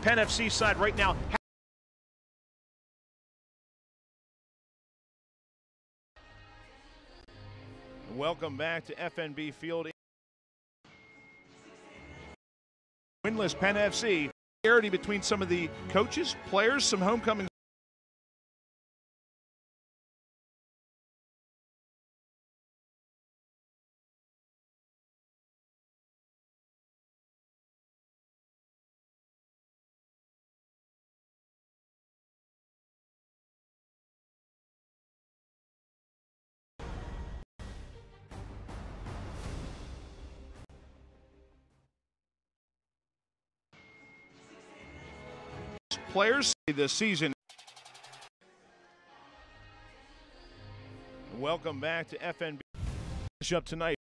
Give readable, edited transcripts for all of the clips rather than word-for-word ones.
Penn FC side right now. Welcome back to FNB Field. Winless Penn FC. Parity between some of the coaches, players, some homecoming. Players this season. Welcome back to FNB. Up tonight.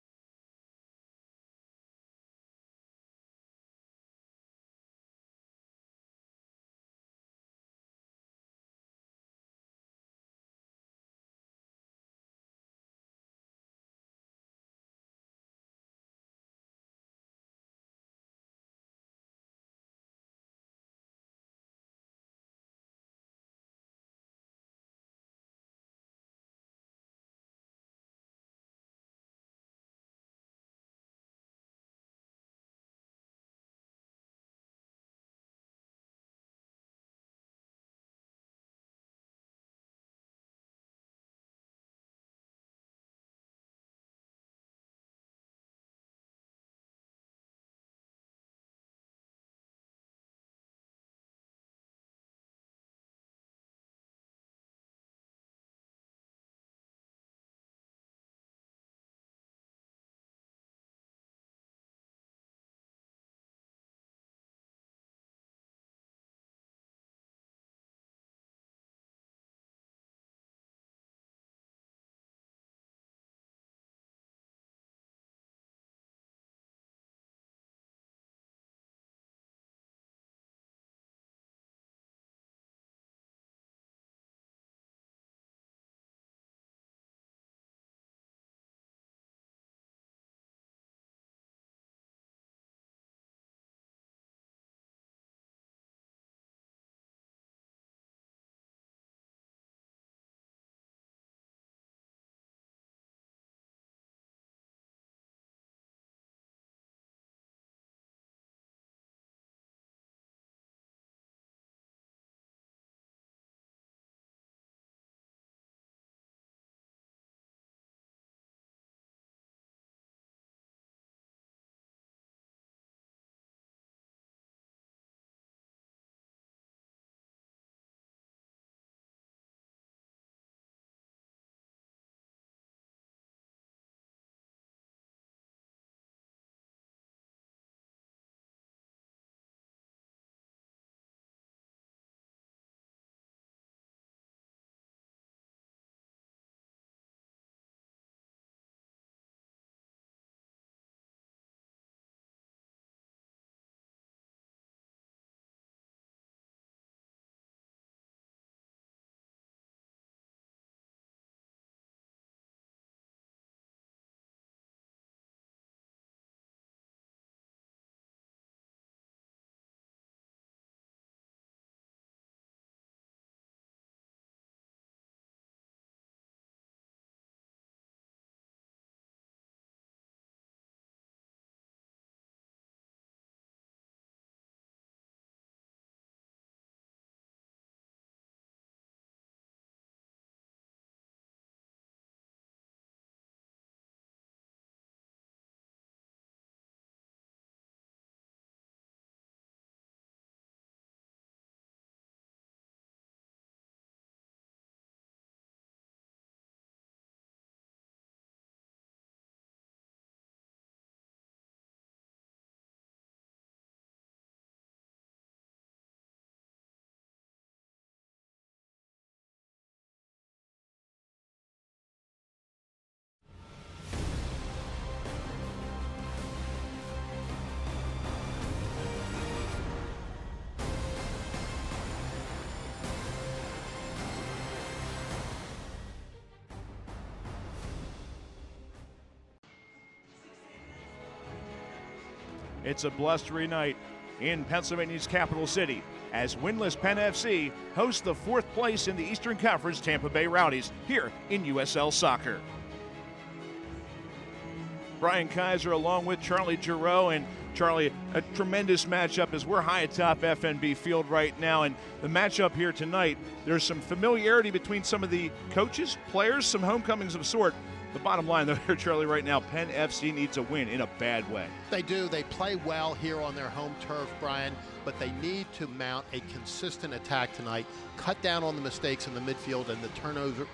It's a blustery night in Pennsylvania's capital city as winless Penn FC hosts the 4th place in the Eastern Conference Tampa Bay Rowdies here in USL Soccer. Brian Kaiser along with Charlie Giroux. And Charlie, a tremendous matchup as we're high atop FNB Field right now. And the matchup here tonight, there's some familiarity between some of the coaches, players, some homecomings of sort. The bottom line, though, here, Charlie, right now, Penn FC needs a win in a bad way. They do. They play well here on their home turf, Brian, but they need to mount a consistent attack tonight, cut down on the mistakes in the midfield and the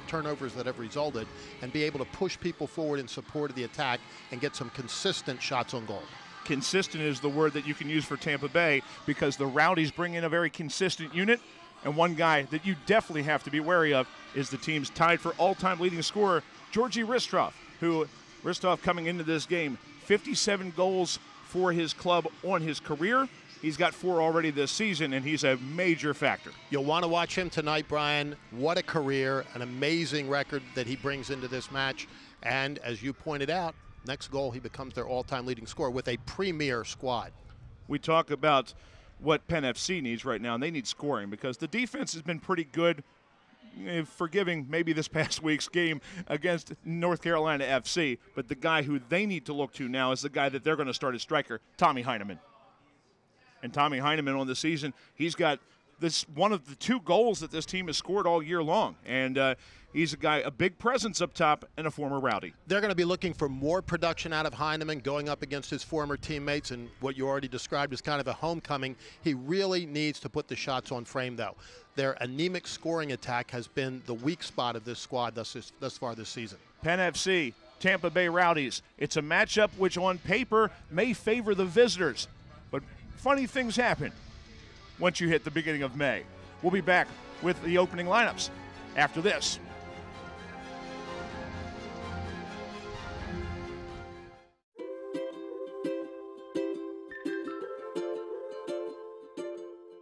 turnovers that have resulted, and be able to push people forward in support of the attack and get some consistent shots on goal. Consistent is the word that you can use for Tampa Bay because the Rowdies bring in a very consistent unit, and one guy that you definitely have to be wary of is the team's tied for all-time leading scorer, Georgi Ristov, who Ristov coming into this game, 57 goals for his club on his career. He's got 4 already this season, and he's a major factor. You'll want to watch him tonight, Brian. What a career, an amazing record that he brings into this match. And as you pointed out, next goal, he becomes their all-time leading scorer with a premier squad. We talk about what Penn FC needs right now, and they need scoring because the defense has been pretty good, forgiving maybe this past week's game against North Carolina FC, but the guy who they need to look to now is the guy that they're going to start as striker, Tommy Heinemann. And Tommy Heinemann on the season, he's got this one of the 2 goals that this team has scored all year long, and he's a guy, a big presence up top and a former Rowdy. They're going to be looking for more production out of Heinemann going up against his former teammates, and what you already described as kind of a homecoming. He really needs to put the shots on frame, though. Their anemic scoring attack has been the weak spot of this squad thus far this season. Penn FC, Tampa Bay Rowdies. It's a matchup which on paper may favor the visitors, but funny things happen once you hit the beginning of May. We'll be back with the opening lineups after this.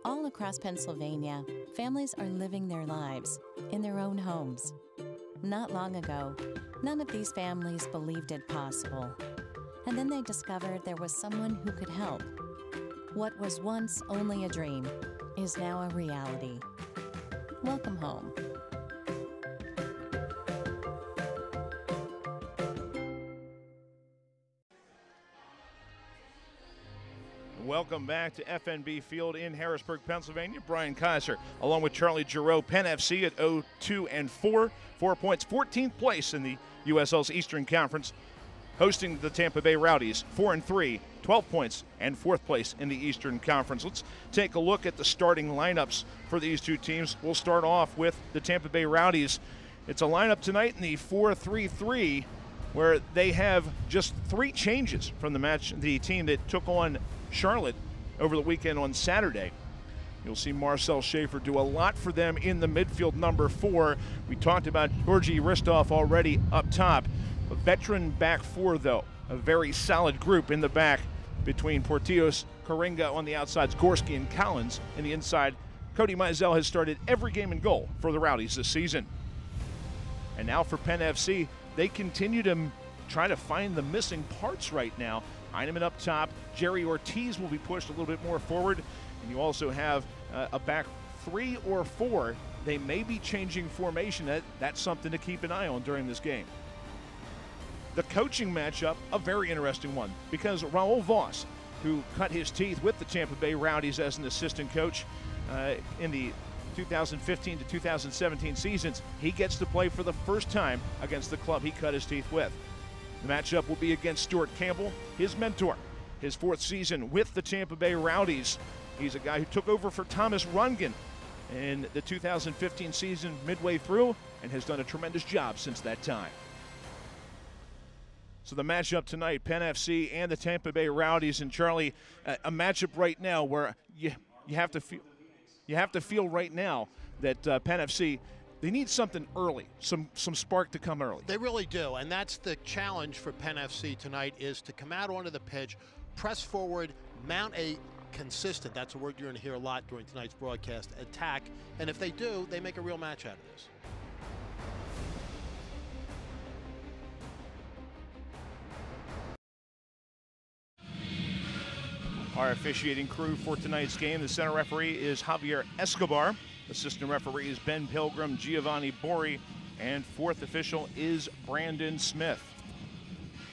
All across Pennsylvania, families are living their lives in their own homes. Not long ago, none of these families believed it possible. And then they discovered there was someone who could help. What was once only a dream is now a reality. Welcome home. Welcome back to FNB Field in Harrisburg, Pennsylvania. Brian Kaiser, along with Charlie Giroux, Penn FC at 0-2-4, 4 points, 14th place in the USL's Eastern Conference, hosting the Tampa Bay Rowdies, 4-3, 12 points, and 4th place in the Eastern Conference. Let's take a look at the starting lineups for these 2 teams. We'll start off with the Tampa Bay Rowdies. It's a lineup tonight in the 4-3-3, where they have just 3 changes from the team that took on Charlotte over the weekend on Saturday. You'll see Marcel Schaefer do a lot for them in the midfield, number 4. We talked about Georgi Ristov already up top. A veteran back 4, though. A very solid group in the back between Portillos, Karinga on the outsides, Gorski and Collins in the inside. Cody Mizell has started every game in goal for the Rowdies this season. And now for Penn FC, they continue to try to find the missing parts right now. Heinemann up top. Jerry Ortiz will be pushed a little bit more forward. And you also have a back 3 or 4. They may be changing formation. That's something to keep an eye on during this game. The coaching matchup, a very interesting one, because Raul Voss, who cut his teeth with the Tampa Bay Rowdies as an assistant coach in the 2015 to 2017 seasons, he gets to play for the first time against the club he cut his teeth with. The matchup will be against Stuart Campbell, his mentor, his 4th season with the Tampa Bay Rowdies. He's a guy who took over for Thomas Rungan in the 2015 season midway through and has done a tremendous job since that time. So the matchup tonight, Penn FC and the Tampa Bay Rowdies. And Charlie, a matchup right now where you have to feel right now that Penn FC, they need something early, some spark to come early. They really do, and that's the challenge for Penn FC tonight, is to come out onto the pitch, press forward, mount a consistent, that's a word you're going to hear a lot during tonight's broadcast, attack, and if they do, they make a real match out of this. our officiating crew for tonight's game. The center referee is Javier Escobar. Assistant referee is Ben Pilgrim, Giovanni Bori, and fourth official is Brandon Smith.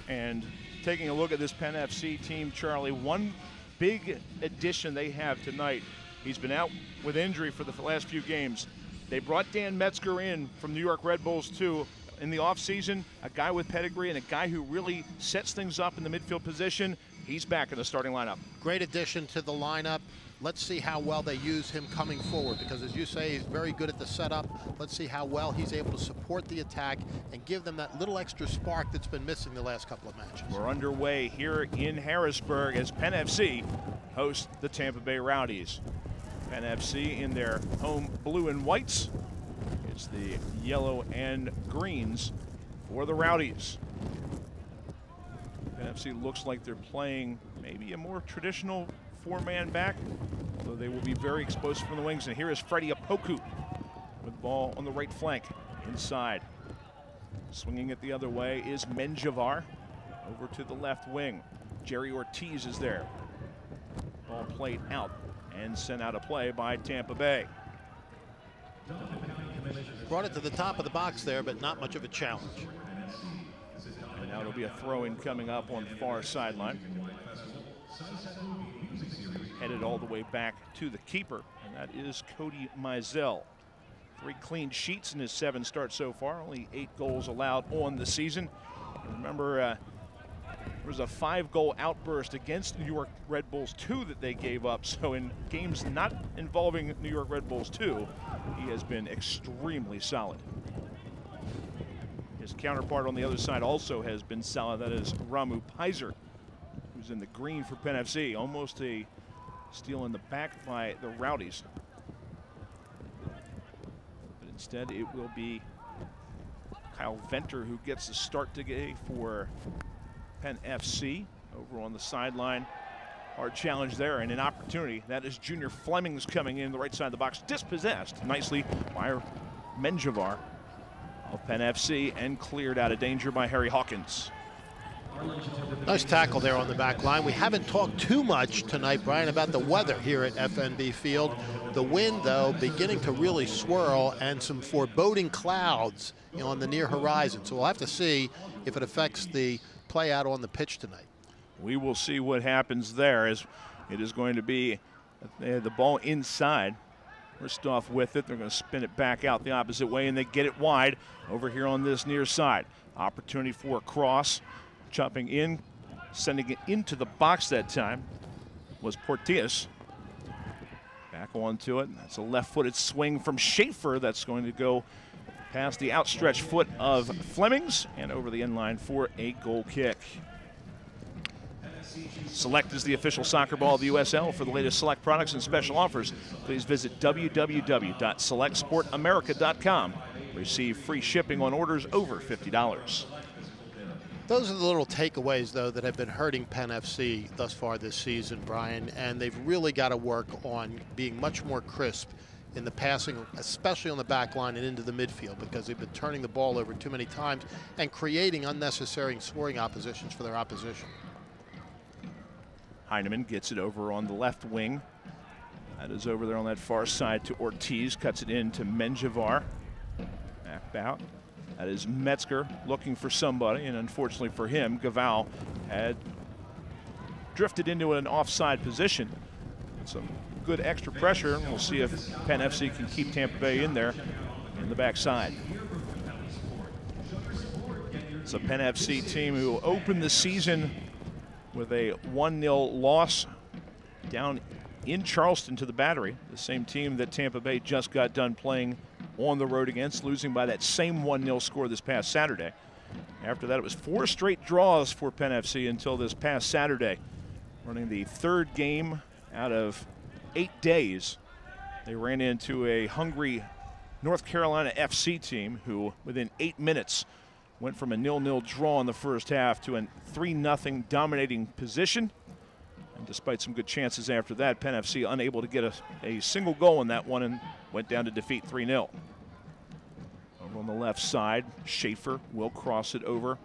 And taking a look at this Penn FC team, Charlie, one big addition they have tonight. He's been out with injury for the last few games. They brought Dan Metzger in from New York Red Bulls too in the offseason, a guy with pedigree and a guy who really sets things up in the midfield position. He's back in the starting lineup. Great addition to the lineup. Let's see how well they use him coming forward, because as you say, he's very good at the setup. Let's see how well he's able to support the attack and give them that little extra spark that's been missing the last couple of matches. We're underway here in Harrisburg as Penn FC hosts the Tampa Bay Rowdies. Penn FC in their home blue and whites. It's the yellow and greens for the Rowdies. Penn FC looks like they're playing maybe a more traditional four-man back, although they will be very exposed from the wings. And here is Freddie Apoku with the ball on the right flank inside. Swinging it the other way is Menjivar over to the left wing. Jerry Ortiz is there. Ball played out and sent out of play by Tampa Bay. Brought it to the top of the box there, but not much of a challenge. And now it'll be a throw-in coming up on the far sideline. Headed all the way back to the keeper, and that is Cody Mizell. 3 clean sheets in his 7 starts so far, only 8 goals allowed on the season. Remember, there was a 5-goal outburst against New York Red Bulls 2 that they gave up, so in games not involving New York Red Bulls 2, he has been extremely solid. His counterpart on the other side also has been solid. That is Ramu Pizer, who's in the green for Penn FC. Almost a steal in the back by the Rowdies. But instead it will be Kyle Venter who gets the start today for Penn FC over on the sideline. Hard challenge there and an opportunity. That is Junior Flemings coming in the right side of the box, dispossessed nicely by Menjivar of Penn FC and cleared out of danger by Harry Hawkins. Nice tackle there on the back line. We haven't talked too much tonight, Brian, about the weather here at FNB Field. The wind, though, beginning to really swirl, and some foreboding clouds on the near horizon. So we'll have to see if it affects the play out on the pitch tonight. We will see what happens there, as it is going to be the ball inside. Ristoff with it. They're going to spin it back out the opposite way, and they get it wide over here on this near side. Opportunity for a cross. Chopping in, sending it into the box that time was Portillas. Back onto it. That's a left-footed swing from Schaefer that's going to go past the outstretched foot of Flemings and over the end line for a goal kick. Select is the official soccer ball of the USL. For the latest Select products and special offers, please visit www.selectsportamerica.com. Receive free shipping on orders over $50. Those are the little takeaways, though, that have been hurting Penn FC thus far this season, Brian, and they've really got to work on being much more crisp in the passing, especially on the back line and into the midfield, because they've been turning the ball over too many times and creating unnecessary scoring oppositions for their opposition. Heinemann gets it over on the left wing. That is over there on that far side to Ortiz, cuts it in to Menjivar. Back out. That is Metzger looking for somebody, and unfortunately for him, Gaval had drifted into an offside position. Some good extra pressure, and we'll see if Penn FC can keep Tampa Bay in there in the backside. It's a Penn FC team who opened the season with a 1-0 loss down in Charleston to the Battery, the same team that Tampa Bay just got done playing on the road against, losing by that same 1-0 score this past Saturday. After that, it was 4 straight draws for Penn FC until this past Saturday, running the 3rd game out of 8 days. They ran into a hungry North Carolina FC team who, within 8 minutes, went from a 0-0 draw in the first half to a 3-0 dominating position. And despite some good chances after that, Penn FC unable to get a single goal in that one and went down to defeat 3-0. Over on the left side, Schaefer will cross it over.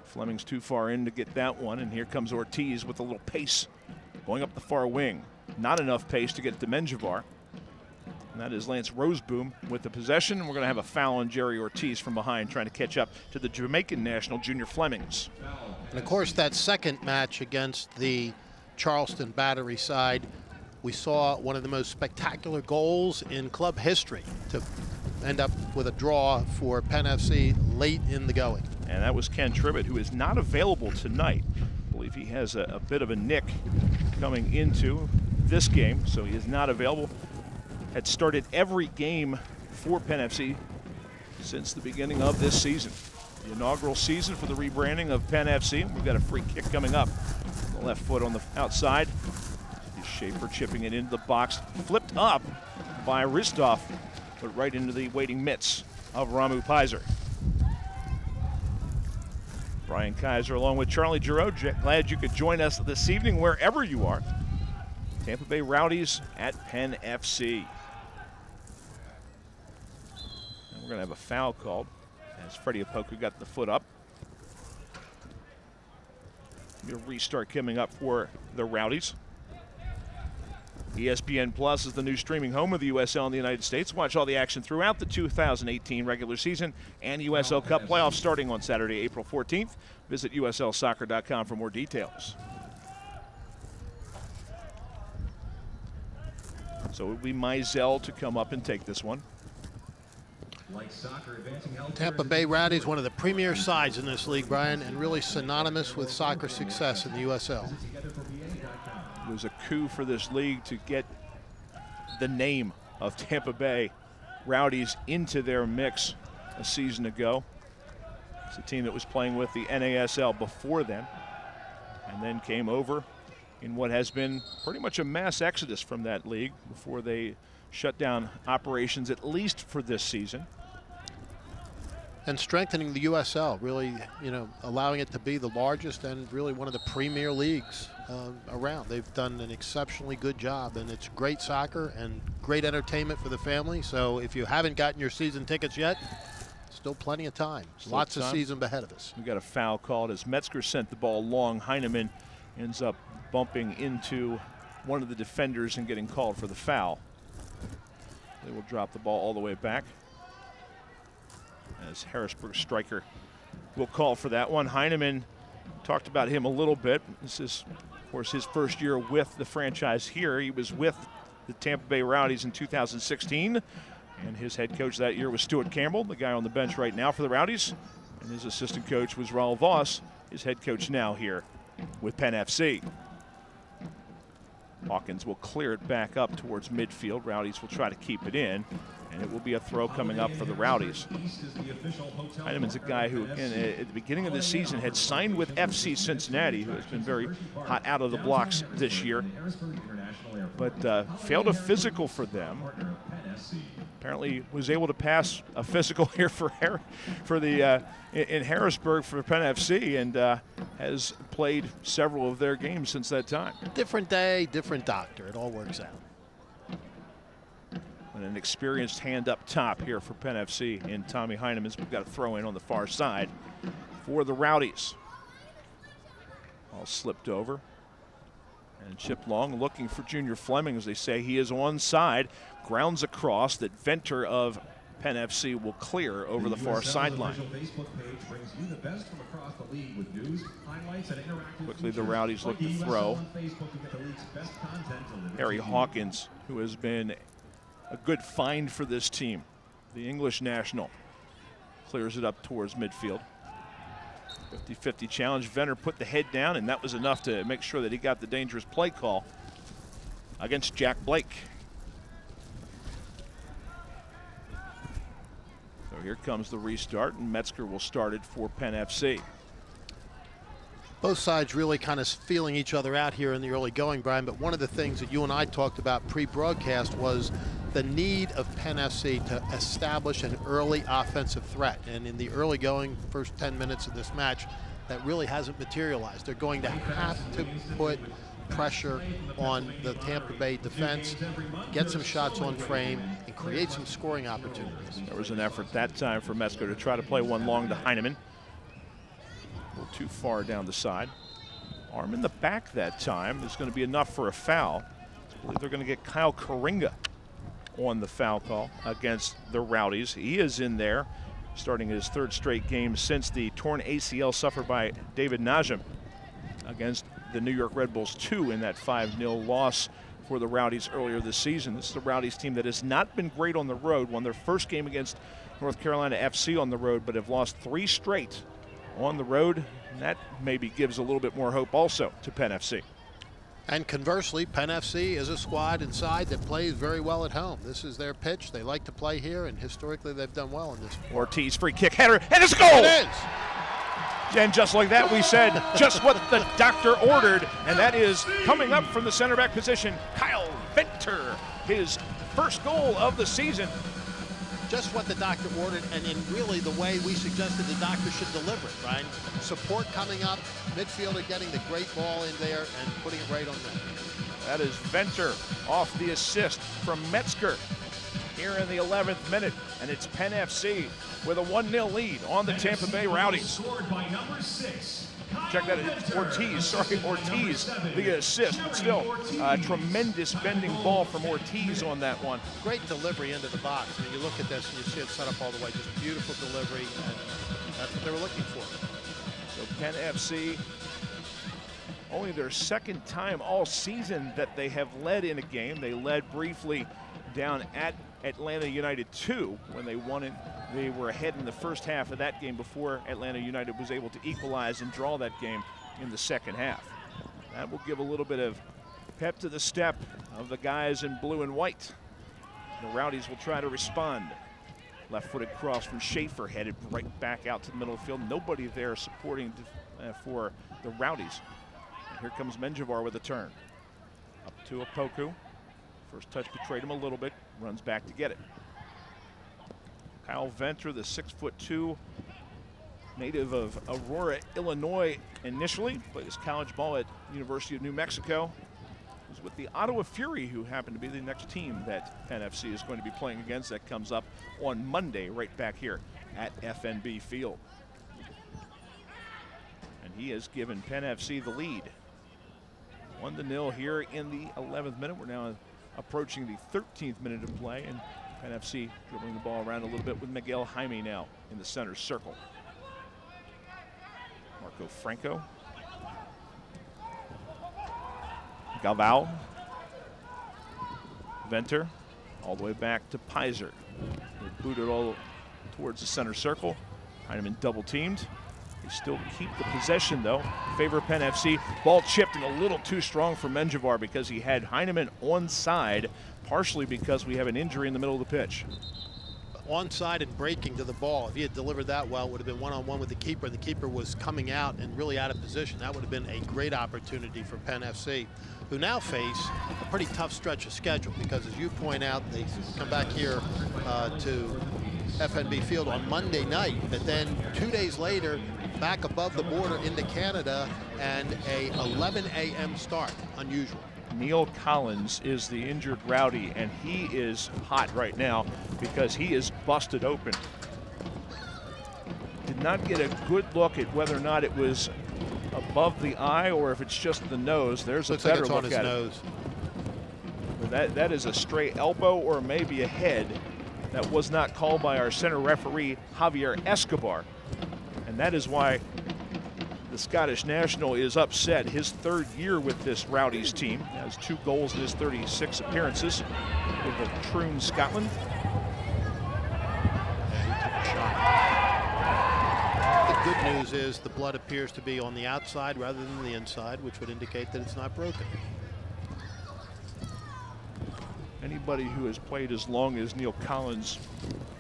Fleming's too far in to get that one, and here comes Ortiz with a little pace Going up the far wing. Not enough pace to get to Menjivar. And that is Lance Roseboom with the possession. We're going to have a foul on Jerry Ortiz from behind, trying to catch up to the Jamaican national, Junior Flemings. And of course, that second match against the Charleston Battery side, we saw one of the most spectacular goals in club history to end up with a draw for Penn FC late in the going. And that was Ken Tribbett, who is not available tonight. I believe he has a bit of a nick coming into this game, so he is not available. Had started every game for Penn FC since the beginning of this season. The inaugural season for the rebranding of Penn FC. We've got a free kick coming up. The left foot on the outside. Schaefer chipping it into the box. Flipped up by Ristov, but right into the waiting mitts of Ramu Pizer. Brian Kaiser along with Charlie Giroux. Glad you could join us this evening wherever you are. Tampa Bay Rowdies at Penn FC. And we're going to have a foul called as Freddie Opoku got the foot up. A restart coming up for the Rowdies. ESPN Plus is the new streaming home of the USL in the United States. Watch all the action throughout the 2018 regular season and USL Cup playoffs starting on Saturday, April 14th. Visit USLsoccer.com for more details. So it would be Mizell to come up and take this one. Tampa Bay Rowdies, one of the premier sides in this league, Brian, and really synonymous with soccer success in the USL. It was a coup for this league to get the name of Tampa Bay Rowdies into their mix a season ago. It's a team that was playing with the NASL before then, and then came over in what has been pretty much a mass exodus from that league before they shut down operations, at least for this season. And strengthening the USL, really, allowing it to be the largest and really one of the premier leagues around. They've done an exceptionally good job, and it's great soccer and great entertainment for the family. So if you haven't gotten your season tickets yet, still plenty of time. Lots of season ahead of us. We got a foul called as Metzger sent the ball long. Heinemann ends up bumping into one of the defenders and getting called for the foul. They will drop the ball all the way back, as Harrisburg striker will call for that one. Heinemann, talked about him a little bit. This is, of course, his first year with the franchise here. He was with the Tampa Bay Rowdies in 2016, and his head coach that year was Stuart Campbell, the guy on the bench right now for the Rowdies, and his assistant coach was Raul Voss, his head coach now here with Penn FC. Hawkins will clear it back up towards midfield. Rowdies will try to keep it in, and it will be a throw coming up for the Rowdies. Heinemann's a guy who, again, at the beginning of this season had signed with FC Cincinnati, who has been very hot out of the blocks this year, but failed a physical for them. Apparently was able to pass a physical here in Harrisburg for Penn FC, and has played several of their games since that time. Different day, different doctor. It all works out. And an experienced hand up top here for Penn FC in Tommy Heinemann's. We've got a throw in on the far side for the Rowdies. All slipped over. And Chip Long looking for Junior Fleming, as they say. He is onside. Grounds across that Venter of Penn FC will clear over the far sideline. Quickly the Rowdies look to throw. Harry Hawkins, who has been a good find for this team, the English national, clears it up towards midfield. 50-50 challenge. Venter put the head down, and that was enough to make sure that he got the dangerous play call against Jack Blake. So here comes the restart, and Metzger will start it for Penn FC. Both sides really kind of feeling each other out here in the early going, Brian, but one of the things that you and I talked about pre-broadcast was the need of Penn FC to establish an early offensive threat. And in the early going, first 10 minutes of this match, that really hasn't materialized. They're going to have to put pressure on the Tampa Bay defense, get some shots on frame, and create some scoring opportunities. There was an effort that time for Metzger to try to play one long to Heinemann. A little too far down the side. Arm in the back that time is going to be enough for a foul. I believe they're going to get Kyle Karinga on the foul call against the Rowdies. He is in there, starting his third straight game since the torn ACL suffered by David Najim against the New York Red Bulls 2 in that 5-0 loss for the Rowdies earlier this season. This is the Rowdies team that has not been great on the road. Won their first game against North Carolina FC on the road, but have lost 3 straight on the road. And that maybe gives a little bit more hope also to Penn FC. And conversely, Penn FC is a squad inside that plays very well at home. This is their pitch. They like to play here, and historically they've done well in this. Ortiz free kick header, and it's a goal! It is! And just like that, we said just what the doctor ordered, and that is coming up from the center back position, Kyle Venter, his first goal of the season. Just what the doctor ordered, and in really the way we suggested the doctor should deliver it, Brian. Support coming up, midfielder getting the great ball in there and putting it right on net. That is Venter off the assist from Metzger here in the 11th minute, and it's Penn FC with a 1-0 lead on the Tampa Bay Rowdies. Check that out, Ortiz, the assist, but still a tremendous bending ball from Ortiz on that one. Great delivery into the box. I mean, you look at this and you see it set up all the way, just beautiful delivery, and that's what they were looking for. So Penn FC, only their second time all season that they have led in a game. They led briefly down at Atlanta United 2 when they won it. They were ahead in the first half of that game before Atlanta United was able to equalize and draw that game in the second half. That will give a little bit of pep to the step of the guys in blue and white. The Rowdies will try to respond. Left-footed cross from Schaefer, headed right back out to the middle of the field. Nobody there supporting for the Rowdies. And here comes Menjivar with a turn. Up to Opoku. First touch betrayed him a little bit. Runs back to get it. Kyle Venter, the 6'2", native of Aurora, Illinois initially, plays college ball at University of New Mexico. Was with the Ottawa Fury, who happen to be the next team that Penn FC is going to be playing against. That comes up on Monday right back here at FNB Field. And he has given Penn FC the lead. 1-0 here in the 11th minute. We're now approaching the 13th minute of play, and Penn FC dribbling the ball around a little bit with Miguel Heinemann now in the center circle. Marco Franco. Galvao. Venter all the way back to Pizer. They booted all towards the center circle. Heinemann double teamed. They still keep the possession though. Favor Penn FC. Ball chipped and a little too strong for Menjivar because he had Heinemann onside, partially because we have an injury in the middle of the pitch. Onside and breaking to the ball. If he had delivered that well, it would have been one-on-one with the keeper. The keeper was coming out and really out of position. That would have been a great opportunity for Penn FC, who now face a pretty tough stretch of schedule because, as you point out, they come back here to FNB Field on Monday night, but then 2 days later, back above the border into Canada, and a 11 a.m. start. Unusual. Neil Collins is the injured Rowdy, and he is hot right now because he is busted open. Did not get a good look at whether or not it was above the eye or if it's just the nose. There's Looks a better like it's look on his at nose. it. That is a stray elbow or maybe a head. That was not called by our center referee, Javier Escobar. And that is why the Scottish national is upset. His third year with this Rowdies team. He has 2 goals in his 36 appearances with the Troon, Scotland. The good news is the blood appears to be on the outside rather than the inside, which would indicate that it's not broken. Anybody who has played as long as Neil Collins,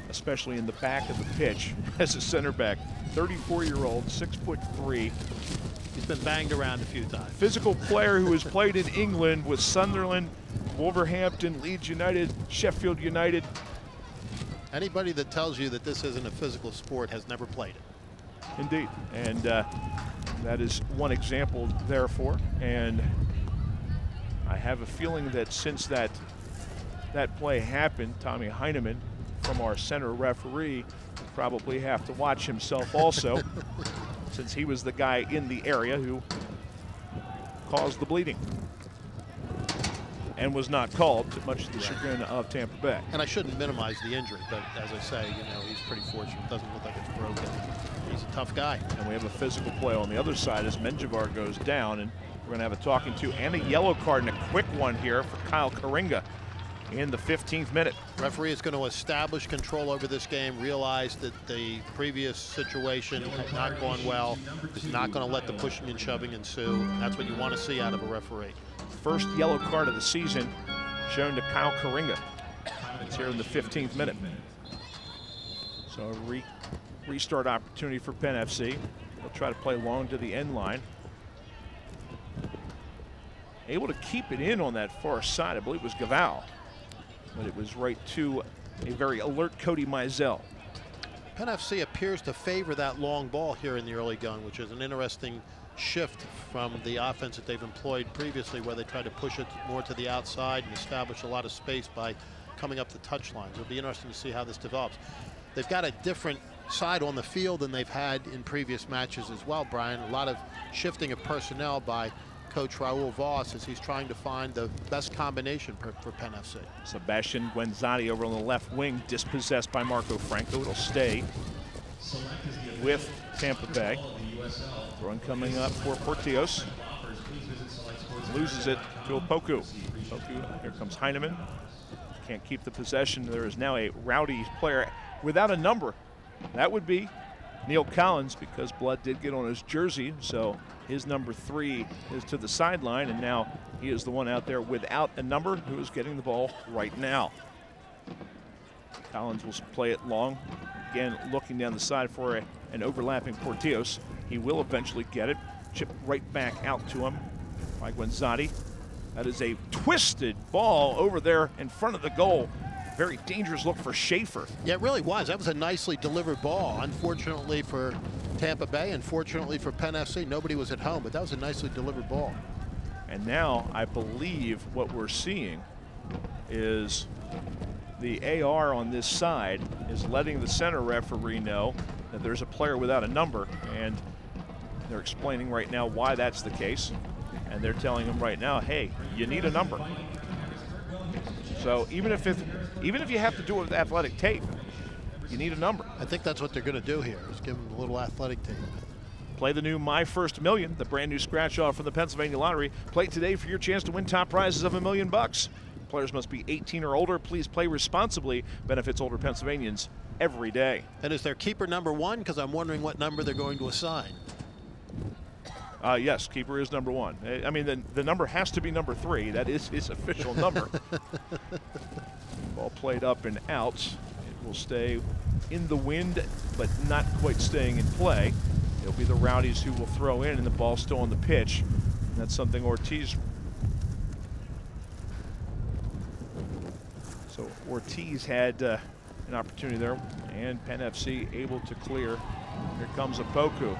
especially in the back of the pitch as a center back, 34-year-old, 6'3". He's been banged around a few times. Physical player who has played in England with Sunderland, Wolverhampton, Leeds United, Sheffield United. Anybody that tells you that this isn't a physical sport has never played it. Indeed, and that is one example therefore. And I have a feeling that since that play happened, Tommy Heinemann, from our center referee, will probably have to watch himself also, since he was the guy in the area who caused the bleeding. And was not called, to much to the chagrin of Tampa Bay. And I shouldn't minimize the injury, but as I say, he's pretty fortunate. It doesn't look like it's broken. He's a tough guy. And we have a physical play on the other side as Menjivar goes down, and we're going to have a talking to and a yellow card, and a quick one here for Kyle Karinga in the 15th minute. Referee is going to establish control over this game, realize that the previous situation had not gone well, is not going to let the pushing and shoving ensue. That's what you want to see out of a referee. First yellow card of the season shown to Kyle Karinga. It's here in the 15th minute. So a restart opportunity for Penn FC. They'll try to play long to the end line. Able to keep it in on that far side. I believe it was Gaval, but it was right to a very alert Cody Mizell. Penn FC appears to favor that long ball here in the early gun, which is an interesting shift from the offense that they've employed previously, where they try to push it more to the outside and establish a lot of space by coming up the touch lines. It'll be interesting to see how this develops. They've got a different side on the field than they've had in previous matches as well, Brian. A lot of shifting of personnel by Coach Raul Voss as he's trying to find the best combination for Penn FC. Sebastian Guenzati over on the left wing, dispossessed by Marco Franco. It'll stay with Tampa Bay. Run coming up for Portillos. Loses it to Opoku. Here comes Heinemann. Can't keep the possession. There is now a Rowdies player without a number. That would be Neil Collins, because blood did get on his jersey. So his number 3 is to the sideline, and now he is the one out there without a number who is getting the ball right now. Collins will play it long. Again, looking down the side for an overlapping Portillos. He will eventually get it. Chip right back out to him by Guenzati. That is a twisted ball over there in front of the goal. Very dangerous look for Schaefer. Yeah, it really was. That was a nicely delivered ball. Unfortunately for Tampa Bay, unfortunately for Penn FC, nobody was at home, but that was a nicely delivered ball. And now I believe what we're seeing is the AR on this side is letting the center referee know that there's a player without a number, and they're explaining right now why that's the case. And they're telling him right now, hey, you need a number. So even if you have to do it with athletic tape, you need a number. I think that's what they're going to do here, is give him a little athletic tape. Play the new My First Million, the brand new scratch off from the Pennsylvania Lottery. Play today for your chance to win top prizes of $1 million. Players must be 18 or older. Please play responsibly. Benefits older Pennsylvanians every day. And is their keeper number 1? Because I'm wondering what number they're going to assign. Yes, keeper is number 1. I mean, the number has to be number 3. That is his official number. Ball played up and out. It will stay in the wind, but not quite staying in play. It'll be the Rowdies who will throw in, and the ball's still on the pitch. And that's something Ortiz. So Ortiz had an opportunity there, and Penn FC able to clear. Here comes Opoku.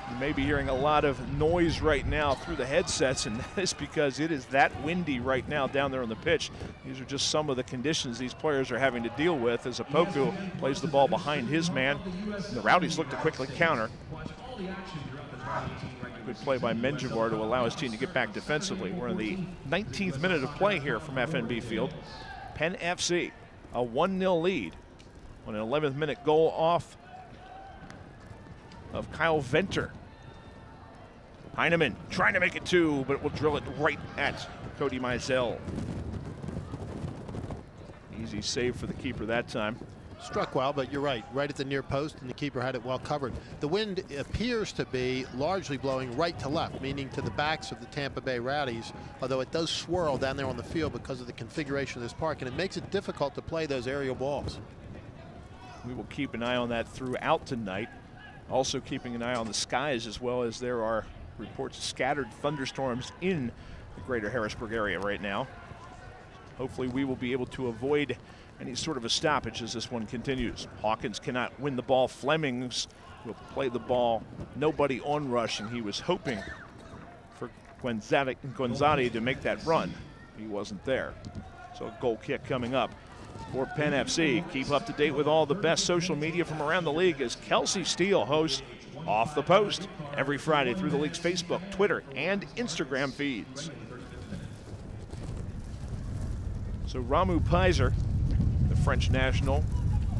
You may be hearing a lot of noise right now through the headsets, and that is because it is that windy right now down there on the pitch. These are just some of the conditions these players are having to deal with as Opoku plays the ball behind his man. The Rowdies look to quickly counter. Good play by Menjivar to allow his team to get back defensively. We're in the 19th minute of play here from FNB Field. Penn FC, a 1-0 lead on an 11th minute goal off of Kyle Venter. Heinemann trying to make it 2, but will drill it right at Cody Mizell. Easy save for the keeper that time. Struck well, but you're right at the near post, and the keeper had it well covered. The wind appears to be largely blowing right to left, meaning to the backs of the Tampa Bay Rowdies, although it does swirl down there on the field because of the configuration of this park, and it makes it difficult to play those aerial balls. We will keep an eye on that throughout tonight. Also keeping an eye on the skies, as well as there are reports of scattered thunderstorms in the greater Harrisburg area right now. Hopefully we will be able to avoid any sort of a stoppage as this one continues. Hawkins cannot win the ball. Flemings will play the ball. Nobody on rush, and he was hoping for Guenzati to make that run. He wasn't there. So a goal kick coming up for Penn FC. Keep up to date with all the best social media from around the league as Kelsey Steele hosts Off the Post, every Friday through the league's Facebook, Twitter, and Instagram feeds. So Ramu Peiser, the French national,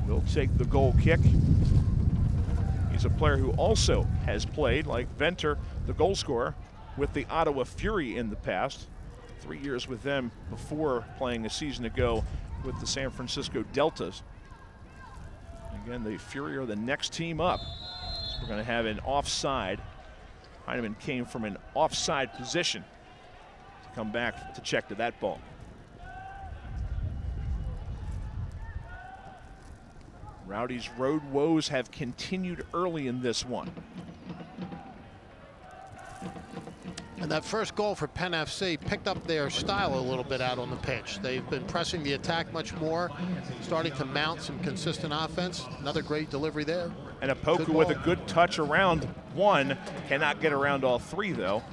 will take the goal kick. He's a player who also has played, like Venter, the goal scorer, with the Ottawa Fury in the past. 3 years with them before playing a season ago with the San Francisco Deltas. Again, the Fury are the next team up. So we're going to have an offside. Heinemann came from an offside position to come back to check to that ball. Rowdies' road woes have continued early in this one. And that first goal for Penn FC picked up their style a little bit out on the pitch. They've been pressing the attack much more, starting to mount some consistent offense. Another great delivery there. And a Poku with a good touch around one. Cannot get around all three, though.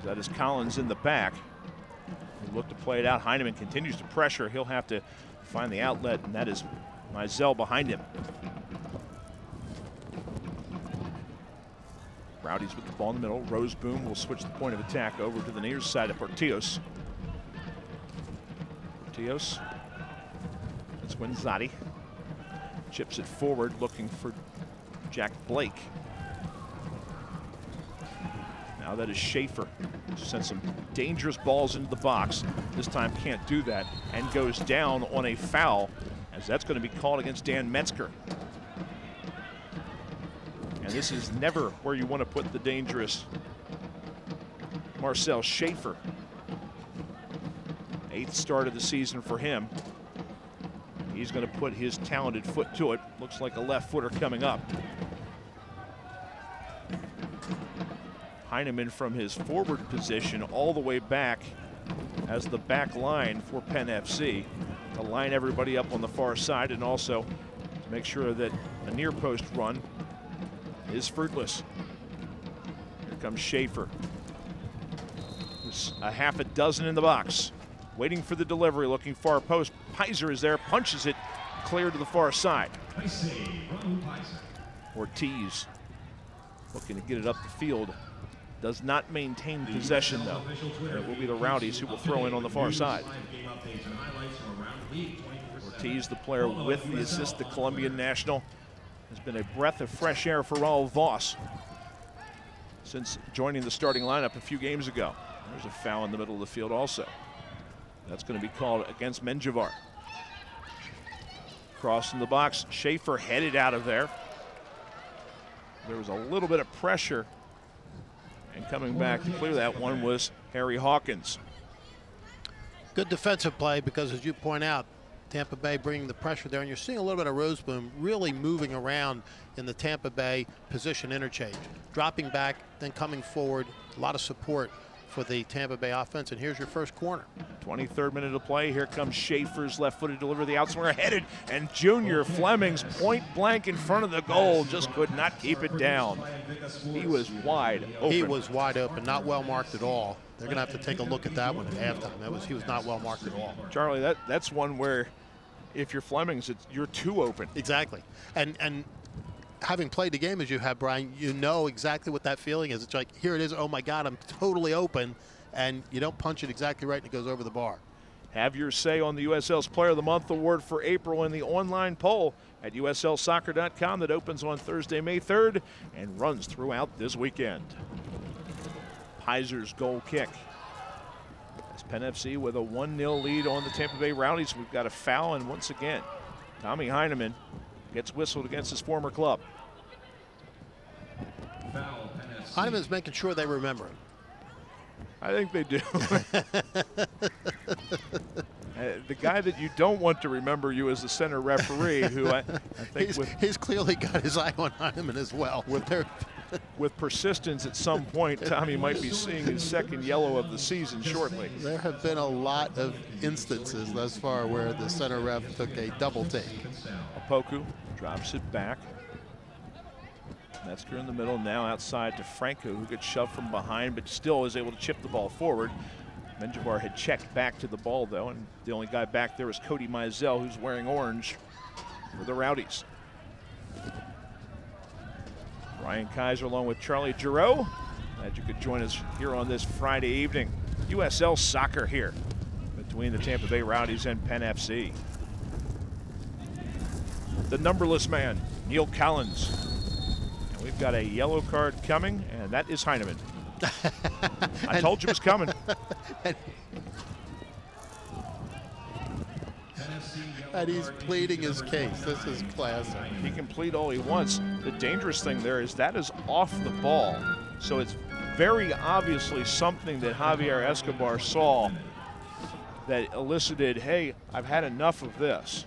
That is Collins in the back. He looked to play it out. Heinemann continues to pressure. He'll have to find the outlet, and that is Mizell behind him. Rowdies with the ball in the middle. Roseboom will switch the point of attack over to the near side of Portillos. Portillos. That's Wenzati. Chips it forward, looking for Jack Blake. Now that is Schaefer. Sent some dangerous balls into the box. This time can't do that and goes down on a foul, as that's going to be called against Dan Metzger. And this is never where you want to put the dangerous Marcel Schaefer. 8th start of the season for him. He's going to put his talented foot to it. Looks like a left footer coming up. Heinemann from his forward position all the way back as the back line for Penn FC to line everybody up on the far side, and also to make sure that a near post run is fruitless. Here comes Schaefer. There's a half a dozen in the box. Waiting for the delivery, looking far post. Peiser is there, punches it clear to the far side. Ortiz looking to get it up the field. Does not maintain possession, though. And it will be the Rowdies who will throw in on the far side. Ortiz, the player with the assist, the Colombian national, has been a breath of fresh air for Raul Voss since joining the starting lineup a few games ago. There's a foul in the middle of the field also. That's going to be called against Menjivar. Cross in the box. Schaefer headed out of there. There was a little bit of pressure, and coming back to clear that one was Harry Hawkins. Good defensive play, because as you point out, Tampa Bay bringing the pressure there, and you're seeing a little bit of Roseboom really moving around in the Tampa Bay position interchange. Dropping back, then coming forward. A lot of support for the Tampa Bay offense, and here's your first corner. 23rd minute of play. Here comes Schaefer's left-footed delivery. The outswinger headed, and Junior Fleming's point blank in front of the goal just could not keep it down. He was wide open. He was wide open, not well marked at all. They're going to have to take a look at that one at halftime. He was not well marked at all. Charlie, that's one where if you're Fleming's, you're too open. Exactly. And having played the game as you have, Brian, you know exactly what that feeling is. It's like, here it is, oh my God, I'm totally open, and you don't punch it exactly right and it goes over the bar. Have your say on the USL's Player of the Month award for April in the online poll at uslsoccer.com that opens on Thursday, May 3rd and runs throughout this weekend. Peiser's goal kick. As Penn FC with a 1-0 lead on the Tampa Bay Rowdies. We've got a foul, and once again, Tommy Heinemann gets whistled against his former club. Heinemann's making sure they remember him. I think they do. The guy that you don't want to remember you as the center referee, who I think he's clearly got his eye on Heinemann as well. With persistence, at some point, Tommy might be seeing his second yellow of the season shortly. There have been a lot of instances thus far where the center ref took a double take. Opoku drops it back. Metzger in the middle, now outside to Franco, who gets shoved from behind, but still is able to chip the ball forward. Menjivar had checked back to the ball, though, and the only guy back there is Cody Mizell, who's wearing orange for the Rowdies. Brian Kaiser along with Charlie Giroux. Glad you could join us here on this Friday evening. USL soccer here between the Tampa Bay Rowdies and Penn FC. The numberless man, Neil Collins. And we've got a yellow card coming, and that is Heinemann. I told you it was coming. And he's pleading his case. This is classic. He can plead all he wants. The dangerous thing there is that is off the ball. So it's very obviously something that Javier Escobar saw that elicited, hey, I've had enough of this.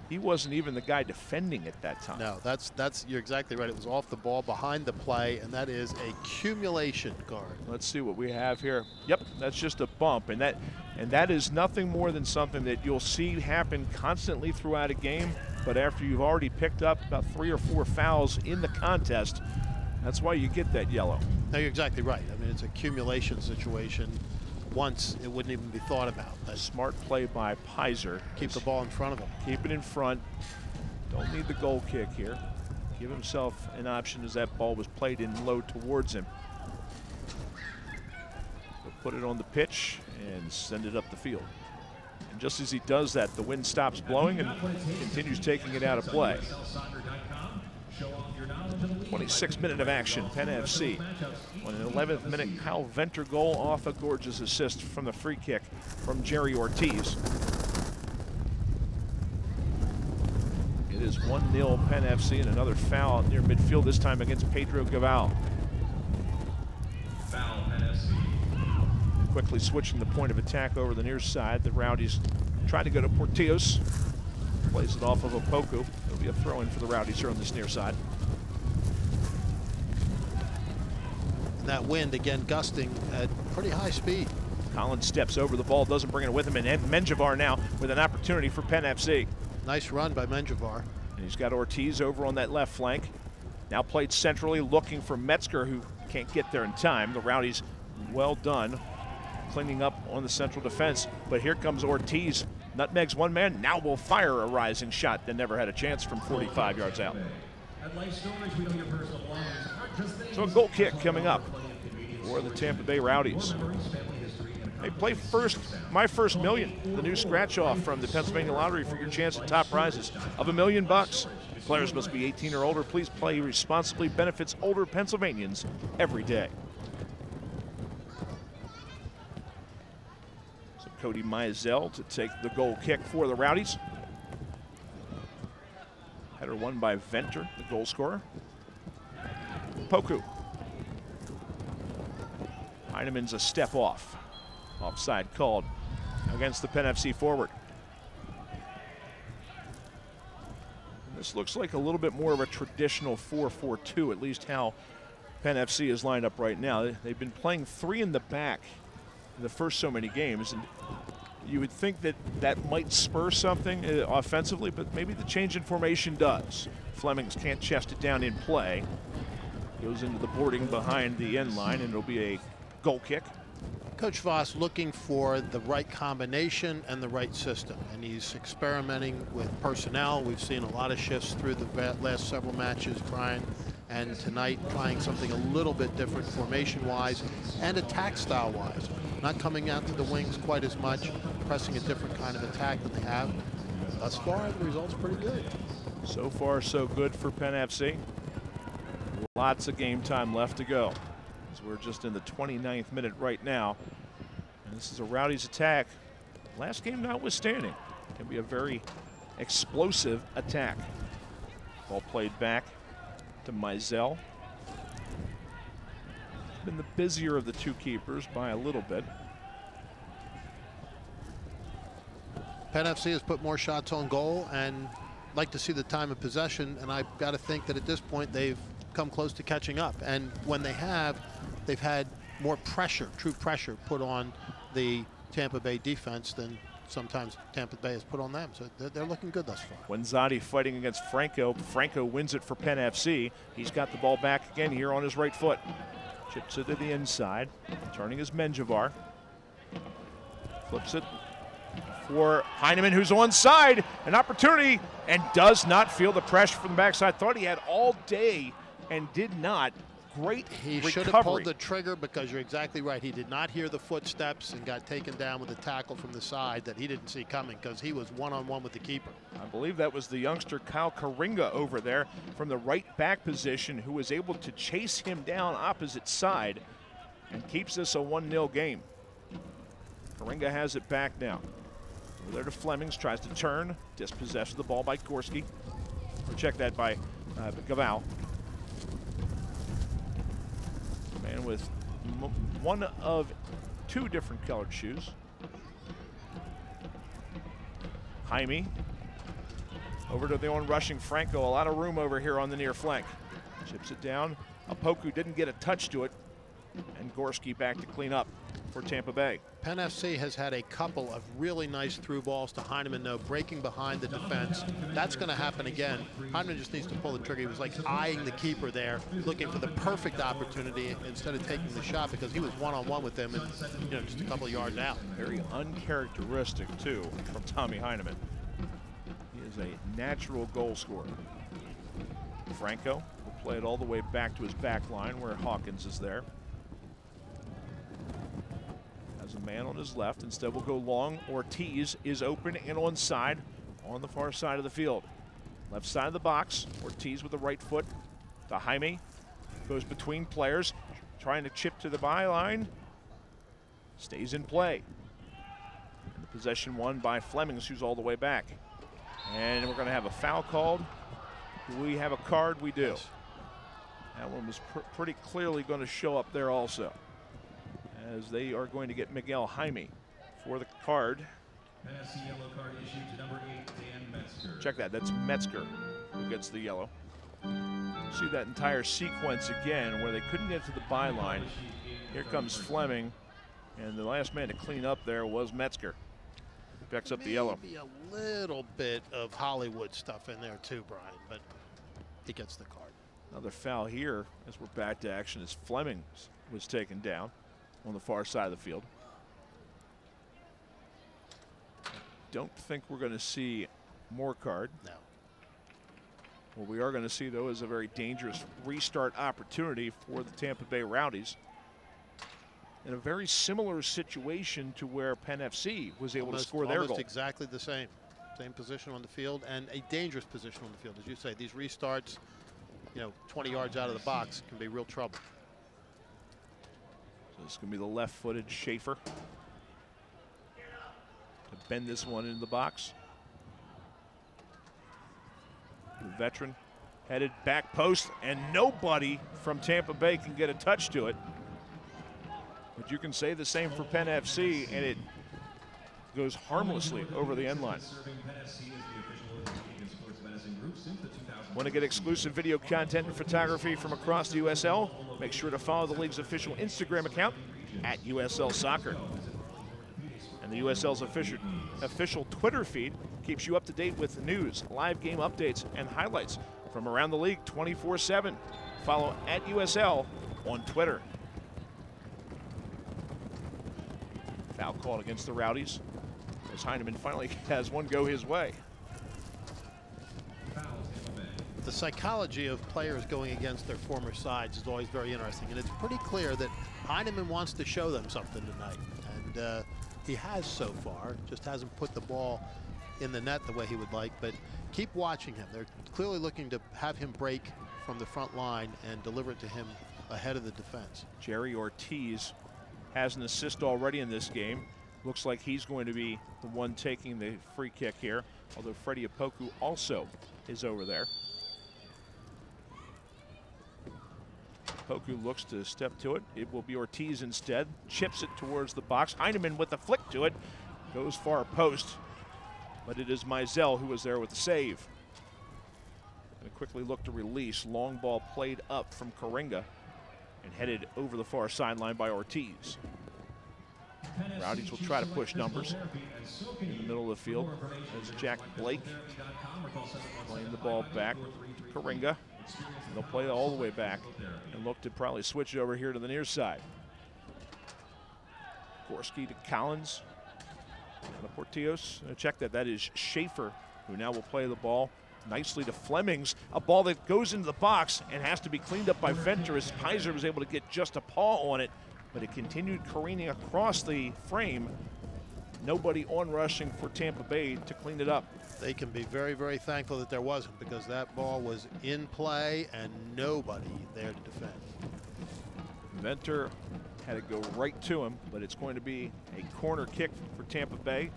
He wasn't even the guy defending at that time. No, that's you're exactly right. It was off the ball, behind the play, and that is a accumulation guard. Let's see what we have here. Yep, that's just a bump, and that is nothing more than something that you'll see happen constantly throughout a game. But after you've already picked up about 3 or 4 fouls in the contest, that's why you get that yellow. No, you're exactly right. I mean, it's an accumulation situation. Once, it wouldn't even be thought about. A smart play by Pizer. Keep the ball in front of him. Keep it in front. Don't need the goal kick here. Give himself an option as that ball was played in low towards him. He'll put it on the pitch and send it up the field. And just as he does that, the wind stops blowing and continues taking it out of play. 26th minute of action, Penn FC. On an 11th minute, Kyle Venter goal off a gorgeous assist from the free kick from Jerry Ortiz. It is 1-0 Penn FC, and another foul near midfield, this time against Pedro Gaval. Foul, Penn FC. Quickly switching the point of attack over the near side. The Rowdies try to go to Portillos. Plays it off of Opoku. It'll be a throw-in for the Rowdies here on this near side. And that wind, again, gusting at pretty high speed. Collins steps over the ball, doesn't bring it with him, and Menjivar now with an opportunity for Penn FC. Nice run by Menjivar. And he's got Ortiz over on that left flank. Now played centrally, looking for Metzger, who can't get there in time. The Rowdies, well done, cleaning up on the central defense. But here comes Ortiz. Nutmegs one man, now will fire a rising shot that never had a chance from 45 yards out. So a goal kick coming up for the Tampa Bay Rowdies. Hey, play first, My First Million, the new scratch-off from the Pennsylvania Lottery for your chance at top prizes of $1 million. Players must be 18 or older. Please play responsibly. Benefits older Pennsylvanians every day. So Cody Mizell to take the goal kick for the Rowdies. Header won by Venter, the goal scorer. Poku. Heinemann's a step off. Offside called against the Penn FC forward. This looks like a little bit more of a traditional 4-4-2, at least how Penn FC is lined up right now. They've been playing 3 in the back in the first so many games, and you would think that that might spur something offensively, but maybe the change in formation does. Flemings can't chest it down in play. Goes into the boarding behind the end line, and it'll be a goal kick. Coach Voss looking for the right combination and the right system, and he's experimenting with personnel. We've seen a lot of shifts through the last several matches, Brian, and tonight trying something a little bit different formation-wise and attack style-wise. Not coming out to the wings quite as much, pressing a different kind of attack than they have. Thus far, the result's pretty good. So far, so good for Penn FC. Lots of game time left to go. As we're just in the 29th minute right now. And this is a Rowdies attack. Last game notwithstanding, can be a very explosive attack. Ball played back to Mizell. Been the busier of the two keepers by a little bit. Penn FC has put more shots on goal and like to see the time of possession, and I've got to think that at this point they've come close to catching up, and when they have, they've had more pressure, true pressure put on the Tampa Bay defense than sometimes Tampa Bay has put on them. So they're looking good thus far. Wenzati fighting against Franco. Franco wins it for Penn FC. He's got the ball back again here on his right foot. Chips it to the inside, turning his Menjivar. Flips it for Heinemann, who's onside. An opportunity and does not feel the pressure from the backside. Thought he had all day and did not. Great He recovery. should have pulled the trigger, because you're exactly right. He did not hear the footsteps and got taken down with a tackle from the side that he didn't see coming, because he was one-on-one with the keeper. I believe that was the youngster Kyle Karinga over there from the right back position, who was able to chase him down opposite side and keeps this a 1-0 game. Karinga has it back now. Over there to Flemings, tries to turn, dispossessed of the ball by Gorski. Or check that by Gaval. Man with one of 2 different colored shoes. Jaime over to the one rushing Franco. A lot of room over here on the near flank. Chips it down. Apoku didn't get a touch to it. And Gorski back to clean up for Tampa Bay. Penn FC has had a couple of really nice through balls to Heinemann, though, breaking behind the defense. That's going to happen again. Heinemann just needs to pull the trigger. He was like eyeing the keeper there, looking for the perfect opportunity instead of taking the shot, because he was one-on-one with him and, you know, just a couple of yards out. Very uncharacteristic, too, from Tommy Heinemann. He is a natural goal scorer. Franco will play it all the way back to his back line where Hawkins is there. Has a man on his left. Instead, we'll go long. Ortiz is open and onside on the far side of the field. Left side of the box. Ortiz with the right foot to Jaime. Goes between players, trying to chip to the byline. Stays in play. And the possession won by Flemings, who's all the way back. And we're going to have a foul called. Do we have a card? We do. Yes. That one was pretty clearly going to show up there also, as they are going to get Miguel Jaime for the card. Penn FC yellow card issued to number 8, Dan Metzger. Check that. That's Metzger who gets the yellow. See that entire sequence again where they couldn't get to the byline. Here comes Fleming, and the last man to clean up there was Metzger. Picks up the yellow. Maybe a little bit of Hollywood stuff in there too, Brian, but he gets the card. Another foul here as we're back to action as Fleming was taken down on the far side of the field. Don't think we're going to see more card. No. What we are going to see, though, is a very dangerous restart opportunity for the Tampa Bay Rowdies, in a very similar situation to where Penn FC was able to score their goal. Almost exactly the same. Same position on the field, and a dangerous position on the field. As you say, these restarts, you know, 20 yards out of the box can be real trouble. So this is going to be the left-footed Schaefer to bend this one into the box. The veteran headed back post, and nobody from Tampa Bay can get a touch to it. But you can say the same for Penn FC, and it goes harmlessly over the end line. Want to get exclusive video content and photography from across the USL? Make sure to follow the league's official Instagram account at USL Soccer. And the USL's official Twitter feed keeps you up to date with news, live game updates, and highlights from around the league 24/7. Follow at USL on Twitter. Foul called against the Rowdies, as Heinemann finally has one go his way. The psychology of players going against their former sides is always very interesting, and it's pretty clear that Heinemann wants to show them something tonight, and he has so far. Just hasn't put the ball in the net the way he would like, but keep watching him. They're clearly looking to have him break from the front line and deliver it to him ahead of the defense. Jerry Ortiz has an assist already in this game. Looks like he's going to be the one taking the free kick here, although Freddie Apoku also is over there. Apoku looks to step to it. It will be Ortiz instead. Chips it towards the box. Heinemann with the flick to it. Goes far post. But it is Mizell who was there with the save. And quickly look to release. Long ball played up from Karinga and headed over the far sideline by Ortiz. Rowdies will try to push numbers in the middle of the field as Jack Blake playing the ball back to Karinga. They'll play it all the way back and look to probably switch it over here to the near side. Gorski to Collins. The Portillos, check that. That is Schaefer, who now will play the ball nicely to Flemings. A ball that goes into the box and has to be cleaned up by Venter as Pizer was able to get just a paw on it, but it continued careening across the frame. Nobody on rushing for Tampa Bay to clean it up. They can be very, very thankful that there wasn't, because that ball was in play and nobody there to defend. Venter had to go right to him, but it's going to be a corner kick for Tampa Bay.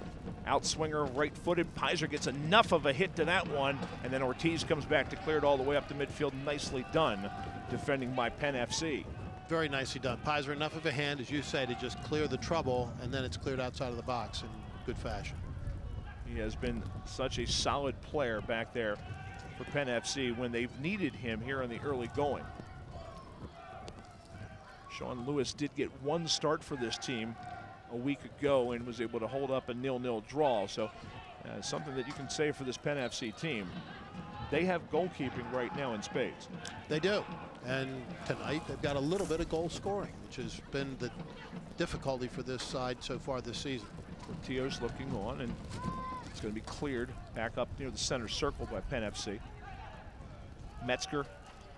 Outswinger, right-footed. Pizer gets enough of a hit to that one, and then Ortiz comes back to clear it all the way up to midfield. Nicely done, defending by Penn FC. Very nicely done. Pizer, enough of a hand, as you say, to just clear the trouble, and then it's cleared outside of the box in good fashion. He has been such a solid player back there for Penn FC when they've needed him here in the early going. Sean Lewis did get one start for this team a week ago and was able to hold up a 0-0 draw. So something that you can say for this Penn FC team. They have goalkeeping right now in spades. They do. And tonight they've got a little bit of goal scoring, which has been the difficulty for this side so far this season. Portillo's looking on, and it's going to be cleared back up near the center circle by Penn FC. Metzger,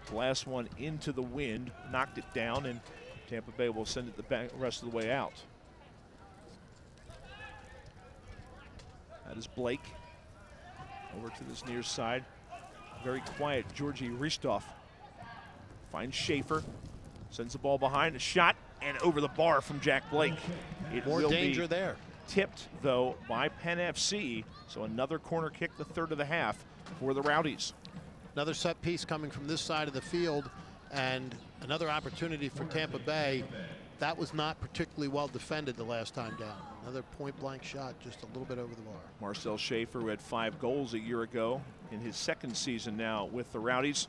the last one into the wind, knocked it down, and Tampa Bay will send it the rest of the way out. That is Blake. Over to this near side. Very quiet Georgi Ristoff. Finds Schaefer. Sends the ball behind. A shot and over the bar from Jack Blake. It More will danger be there. Tipped, though, by Penn FC. So another corner kick, the third of the half for the Rowdies. Another set piece coming from this side of the field, and another opportunity for Tampa Bay. That was not particularly well defended the last time down. Another point-blank shot, just a little bit over the bar. Marcel Schaefer, who had 5 goals a year ago, in his second season now with the Rowdies.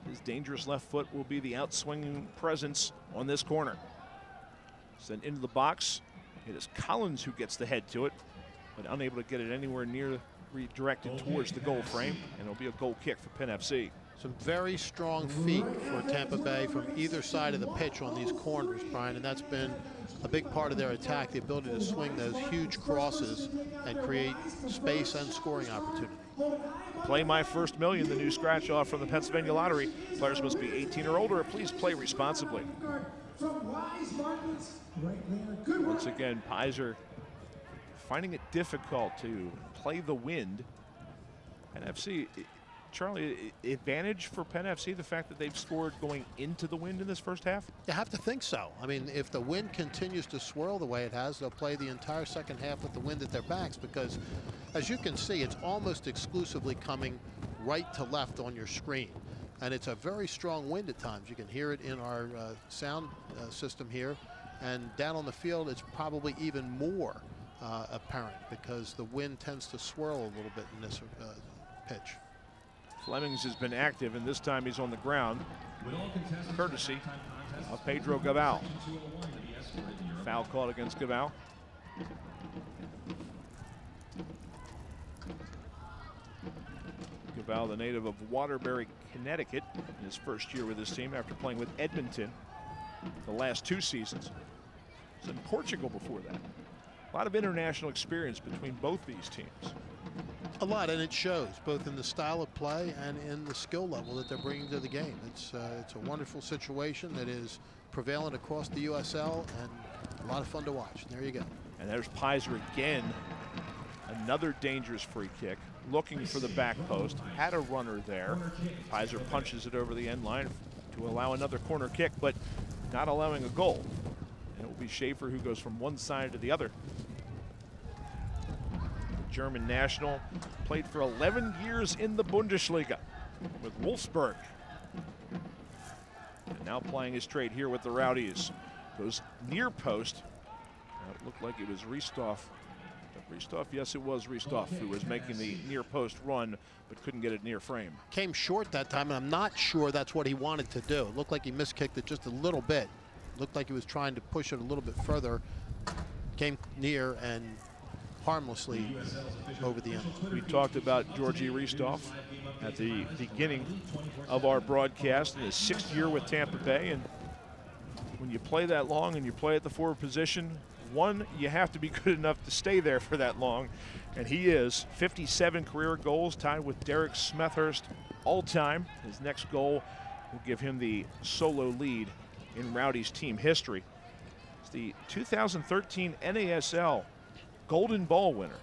His dangerous left foot will be the outswinging presence on this corner. Sent into the box. It is Collins who gets the head to it, but unable to get it anywhere near redirected towards the goal frame, and it'll be a goal kick for Penn FC. Some very strong feet for Tampa Bay from either side of the pitch on these corners, Brian, and that's been a big part of their attack, the ability to swing those huge crosses and create space and scoring opportunity. Play My First Million, the new scratch off from the Pennsylvania Lottery. Players must be 18 or older. Please play responsibly. Once again, Pizer finding it difficult to play the wind. Penn FC, Charlie, advantage for Penn FC, the fact that they've scored going into the wind in this first half? You have to think so. I mean, if the wind continues to swirl the way it has, they'll play the entire second half with the wind at their backs, because as you can see, it's almost exclusively coming right to left on your screen. And it's a very strong wind at times. You can hear it in our sound system here. And down on the field, it's probably even more apparent, because the wind tends to swirl a little bit in this pitch. Flemings has been active, and this time he's on the ground, courtesy of Pedro Gabal. Foul called against Gabal. Gabal, the native of Waterbury, Connecticut, in his first year with his team after playing with Edmonton the last 2 seasons. He was in Portugal before that. A lot of international experience between both these teams. A lot, and it shows both in the style of play and in the skill level that they're bringing to the game. It's a wonderful situation that is prevalent across the USL, and a lot of fun to watch. There you go. And there's Pizer again. Another dangerous free kick. Looking for the back post. Had a runner there. Pizer punches it over the end line to allow another corner kick, but not allowing a goal. And it will be Schaefer who goes from one side to the other. German national, played for 11 years in the Bundesliga with Wolfsburg. And now playing his trade here with the Rowdies. Goes near post. Now it looked like it was Ristoff. Ristoff, yes, it was Ristoff who was making the near post run, but couldn't get it near frame. Came short that time, and I'm not sure that's what he wanted to do. It looked like he miskicked it just a little bit. Looked like he was trying to push it a little bit further. Came near and harmlessly over the end. We talked about Georgi Ristoff at the beginning of our broadcast in his 6th year with Tampa Bay, and when you play that long and you play at the forward position, One, you have to be good enough to stay there for that long, and he is. 57 career goals, tied with Derek Smethurst all time. His next goal will give him the solo lead in Rowdies team history. It's the 2013 NASL Golden Ball winner.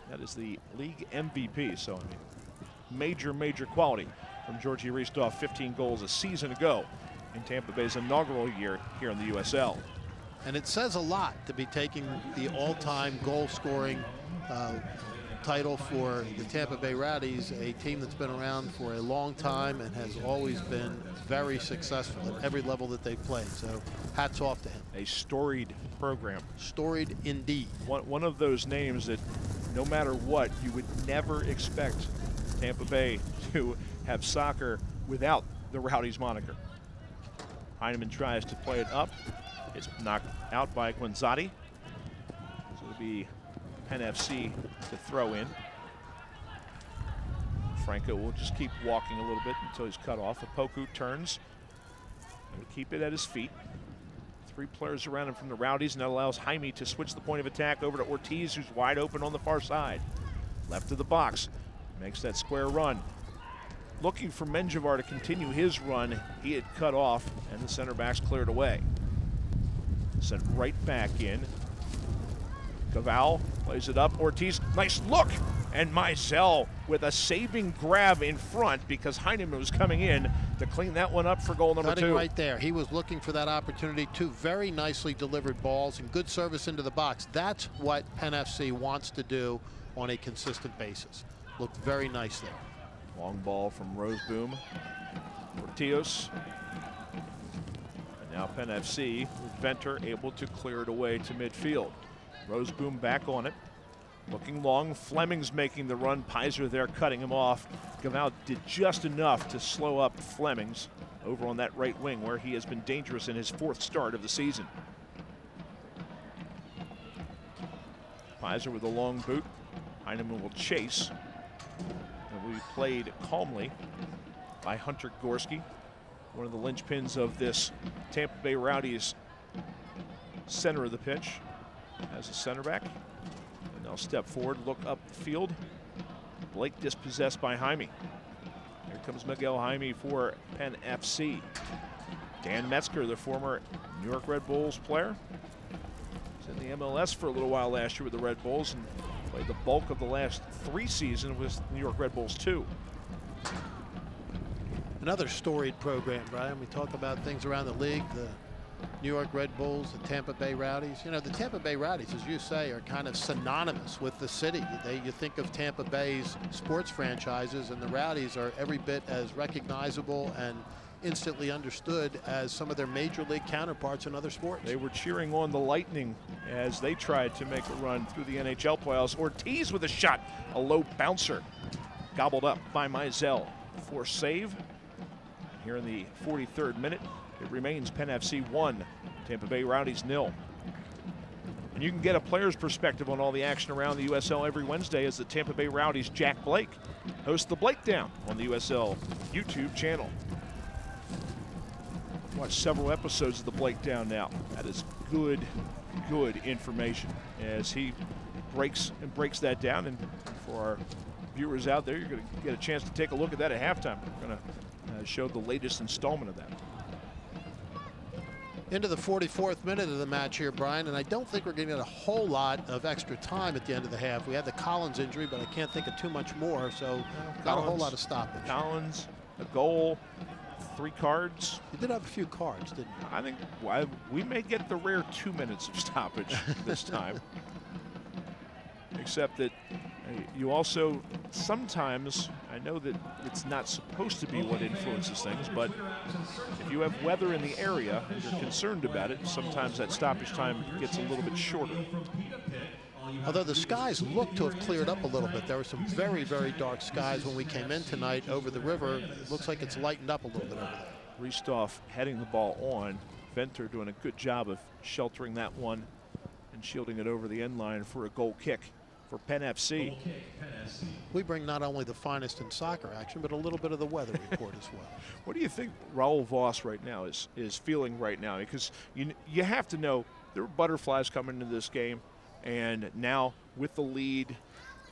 That is the league MVP, so I mean, major quality from Georgie Ristoff. 15 goals a season ago in Tampa Bay's inaugural year here in the USL. And it says a lot to be taking the all-time goal-scoring title for the Tampa Bay Rowdies, a team that's been around for a long time and has always been very successful at every level that they've played. So hats off to him. A storied program. Storied indeed. One of those names that no matter what, you would never expect Tampa Bay to have soccer without the Rowdies moniker. Heinemann tries to play it up. It's knocked out by Guanzati. So it'll be Penn FC to throw in. Franco will just keep walking a little bit until he's cut off. Opoku turns and keep it at his feet. 3 players around him from the Rowdies, and that allows Jaime to switch the point of attack over to Ortiz, who's wide open on the far side. Left of the box, makes that square run. Looking for Menjivar to continue his run. He had cut off, and the center back's cleared away. Sent right back in. Caval plays it up. Ortiz, nice look. And Mizell with a saving grab in front because Heinemann was coming in to clean that one up for goal number 2. Cutting right there. He was looking for that opportunity. 2 very nicely delivered balls and good service into the box. That's what Penn FC wants to do on a consistent basis. Looked very nice there. Long ball from Roseboom. Portillos. And now Penn FC with Venter able to clear it away to midfield. Roseboom back on it. Looking long. Fleming's making the run. Pizer there cutting him off. Gaval did just enough to slow up Fleming's over on that right wing where he has been dangerous in his 4th start of the season. Pizer with a long boot. Heinemann will chase. And will be played calmly by Hunter Gorski, one of the linchpins of this Tampa Bay Rowdies center of the pitch as a center back. And they'll step forward, look up the field. Blake dispossessed by Jaime. Here comes Miguel Jaime for Penn FC. Dan Metzger, the former New York Red Bulls player. Was in the MLS for a little while last year with the Red Bulls and played the bulk of the last 3 seasons with New York Red Bulls 2. Another storied program, Brian. We talk about things around the league, the New York Red Bulls, the Tampa Bay Rowdies. You know, the Tampa Bay Rowdies, as you say, are kind of synonymous with the city. You think of Tampa Bay's sports franchises, and the Rowdies are every bit as recognizable and instantly understood as some of their major league counterparts in other sports. They were cheering on the Lightning as they tried to make a run through the NHL playoffs. Ortiz with a shot, a low bouncer, gobbled up by Mizell for save. Here in the 43rd minute, it remains Penn FC 1, Tampa Bay Rowdies 0. And you can get a player's perspective on all the action around the USL every Wednesday as the Tampa Bay Rowdies' Jack Blake hosts the Blake Down on the USL YouTube channel. Watch several episodes of the Blake Down now. That is good information as he breaks that down. And for our viewers out there, you're going to get a chance to take a look at that at halftime. We're going to show the latest installment of that. Into the 44th minute of the match here, Brian, and I don't think we're going to get a whole lot of extra time at the end of the half. We had the Collins injury, but I can't think of too much more, so not a whole lot of stoppage. Collins, a goal, 3 cards. You did have a few cards, didn't you? I think we may get the rare 2 minutes of stoppage this time. Except that you also sometimes, I know that it's not supposed to be what influences things, but if you have weather in the area and you're concerned about it, sometimes that stoppage time gets a little bit shorter. Although the skies look to have cleared up a little bit. There were some very dark skies when we came in tonight over the river. It looks like it's lightened up a little bit over there. Ristoff heading the ball on. Venter doing a good job of sheltering that one and shielding it over the end line for a goal kick for Penn FC. We bring not only the finest in soccer action, but a little bit of the weather report as well. What do you think Raul Voss right now is feeling right now? Because you have to know there were butterflies coming into this game, and now with the lead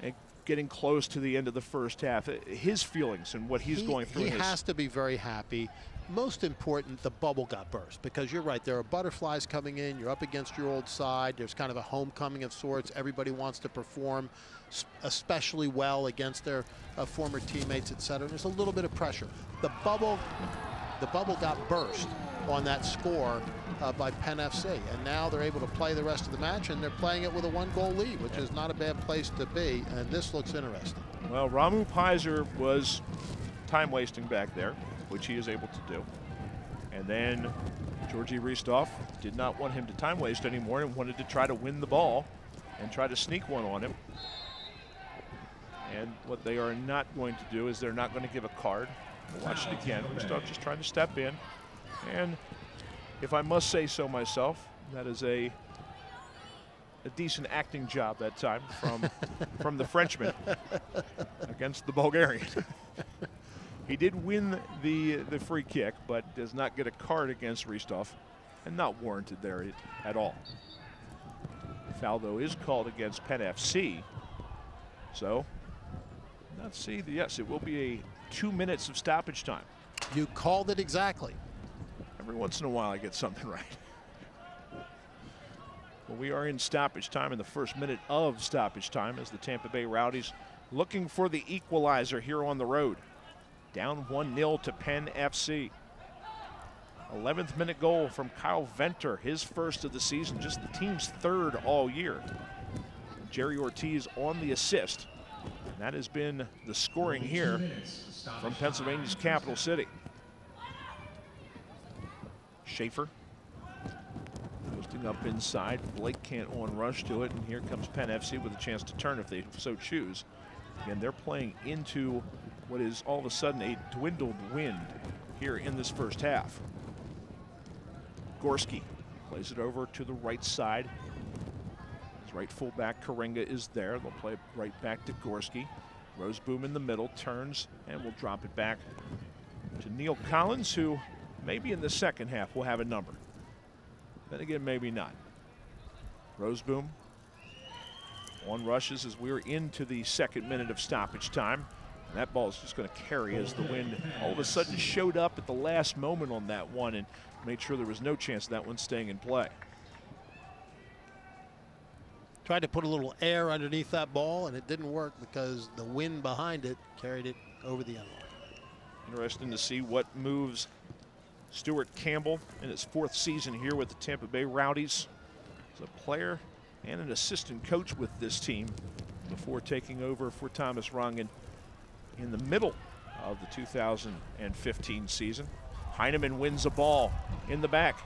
and getting close to the end of the first half, his feelings and what he's going through. He has to be very happy. Most important, the bubble got burst, because you're right, there are butterflies coming in, you're up against your old side, there's kind of a homecoming of sorts, everybody wants to perform especially well against their former teammates, etc. There's a little bit of pressure. The bubble got burst on that score by Penn FC, and now they're able to play the rest of the match, and they're playing it with a 1-goal lead, which is not a bad place to be, and this looks interesting. Well, Ramu Pizer was time wasting back there, which he is able to do. And then Georgi Ristov did not want him to time waste anymore and wanted to try to win the ball and try to sneak one on him. And what they are not going to do is they're not going to give a card. We'll watch it again. Ristov just trying to step in. And if I must say so myself, that is a decent acting job that time from the Frenchman against the Bulgarian. He did win the free kick, but does not get a card against Ristov, and not warranted there at all. Foul, though, is called against Penn FC. So, let's see. Yes, it will be 2 minutes of stoppage time. You called it exactly. Every once in a while, I get something right. Well, we are in stoppage time, in the first minute of stoppage time, as the Tampa Bay Rowdies looking for the equalizer here on the road. Down 1-0 to Penn FC. 11th minute goal from Kyle Venter, his first of the season, just the team's third all year. Jerry Ortiz on the assist. And that has been the scoring here from Pennsylvania's capital city. Schaefer posting up inside. Blake can't on-rush to it, and here comes Penn FC with a chance to turn if they so choose. Again, they're playing into what is all of a sudden a dwindled wind here in this first half. Gorski plays it over to the right side. His right fullback Karinga is there. They'll play it right back to Gorski. Roseboom in the middle, turns, and will drop it back to Neil Collins, who maybe in the second half will have a number. Then again, maybe not. Roseboom on rushes as we're into the second minute of stoppage time. And that ball is just going to carry as the wind all of a sudden showed up at the last moment on that one and made sure there was no chance of that one staying in play. Tried to put a little air underneath that ball, and it didn't work because the wind behind it carried it over the end line. Interesting to see what moves Stuart Campbell in his 4th season here with the Tampa Bay Rowdies. He's a player and an assistant coach with this team before taking over for Thomas Rungan in the middle of the 2015 season. Heinemann wins a ball in the back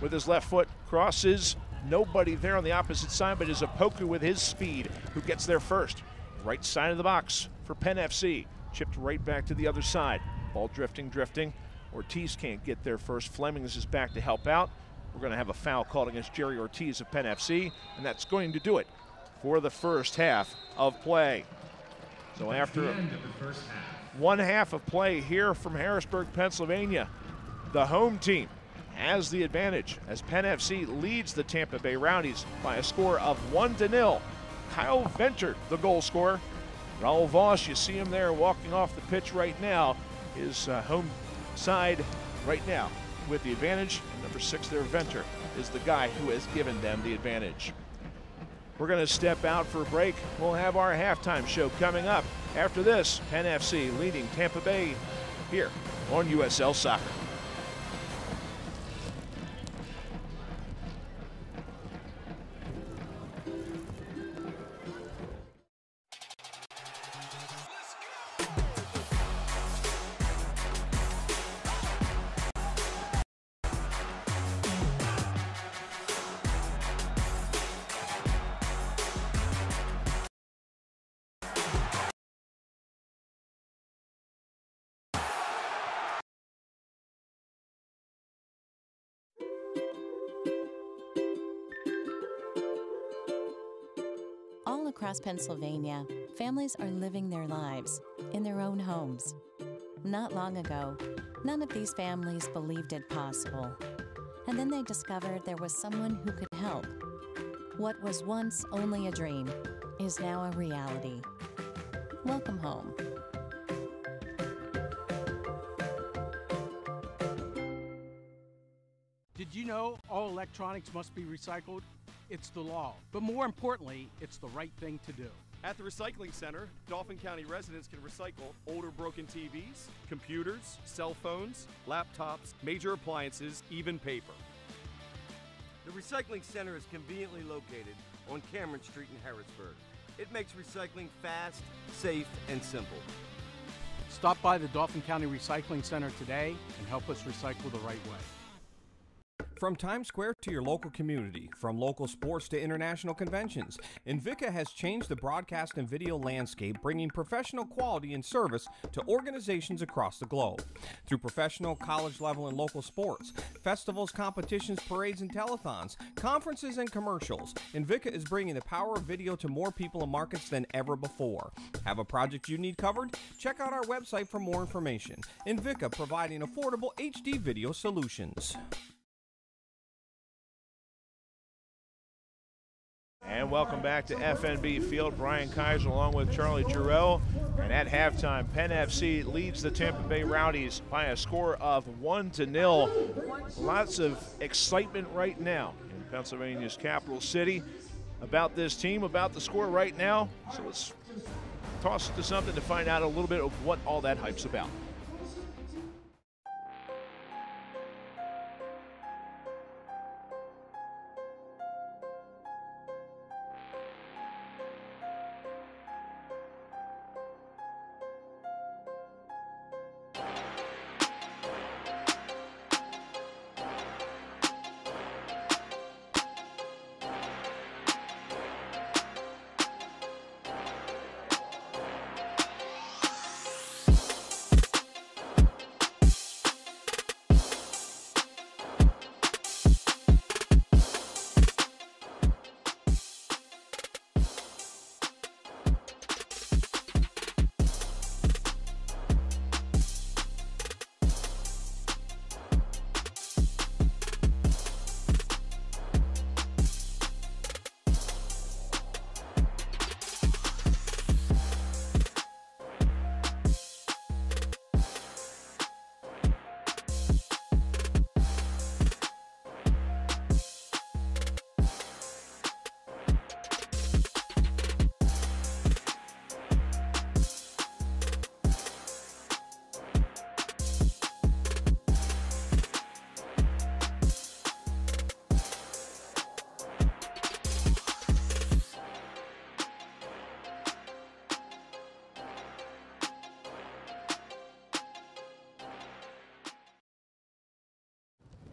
with his left foot, crosses, nobody there on the opposite side, but is Opoku with his speed who gets there first. Right side of the box for Penn FC, chipped right back to the other side. Ball drifting. Ortiz can't get there first. Flemings is back to help out. We're going to have a foul called against Jerry Ortiz of Penn FC, and that's going to do it for the first half of play. So after one half of play here from Harrisburg, Pennsylvania, the home team has the advantage as Penn FC leads the Tampa Bay Rowdies by a score of 1-0. Kyle Venter, the goal scorer. Raul Voss, you see him there walking off the pitch right now. His home side right now with the advantage. And number 6 there, Venter, is the guy who has given them the advantage. We're going to step out for a break. We'll have our halftime show coming up. After this, Penn FC leading Tampa Bay here on USL Soccer. All across Pennsylvania, families are living their lives in their own homes. Not long ago, none of these families believed it possible. And then they discovered there was someone who could help. What was once only a dream is now a reality. Welcome home. Did you know all electronics must be recycled? It's the law, but more importantly, it's the right thing to do. At the Recycling Center, Dauphin County residents can recycle older broken TVs, computers, cell phones, laptops, major appliances, even paper. The Recycling Center is conveniently located on Cameron Street in Harrisburg. It makes recycling fast, safe, and simple. Stop by the Dauphin County Recycling Center today and help us recycle the right way. From Times Square to your local community, from local sports to international conventions, Invika has changed the broadcast and video landscape, bringing professional quality and service to organizations across the globe. Through professional, college level, and local sports, festivals, competitions, parades, and telethons, conferences, and commercials, Invika is bringing the power of video to more people and markets than ever before. Have a project you need covered? Check out our website for more information. Invika, providing affordable HD video solutions. And welcome back to FNB Field. Brian Kaiser along with Charlie Giroux. And at halftime, Penn FC leads the Tampa Bay Rowdies by a score of 1-0. Lots of excitement right now in Pennsylvania's capital city about this team, about the score right now. So let's toss it to something to find out a little bit of what all that hype's about.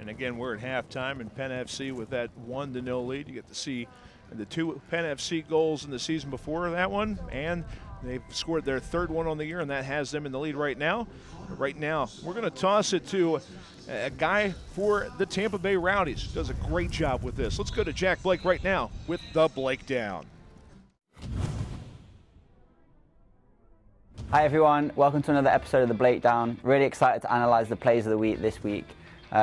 And again, we're at halftime, and Penn FC with that 1-0 lead. You get to see the two Penn FC goals in the season before that one, and they've scored their third one on the year, and that has them in the lead right now. Right now, we're going to toss it to a guy for the Tampa Bay Rowdies. Does a great job with this. Let's go to Jack Blake right now with the Blake Down. Hi everyone, welcome to another episode of the Blake Down. Really excited to analyze the plays of the week this week.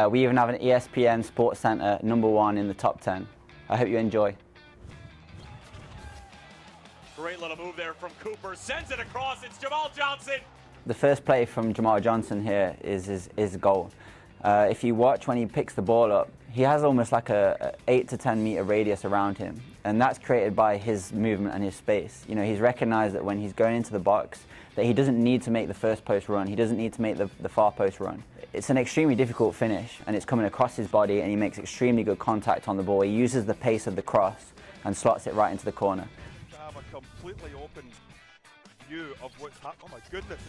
We even have an ESPN Sports Center #1 in the top 10. I hope you enjoy. Great little move there from Cooper. Sends it across. It's Jamal Johnson. The first play from Jamal Johnson here is a goal. If you watch when he picks the ball up, he has almost like a 8 to 10 meter radius around him. And that's created by his movement and his space. You know, he's recognized that when he's going into the box, that he doesn't need to make the first post run. He doesn't need to make the far post run. It's an extremely difficult finish, and it's coming across his body, and he makes extremely good contact on the ball. He uses the pace of the cross and slots it right into the corner. To have a completely open view of what's happening. Oh my goodness.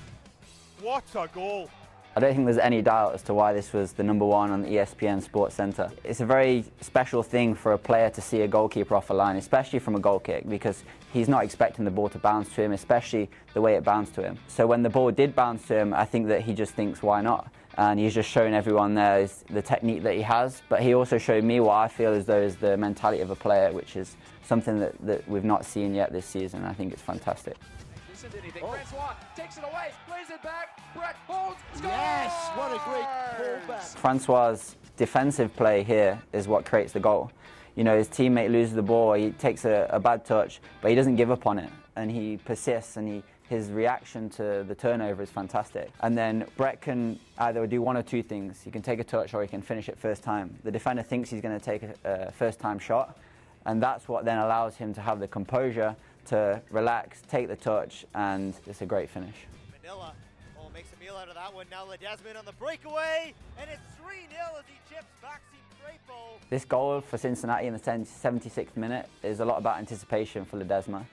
What a goal. I don't think there's any doubt as to why this was the #1 on the ESPN Sports Center. It's a very special thing for a player to see a goalkeeper off a line, especially from a goal kick, because he's not expecting the ball to bounce to him, especially the way it bounced to him. So when the ball did bounce to him, I think that he just thinks, why not? And he's just showing everyone there is the technique that he has, but he also showed me what I feel as though is the mentality of a player, which is something that we've not seen yet this season. I think it's fantastic. Francois takes it away, plays it back, Brett holds, scores! Yes, what a great pullback. Francois defensive play here is what creates the goal. You know, his teammate loses the ball, he takes a bad touch, but he doesn't give up on it, and he persists, and his reaction to the turnover is fantastic. And then Brett can either do one or two things. He can take a touch or he can finish it first time. The defender thinks he's going to take a first-time shot, and that's what then allows him to have the composure to relax, take the touch, and it's a great finish. Manila makes a meal out of that one. Now Ledesma on the breakaway, and it's 3-0 as he chips Maxime Crepeau. This goal for Cincinnati in the 76th minute is a lot about anticipation for Ledesma.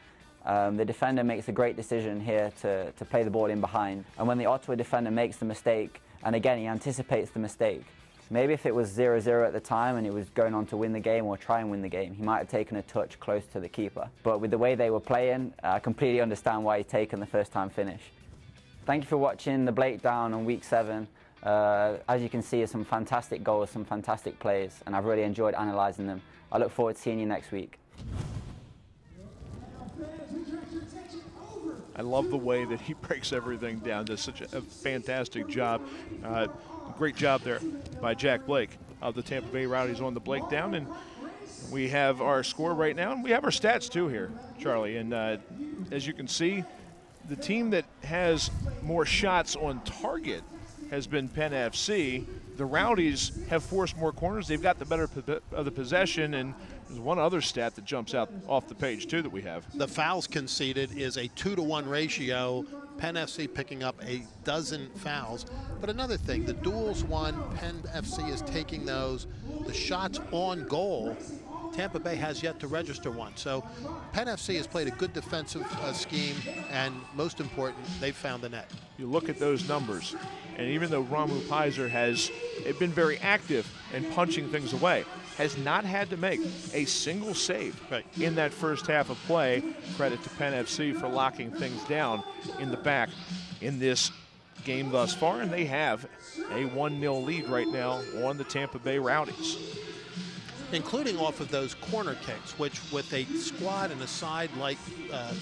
The defender makes a great decision here to play the ball in behind, and when the Ottawa defender makes the mistake, and again he anticipates the mistake, maybe if it was 0-0 at the time and he was going on to win the game or try and win the game, he might have taken a touch close to the keeper. But with the way they were playing, I completely understand why he's taken the first time finish. Thank you for watching the breakdown on week 7. As you can see, some fantastic goals, some fantastic plays, and I've really enjoyed analysing them. I look forward to seeing you next week. I love the way that he breaks everything down. Does such a fantastic job. Great job there by Jack Blake of the Tampa Bay Rowdies on the breakdown. And we have our score right now, and we have our stats too here, Charlie. And as you can see, the team that has more shots on target has been Penn FC. The Rowdies have forced more corners. They've got the better of the possession, and there's one other stat that jumps out off the page too that we have. The fouls conceded is a 2-to-1 ratio. Penn FC picking up a dozen fouls. But another thing, the duels won, Penn FC is taking those. The shots on goal, Tampa Bay has yet to register one. So Penn FC has played a good defensive scheme, and most important, they've found the net. You look at those numbers, and even though Ramu Pizer has been very active in punching things away, has not had to make a single save in that first half of play. Credit to Penn FC for locking things down in the back in this game thus far, and they have a 1-0 lead right now on the Tampa Bay Rowdies. Including off of those corner kicks, which with a squad and a side like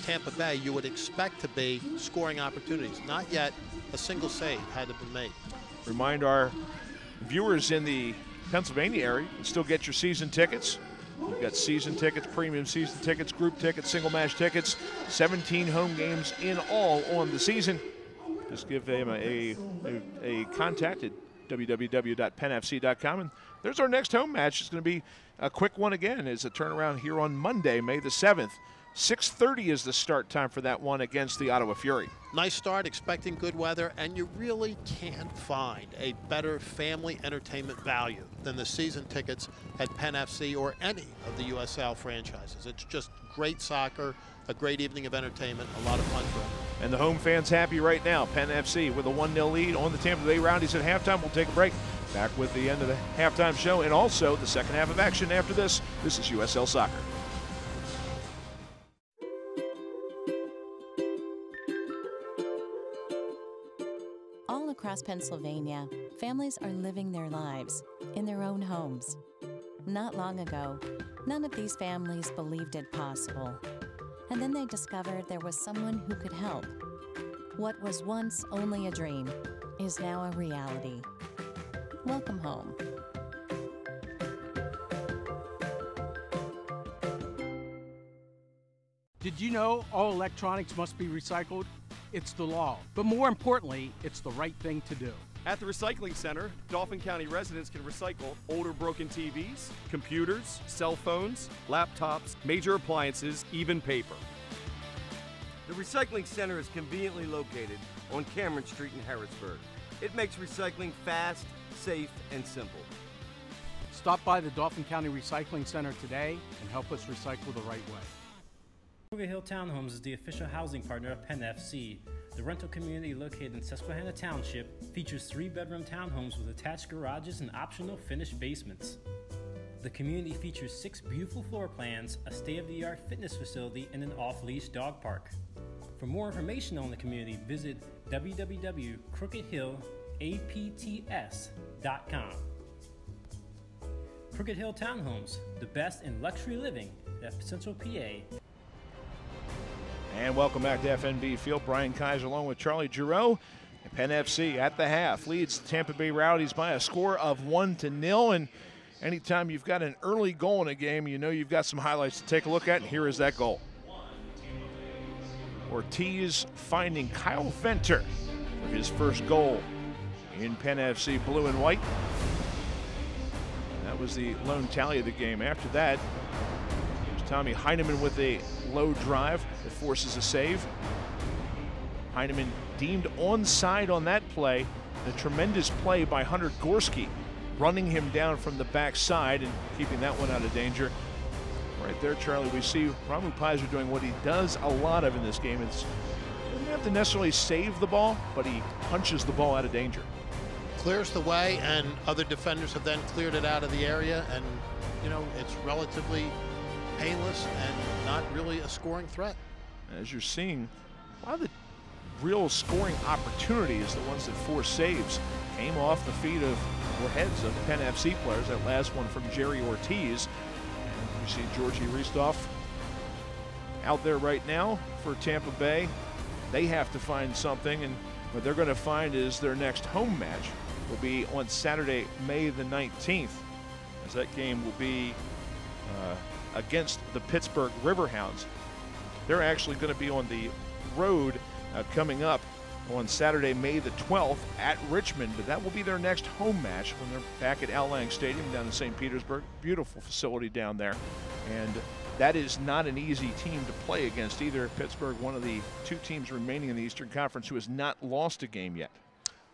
Tampa Bay, you would expect to be scoring opportunities. Not yet a single save had to be made. Remind our viewers in the Pennsylvania area, you can still get your season tickets. You've got season tickets, premium season tickets, group tickets, single match tickets, 17 home games in all on the season. Just give them a contact at www.pennfc.com, and there's our next home match. It's going to be a quick one again. It's a turnaround here on Monday, May the 7th. 6:30 is the start time for that one against the Ottawa Fury. Nice start, expecting good weather, and you really can't find a better family entertainment value than the season tickets at Penn FC or any of the USL franchises. It's just great soccer, a great evening of entertainment, a lot of fun for them. And the home fans happy right now. Penn FC with a 1-0 lead on the Tampa Bay Rowdies at halftime. We'll take a break. Back with the end of the halftime show and also the second half of action after this. This is USL Soccer. All across Pennsylvania, families are living their lives in their own homes. Not long ago, none of these families believed it possible. And then they discovered there was someone who could help. What was once only a dream is now a reality. Welcome home. Did you know all electronics must be recycled? It's the law. But more importantly, it's the right thing to do. At the recycling center, Dauphin County residents can recycle older broken TVs, computers, cell phones, laptops, major appliances, even paper. The recycling center is conveniently located on Cameron Street in Harrisburg. It makes recycling fast, safe, and simple. Stop by the Dauphin County Recycling Center today and help us recycle the right way. Crooked Hill Townhomes is the official housing partner of Penn FC. The rental community located in Susquehanna Township features 3-bedroom townhomes with attached garages and optional finished basements. The community features 6 beautiful floor plans, a state-of-the-art fitness facility, and an off-leash dog park. For more information on the community, visit www.crookedhillapts.com. Crooked Hill Townhomes, the best in luxury living at Central PA. And welcome back to FNB Field. Brian Kaiser along with Charlie Giroux. Penn FC at the half leads the Tampa Bay Rowdies by a score of 1-0. And anytime you've got an early goal in a game, you know you've got some highlights to take a look at. And here is that goal. Ortiz finding Kyle Venter for his first goal in Penn FC blue and white. That was the lone tally of the game. After that, there's Tommy Heinemann with a low drive that forces a save. Heinemann deemed onside on that play. A tremendous play by Hunter Gorski, running him down from the backside and keeping that one out of danger. Right there, Charlie, we see Ramu Pizer doing what he does a lot of in this game. He doesn't have to necessarily save the ball, but he punches the ball out of danger. Clears the way, and other defenders have then cleared it out of the area, and you know, it's relatively painless and not really a scoring threat. As you're seeing, a lot of the real scoring opportunities, the ones that force saves, came off the feet of, or heads of Penn FC players. That last one from Jerry Ortiz. And you see Georgie Ristoff out there right now for Tampa Bay. They have to find something, and what they're going to find is their next home match will be on Saturday, May the 19th, as that game will be against the Pittsburgh Riverhounds. They're actually going to be on the road coming up on Saturday, May the 12th at Richmond, but that will be their next home match when they're back at Al Lang Stadium down in St. Petersburg. Beautiful facility down there, and that is not an easy team to play against either. Pittsburgh, one of the two teams remaining in the Eastern Conference who has not lost a game yet.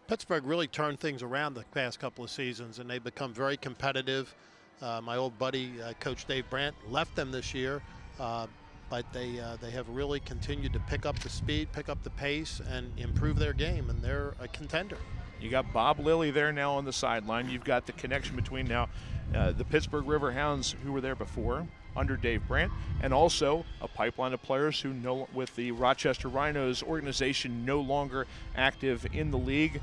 Pittsburgh really turned things around the past couple of seasons, and they've become very competitive. My old buddy, Coach Dave Brandt, left them this year, but they have really continued to pick up the speed, pick up the pace, and improve their game, and they're a contender. You got Bob Lilly there now on the sideline. You've got the connection between now the Pittsburgh Riverhounds, who were there before under Dave Brandt, and also a pipeline of players who know with the Rochester Rhinos organization no longer active in the league.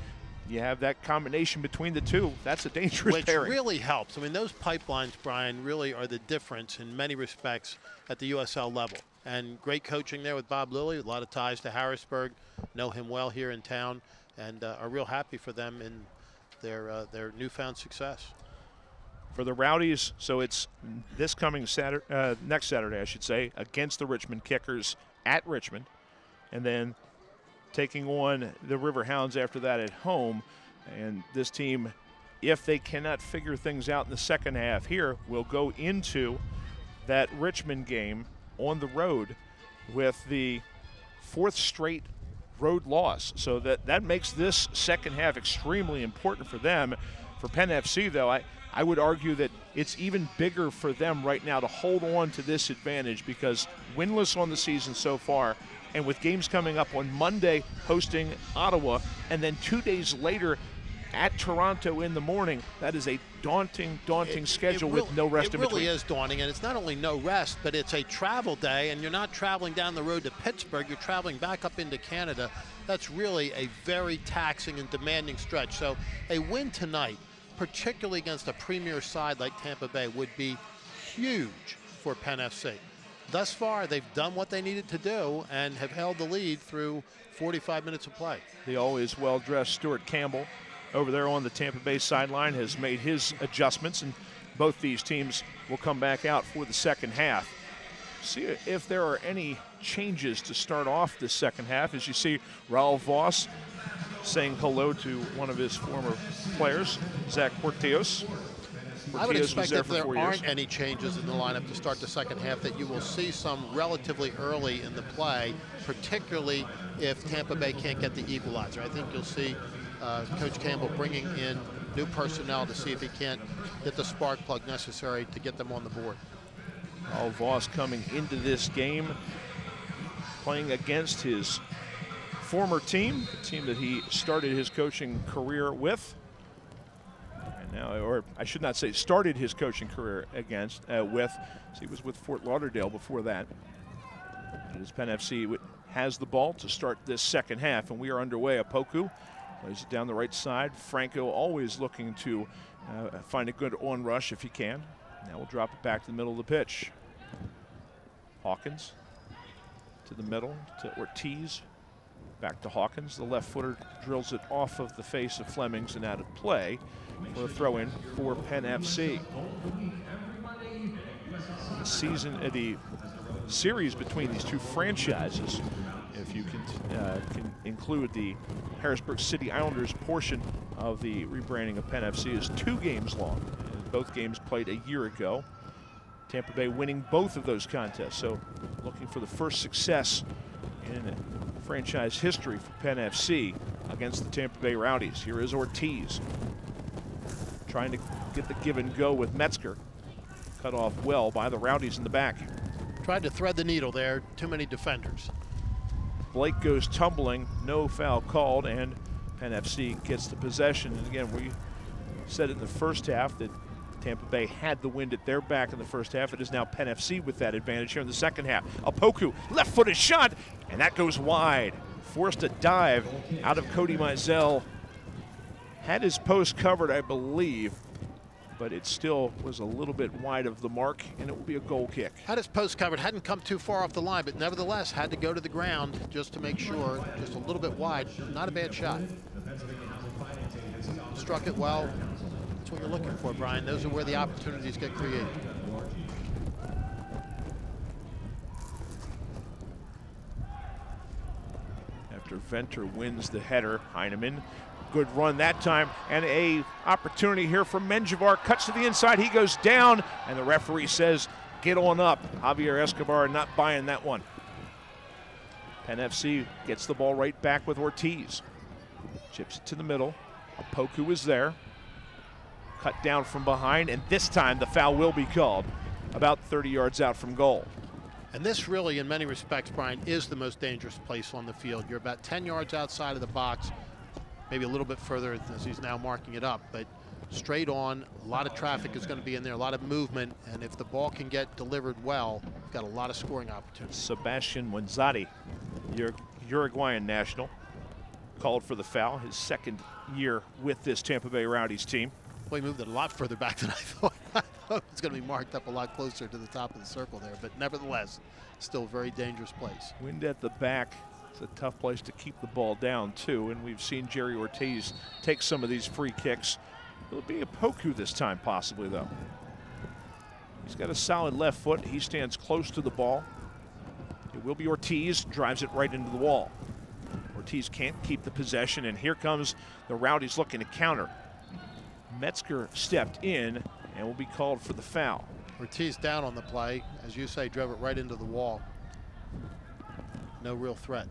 You have that combination between the two. That's a dangerous pairing. Which really helps. I mean, those pipelines, Brian, really are the difference in many respects at the USL level. And great coaching there with Bob Lilly, a lot of ties to Harrisburg, know him well here in town, and are real happy for them in their newfound success. For the Rowdies, so it's this coming Saturday, next Saturday, I should say, against the Richmond Kickers at Richmond, and then taking on the Riverhounds after that at home. And this team, if they cannot figure things out in the second half here, will go into that Richmond game on the road with the fourth straight road loss. So that makes this second half extremely important for them. For Penn FC, though, I would argue that it's even bigger for them right now to hold on to this advantage, because winless on the season so far, and with games coming up on Monday hosting Ottawa, and then 2 days later at Toronto in the morning, that is a daunting schedule with no rest in between. It really is daunting, and it's not only no rest, but it's a travel day, and you're not traveling down the road to Pittsburgh, you're traveling back up into Canada. That's really a very taxing and demanding stretch. So a win tonight, particularly against a premier side like Tampa Bay, would be huge for Penn FC. Thus far, they've done what they needed to do and have held the lead through 45 minutes of play. The always well-dressed Stuart Campbell over there on the Tampa Bay sideline has made his adjustments, and both these teams will come back out for the second half. See if there are any changes to start off this second half. As you see, Raul Voss saying hello to one of his former players, Zach Porteos. I would expect that there aren't any changes in the lineup to start the second half, that you will see some relatively early in the play, particularly if Tampa Bay can't get the equalizer. I think you'll see Coach Campbell bringing in new personnel to see if he can't get the spark plug necessary to get them on the board. Raul Voss coming into this game, playing against his former team, the team that he started his coaching career with. Now, or I should not say started his coaching career against with. He was with Fort Lauderdale before that. And as Penn FC has the ball to start this second half, and we are underway. Apoku plays it down the right side. Franco always looking to find a good on rush if he can. Now we'll drop it back to the middle of the pitch. Hawkins to the middle to Ortiz. Back to Hawkins. The left footer drills it off of the face of Flemings and out of play for a throw in for Penn FC. The series between these two franchises, if you can include the Harrisburg City Islanders portion of the rebranding of Penn FC, is 2 games long. And both games played a year ago. Tampa Bay winning both of those contests. So looking for the first success in franchise history for Penn FC against the Tampa Bay Rowdies. Here is Ortiz trying to get the give and go with Metzger. Cut off well by the Rowdies in the back. Tried to thread the needle there. Too many defenders. Blake goes tumbling, no foul called, and Penn FC gets the possession. And again, we said in the first half that Tampa Bay had the wind at their back in the first half. It is now Penn FC with that advantage here in the second half. Opoku, left-footed shot, and that goes wide. Forced a dive out of Cody Mizell. Had his post covered, I believe, but it still was a little bit wide of the mark, and it will be a goal kick. Had his post covered, hadn't come too far off the line, but nevertheless had to go to the ground just to make sure, just a little bit wide. Not a bad shot. Struck it well. That's what you're looking for, Brian. Those are where the opportunities get created. After Venter wins the header, Heinemann, good run that time, and a opportunity here for Menjivar. Cuts to the inside, he goes down, and the referee says, get on up. Javier Escobar not buying that one. Penn FC gets the ball right back with Ortiz. Chips it to the middle. Opoku is there. Cut down from behind, and this time the foul will be called about 30 yards out from goal. And this really, in many respects, Brian, is the most dangerous place on the field. You're about 10 yards outside of the box, maybe a little bit further as he's now marking it up, but straight on. A lot of traffic is going to be in there, a lot of movement, and if the ball can get delivered well, you've got a lot of scoring opportunities. Sebastian Wenzati, Uruguayan national, called for the foul, his second year with this Tampa Bay Rowdies team. Well, he moved it a lot further back than I thought. I thought it was going to be marked up a lot closer to the top of the circle there, but nevertheless, still a very dangerous place. Wind at the back. It's a tough place to keep the ball down, too, and we've seen Jerry Ortiz take some of these free kicks. It'll be Opoku this time, possibly, though. He's got a solid left foot. He stands close to the ball. It will be Ortiz, drives it right into the wall. Ortiz can't keep the possession, and here comes the Rowdies looking to counter. Metzger stepped in and will be called for the foul. Ortiz down on the play. As you say, drove it right into the wall. No real threat.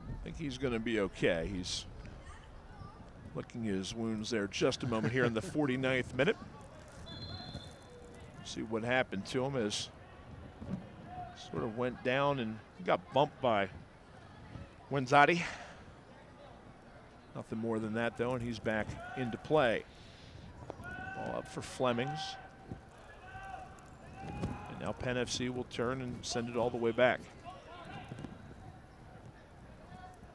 I think he's going to be okay. He's licking his wounds there just a moment here in the 49th minute. See what happened to him as sort of went down and got bumped by Wenzati. Nothing more than that, though, and he's back into play. Ball up for Flemings. And now Penn FC will turn and send it all the way back.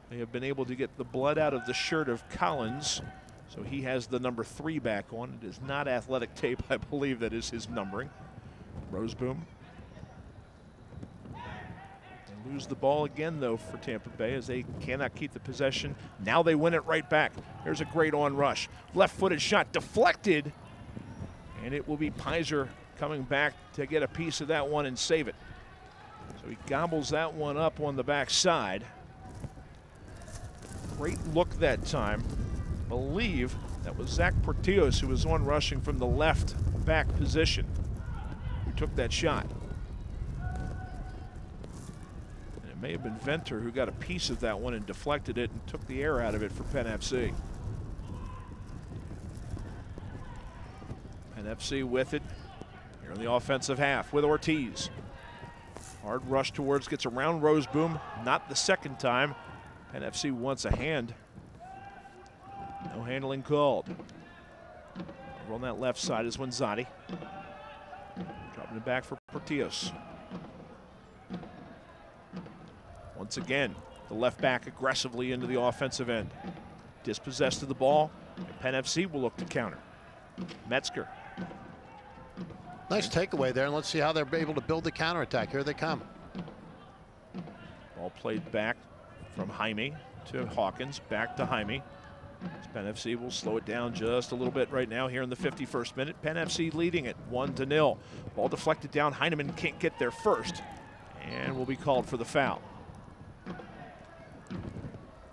They have been able to get the blood out of the shirt of Collins, so he has the number 3 back on. It is not athletic tape, I believe that is his numbering. Roseboom. They lose the ball again, though, for Tampa Bay as they cannot keep the possession. Now they win it right back. There's a great on rush. Left-footed shot deflected, and it will be Pizer coming back to get a piece of that one and save it. So he gobbles that one up on the backside. Great look that time. I believe that was Zach Portillos who was on rushing from the left back position who took that shot. And it may have been Venter who got a piece of that one and deflected it and took the air out of it for Penn FC. Penn FC with it here in the offensive half with Ortiz. Hard rush towards, gets around Roseboom, not the second time. Penn FC wants a hand. No handling called. Over on that left side is Wenzati. Dropping it back for Portillos. Once again, the left back aggressively into the offensive end. Dispossessed of the ball, and Penn FC will look to counter. Metzger. Nice takeaway there, and let's see how they're able to build the counterattack. Here they come. Ball played back From Jaime to Hawkins, back to Jaime. Penn FC will slow it down just a little bit right now here in the 51st minute. Penn FC leading it 1-0. Ball deflected down. Heinemann can't get there first and will be called for the foul.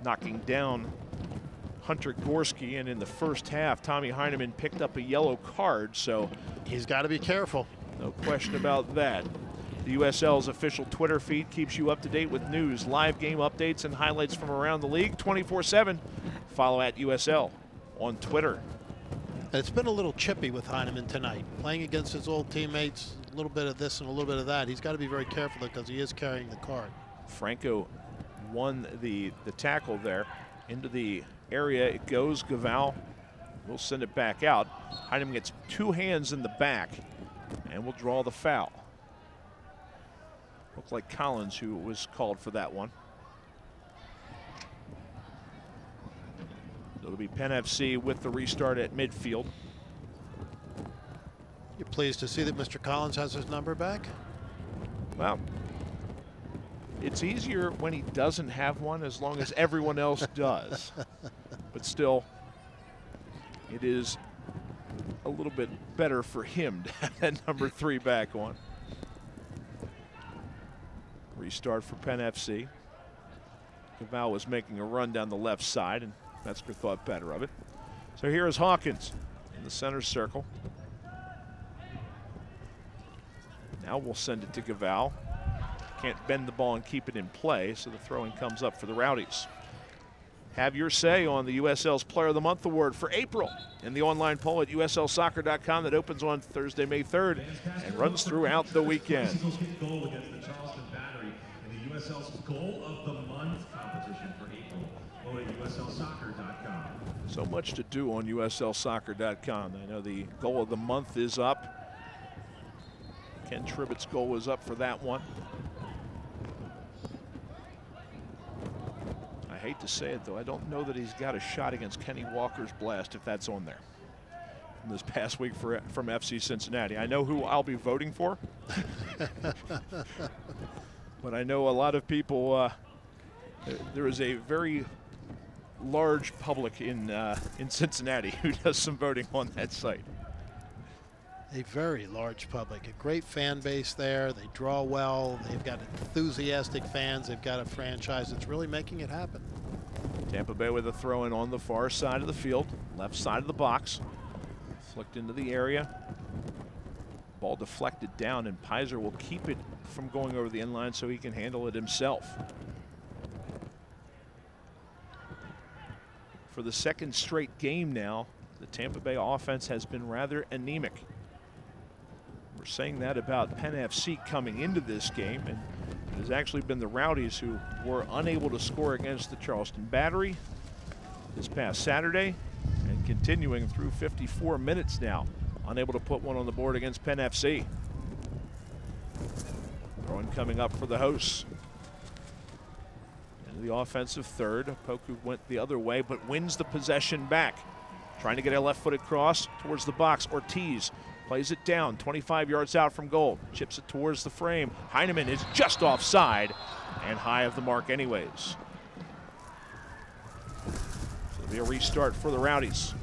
Knocking down Hunter Gorski, and in the first half, Tommy Heinemann picked up a yellow card, so he's got to be careful. No question about that. The USL's official Twitter feed keeps you up to date with news, live game updates, and highlights from around the league 24/7. Follow at USL on Twitter. And it's been a little chippy with Heinemann tonight, playing against his old teammates. A little bit of this and a little bit of that. He's got to be very careful because he is carrying the card. Franco won the tackle there into the area. It goes. Gaval will send it back out. Heinemann gets two hands in the back and will draw the foul. Looked like Collins who was called for that one. It'll be Penn FC with the restart at midfield. You're pleased to see that Mr. Collins has his number back? Well, it's easier when he doesn't have one, as long as everyone else does. But still, it is a little bit better for him to have that number 3 back on. Restart for Penn FC. Gaval was making a run down the left side, and Metzger thought better of it. So here is Hawkins in the center circle. Now we'll send it to Gaval. Can't bend the ball and keep it in play, so the throwing comes up for the Rowdies. Have your say on the USL's Player of the Month award for April in the online poll at uslsoccer.com that opens on Thursday, May 3rd and runs throughout the weekend. Goal against the Charleston Battery in the USL's Goal of the Month competition for April. Go to uslsoccer.com. So much to do on uslsoccer.com. I know the Goal of the Month is up. Ken Tribbett's goal was up for that one. I hate to say it, though, I don't know that he's got a shot against Kenny Walker's blast, if that's on there, from this past week from FC Cincinnati. I know who I'll be voting for. But I know a lot of people, there is a very large public in Cincinnati who does some voting on that site. A very large public, a great fan base there. They draw well. They've got enthusiastic fans. They've got a franchise that's really making it happen. Tampa Bay with a throw in on the far side of the field, left side of the box. Flicked into the area. Ball deflected down, and Pizer will keep it from going over the end line so he can handle it himself. For the second straight game now, the Tampa Bay offense has been rather anemic. We're saying that about Penn FC coming into this game, and it has actually been the Rowdies who were unable to score against the Charleston Battery this past Saturday, and continuing through 54 minutes now, unable to put one on the board against Penn FC. Throwing coming up for the hosts. Into the offensive third. Poku went the other way, but wins the possession back. Trying to get a left-footed cross towards the box. Ortiz plays it down 25 yards out from goal. Chips it towards the frame. Heinemann is just offside and high of the mark anyways. So it'll be a restart for the Rowdies.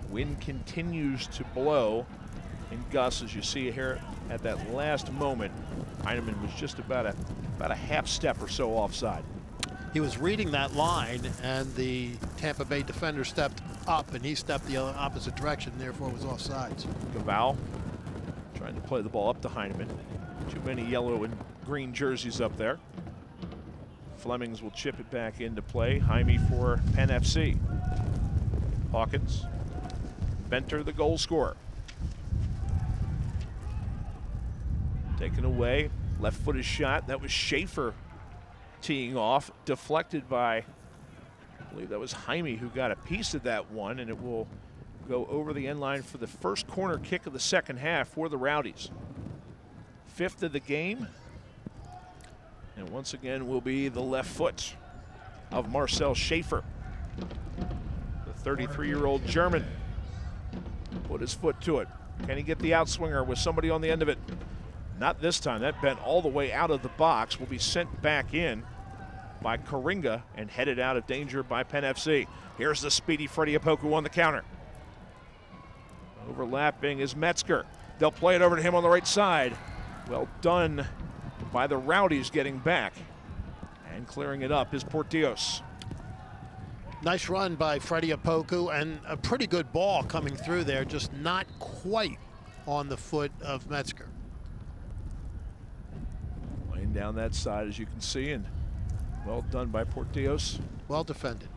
Wind continues to blow in gusts, as you see here at that last moment. Heinemann was just about a half step or so offside. He was reading that line, and the Tampa Bay defender stepped up, and he stepped the opposite direction, therefore was offsides. Gaval trying to play the ball up to Heinemann. Too many yellow and green jerseys up there. Flemings will chip it back into play. Jaime for Penn FC. Hawkins. Venter, the goal scorer. Taken away. Left-footed shot. That was Schaefer teeing off. Deflected by, I believe that was Jaime who got a piece of that one, and it will go over the end line for the first corner kick of the second half for the Rowdies. 5th of the game. And once again will be the left foot of Marcel Schaefer. The 33-year-old German put his foot to it. Can he get the outswinger with somebody on the end of it? Not this time. That bent all the way out of the box. Will be sent back in by Karinga and headed out of danger by Penn FC. Here's the speedy Freddie Opoku on the counter. Overlapping is Metzger. They'll play it over to him on the right side. Well done by the Rowdies getting back. And clearing it up is Portillos. Nice run by Freddie Opoku, and a pretty good ball coming through there, just not quite on the foot of Metzger. Laying down that side, as you can see, and well done by Portillos. Well defended.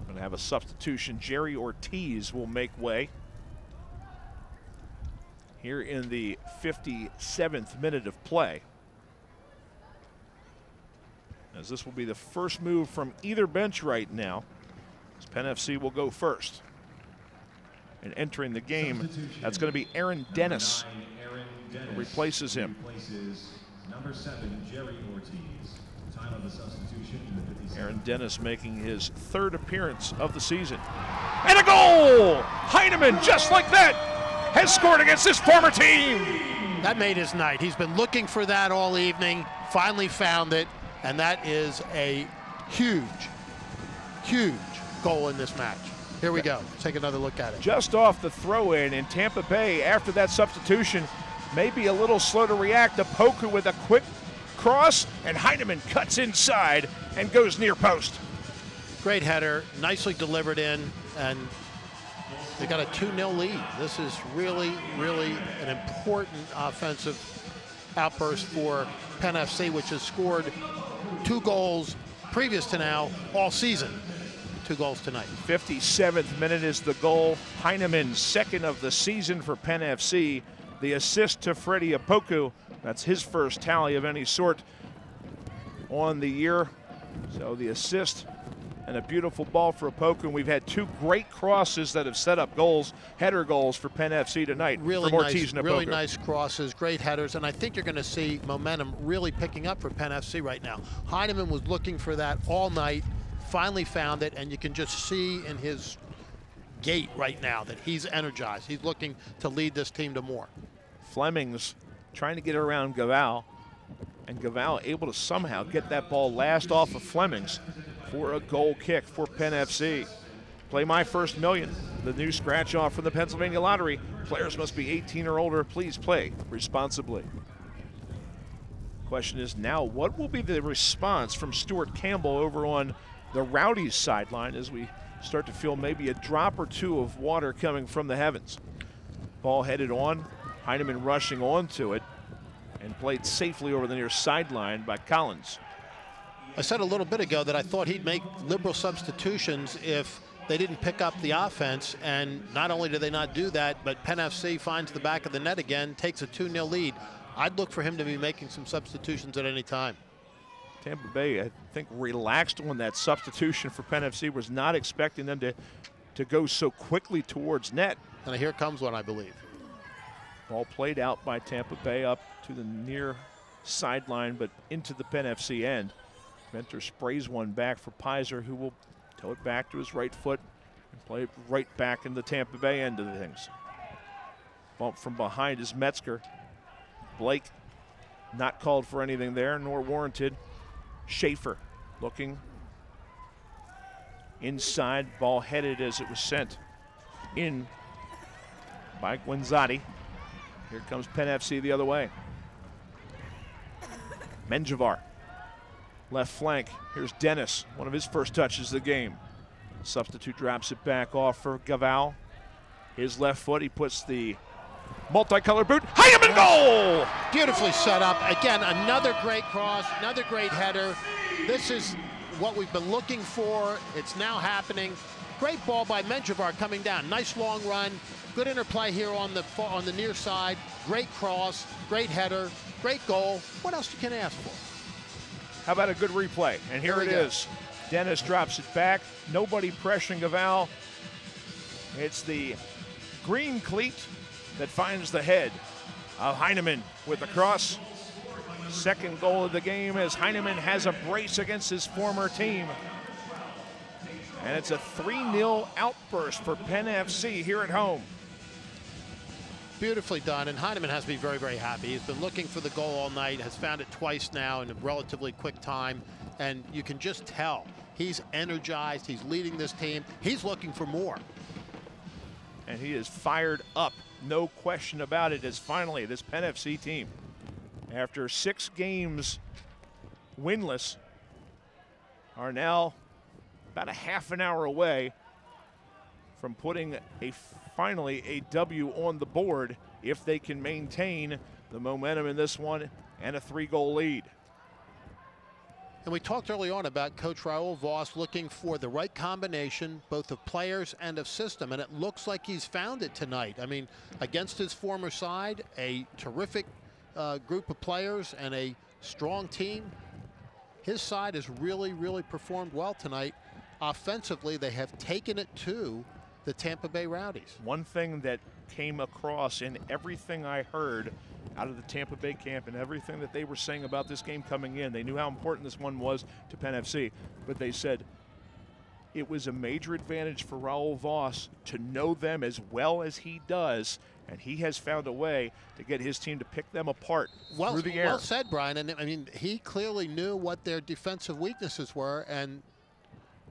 Going to have a substitution. Jerry Ortiz will make way here in the 57th minute of play, as this will be the first move from either bench right now, as Penn FC will go first. And entering the game, that's going to be Aaron Dennis, who replaces him. Number 7, Jerry Ortiz. Time of the substitution in the 57th. Aaron Dennis making his 3rd appearance of the season. And a goal! Heinemann, just like that, has scored against his former team. That made his night. He's been looking for that all evening, finally found it, and that is a huge, huge goal in this match. Here we go. Take another look at it. Just off the throw-in in Tampa Bay after that substitution, maybe a little slow to react. Opoku with a quick cross, and Heinemann cuts inside and goes near post. Great header, nicely delivered in, and they got a 2-0 lead. This is really, really an important offensive outburst for Penn FC, which has scored 2 goals previous to now all season. 2 goals tonight. 57th minute is the goal. Heinemann, 2nd of the season for Penn FC. The assist to Freddie Opoku. That's his first tally of any sort on the year. So the assist and a beautiful ball for Opoku. And we've had 2 great crosses that have set up goals, header goals for Penn FC tonight. Really from nice, Ortiz and Opoku. really nice crosses, great headers, and I think you're going to see momentum really picking up for Penn FC right now. Heinemann was looking for that all night, finally found it, and you can just see in his gait right now that he's energized. He's looking to lead this team to more. Fleming's trying to get around Gaval, and Gaval able to somehow get that ball last off of Fleming's for a goal kick for Penn FC. Play My First Million, the new scratch off from the Pennsylvania Lottery. Players must be 18 or older. Please play responsibly. Question is now, what will be the response from Stuart Campbell over on the Rowdies sideline as we start to feel maybe a drop or 2 of water coming from the heavens? Ball headed on, Heinemann rushing onto it and played safely over the near sideline by Collins. I said a little bit ago that I thought he'd make liberal substitutions if they didn't pick up the offense, and not only do they not do that, but Penn FC finds the back of the net again, takes a 2-0 lead. I'd look for him to be making some substitutions at any time. Tampa Bay, I think, relaxed on that substitution for Penn FC, was not expecting them to go so quickly towards net. And here comes one, I believe. Ball played out by Tampa Bay up to the near sideline, but into the Penn FC end. Venter sprays one back for Pizer, who will toe it back to his right foot and play it right back in the Tampa Bay end of the things. Bump from behind is Metzger. Blake not called for anything there, nor warranted. Schaefer looking inside, ball headed as it was sent in by Guinzotti. Here comes Penn FC the other way. Menjivar, left flank. Here's Dennis, one of his first touches of the game. Substitute drops it back off for Gaval. His left foot, he puts the multicolored boot. Heinemann goal! Beautifully set up. Again, another great cross, another great header. This is what we've been looking for. It's now happening. Great ball by Menjivar coming down. Nice long run. Good interplay here on the near side. Great cross, great header, great goal. What else you can ask for? How about a good replay? And here it is. Dennis drops it back. Nobody pressuring Gaval. It's the green cleat that finds the head of Heinemann with the cross. Second goal of the game as Heinemann has a brace against his former team. And it's a 3-0 outburst for Penn FC here at home. Beautifully done, and Heinemann has to be very, very happy. He's been looking for the goal all night, has found it twice now in a relatively quick time, and you can just tell he's energized, he's leading this team, he's looking for more. And he is fired up, no question about it, as finally this Penn FC team, after 6 games winless, are now about a half an hour away from putting finally a W on the board if they can maintain the momentum in this one and a 3-goal lead. And we talked early on about Coach Raul Voss looking for the right combination, both of players and of system, and it looks like he's found it tonight. I mean, against his former side, a terrific group of players and a strong team. His side has really, really performed well tonight. Offensively, they have taken it to the Tampa Bay Rowdies. One thing that came across in everything I heard out of the Tampa Bay camp and everything that they were saying about this game coming in, they knew how important this one was to Penn FC, but they said it was a major advantage for Raul Voss to know them as well as he does, and he has found a way to get his team to pick them apart through the air. Well said, Brian, and I mean, he clearly knew what their defensive weaknesses were, and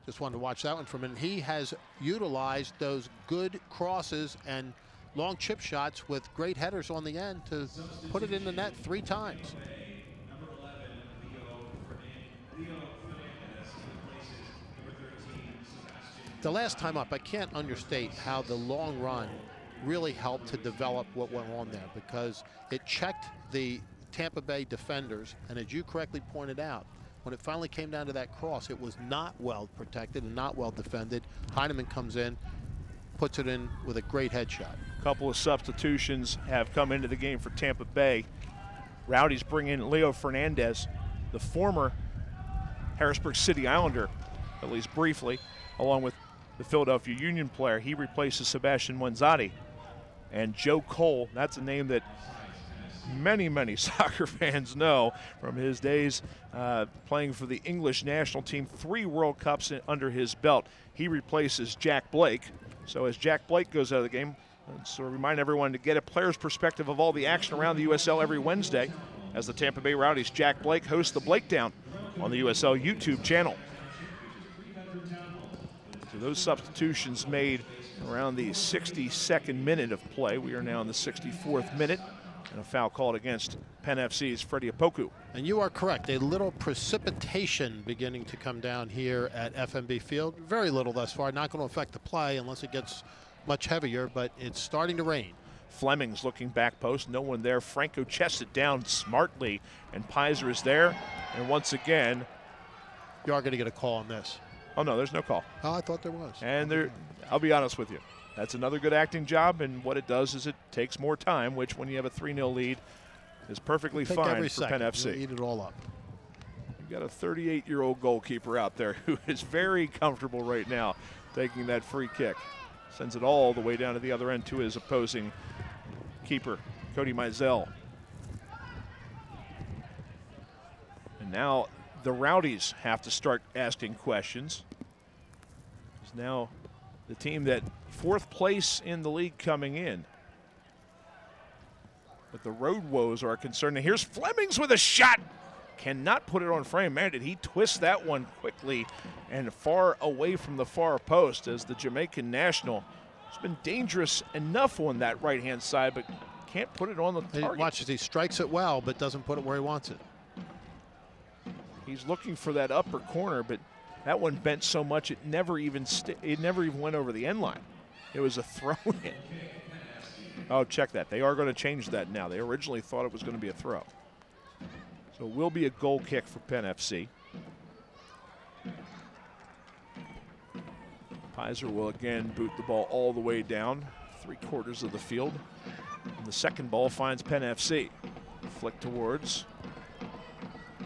just wanted to watch that one for a minute. He has utilized those good crosses and long chip shots with great headers on the end to put it in the net 3 times. The last time up, I can't understate how the long run really helped to develop what went on there, because it checked the Tampa Bay defenders, and as you correctly pointed out, when it finally came down to that cross, it was not well protected and not well defended. Heinemann comes in, puts it in with a great headshot. A couple of substitutions have come into the game for Tampa Bay. Rowdies bring in Leo Fernandez, the former Harrisburg City Islander, at least briefly, along with the Philadelphia Union player. He replaces Sebastian Wenzati. And Joe Cole, that's a name that many soccer fans know from his days playing for the English national team, 3 World Cups under his belt. He replaces Jack Blake. So as Jack Blake goes out of the game, let's remind everyone to get a player's perspective of all the action around the USL every Wednesday as the Tampa Bay Rowdies' Jack Blake hosts the Blake Down on the USL YouTube channel. So those substitutions made around the 62nd minute of play. We are now in the 64th minute. And a foul called against Penn FC's Freddie Opoku. And you are correct. A little precipitation beginning to come down here at FMB Field. Very little thus far. Not going to affect the play unless it gets much heavier, but it's starting to rain. Fleming's looking back post. No one there. Franco chests it down smartly, and Pizer is there. And once again, you are going to get a call on this. Oh, no, there's no call. Oh, I thought there was. And there, I'll be honest with you. That's another good acting job, and what it does is it takes more time, which when you have a 3-0 lead is perfectly fine for Penn FC. You'll eat it all up. You've got a 38-year-old goalkeeper out there who is very comfortable right now taking that free kick. Sends it all the way down to the other end to his opposing keeper, Cody Mizell. And now the Rowdies have to start asking questions. It's now the team that 4th place in the league coming in. But the road woes are concerned. And here's Flemings with a shot. Cannot put it on frame. Man, did he twist that one quickly and far away from the far post, as the Jamaican national has been dangerous enough on that right-hand side, but can't put it on the target. Watch as he strikes it well, but doesn't put it where he wants it. He's looking for that upper corner, but that one bent so much it never even went over the end line. It was a throw-in. Oh, check that. They are going to change that now. They originally thought it was going to be a throw. So it will be a goal kick for Penn FC. Pizer will again boot the ball all the way down, 3/4 of the field. And the second ball finds Penn FC. Flick towards.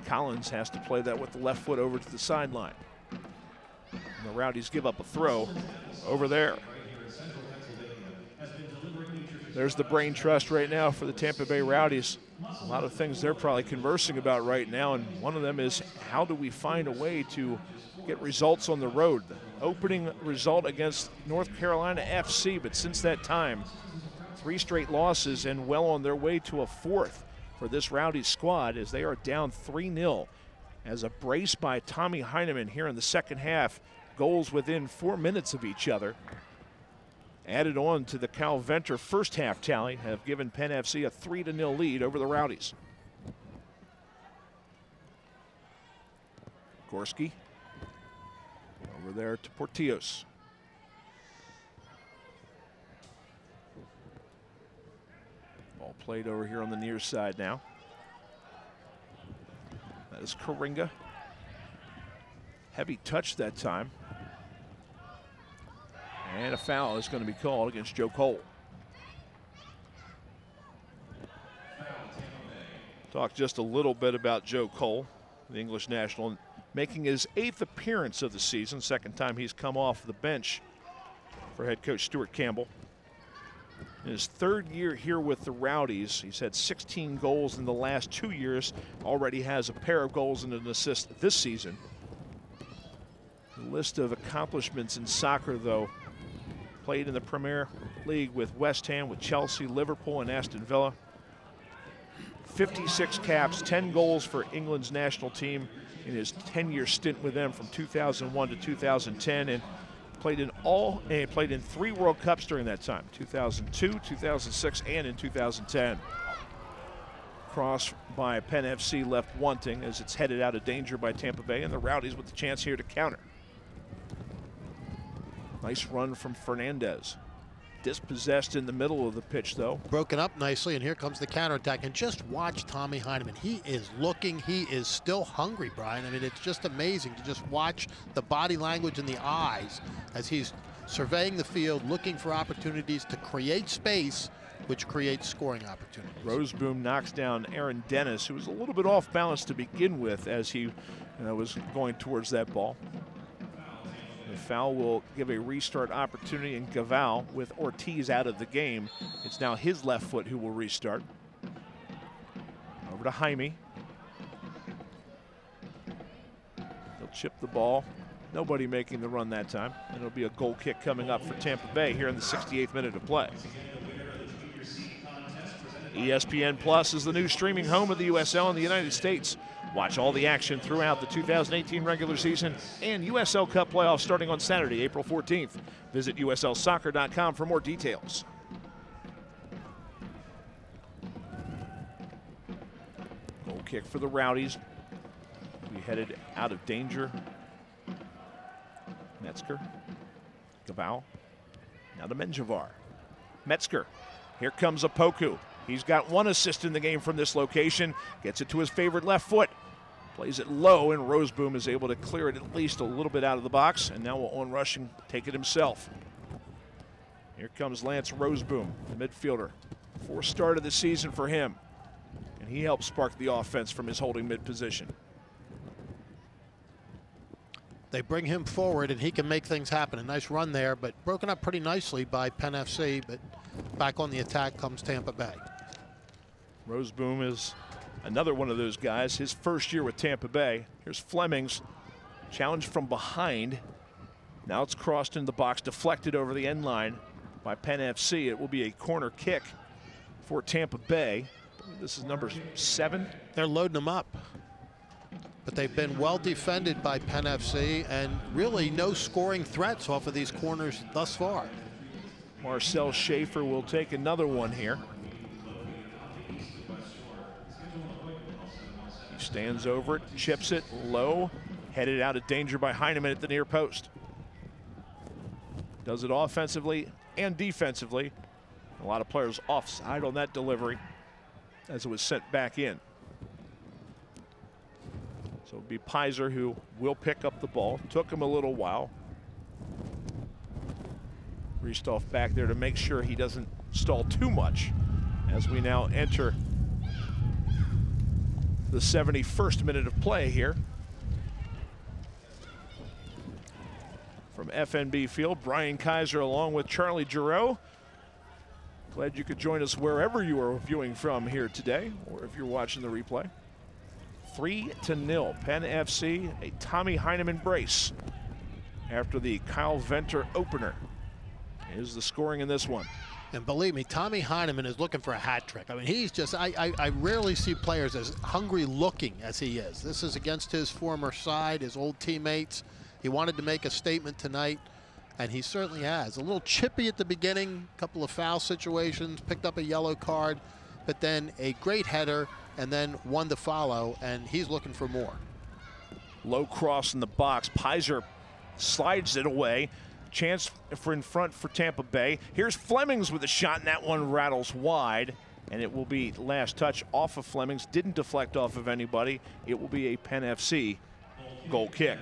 Collins has to play that with the left foot over to the sideline. And the Rowdies give up a throw over there. There's the brain trust right now for the Tampa Bay Rowdies. A lot of things they're probably conversing about right now, and one of them is how do we find a way to get results on the road? The opening result against North Carolina FC, but since that time, 3 straight losses and well on their way to a 4th for this Rowdies squad as they are down 3-0 as a brace by Tommy Heinemann here in the second half. Goals within 4 minutes of each other, added on to the Cal Venter first half tally, have given Penn FC a 3-0 lead over the Rowdies. Gorski over there to Portillos. Ball played over here on the near side now. That is Karinga. Heavy touch that time. And a foul is going to be called against Joe Cole. Talk just a little bit about Joe Cole, the English national, making his 8th appearance of the season, second time he's come off the bench for head coach Stuart Campbell. In his 3rd year here with the Rowdies, he's had 16 goals in the last 2 years, already has a pair of goals and an assist this season. The list of accomplishments in soccer, though, played in the Premier League with West Ham, with Chelsea, Liverpool, and Aston Villa. 56 caps, 10 goals for England's national team in his 10-year stint with them from 2001 to 2010, and played in 3 World Cups during that time, 2002, 2006, and in 2010. Cross by Penn FC left wanting as it's headed out of danger by Tampa Bay, and the Rowdies with the chance here to counter. Nice run from Fernandez. Dispossessed in the middle of the pitch, though. Broken up nicely, and here comes the counterattack. And just watch Tommy Heinemann. He is looking, he is still hungry, Brian. I mean, it's just amazing to just watch the body language and the eyes as he's surveying the field, looking for opportunities to create space, which creates scoring opportunities. Roseboom knocks down Aaron Dennis, who was a little bit off balance to begin with as he was going towards that ball. The foul will give a restart opportunity in Gaval with Ortiz out of the game. It's now his left foot who will restart. Over to Jaime. He'll chip the ball. Nobody making the run that time. And it'll be a goal kick coming up for Tampa Bay here in the 68th minute of play. ESPN Plus is the new streaming home of the USL in the United States. Watch all the action throughout the 2018 regular season and USL Cup playoffs starting on Saturday, April 14th. Visit USLsoccer.com for more details. Goal kick for the Rowdies. We headed out of danger. Metzger. Gabao. Now to Menjivar. Metzger. Here comes Opoku. He's got 1 assist in the game from this location. Gets it to his favorite left foot. Plays it low, and Roseboom is able to clear it at least a little bit out of the box, and now will on rushing take it himself. Here comes Lance Roseboom, the midfielder. 4th start of the season for him, and he helps spark the offense from his holding mid position. They bring him forward, and he can make things happen. A nice run there, but broken up pretty nicely by Penn FC, but back on the attack comes Tampa Bay. Roseboom is another one of those guys, his first year with Tampa Bay. Here's Flemings, challenged from behind. Now it's crossed into the box, deflected over the end line by Penn FC. It will be a corner kick for Tampa Bay. This is number 7. They're loading them up. But they've been well defended by Penn FC, and really no scoring threats off of these corners thus far. Marcel Schaefer will take another one here. He stands over it, chips it low, headed out of danger by Heinemann at the near post. Does it offensively and defensively. A lot of players offside on that delivery as it was sent back in. So it'll be Pizer who will pick up the ball. Took him a little while. Ristoff back there to make sure he doesn't stall too much as we now enter the 71st minute of play here. From FNB Field, Brian Kaiser along with Charlie Giroux. Glad you could join us wherever you are viewing from here today, or if you're watching the replay. 3-0, Penn FC, a Tommy Heinemann brace after the Kyle Venter opener. Is the scoring in this one. And believe me, Tommy Heinemann is looking for a hat trick. I mean, he's just, I rarely see players as hungry looking as he is. This is against his former side, his old teammates. He wanted to make a statement tonight, and he certainly has. A little chippy at the beginning, a couple of foul situations, picked up a yellow card, but then a great header, and then one to follow, and he's looking for more. Low cross in the box. Pizer slides it away. Chance for in front for Tampa Bay. Here's Flemings with a shot, and that one rattles wide, and it will be last touch off of Flemings. Didn't deflect off of anybody. It will be a Penn FC goal kick.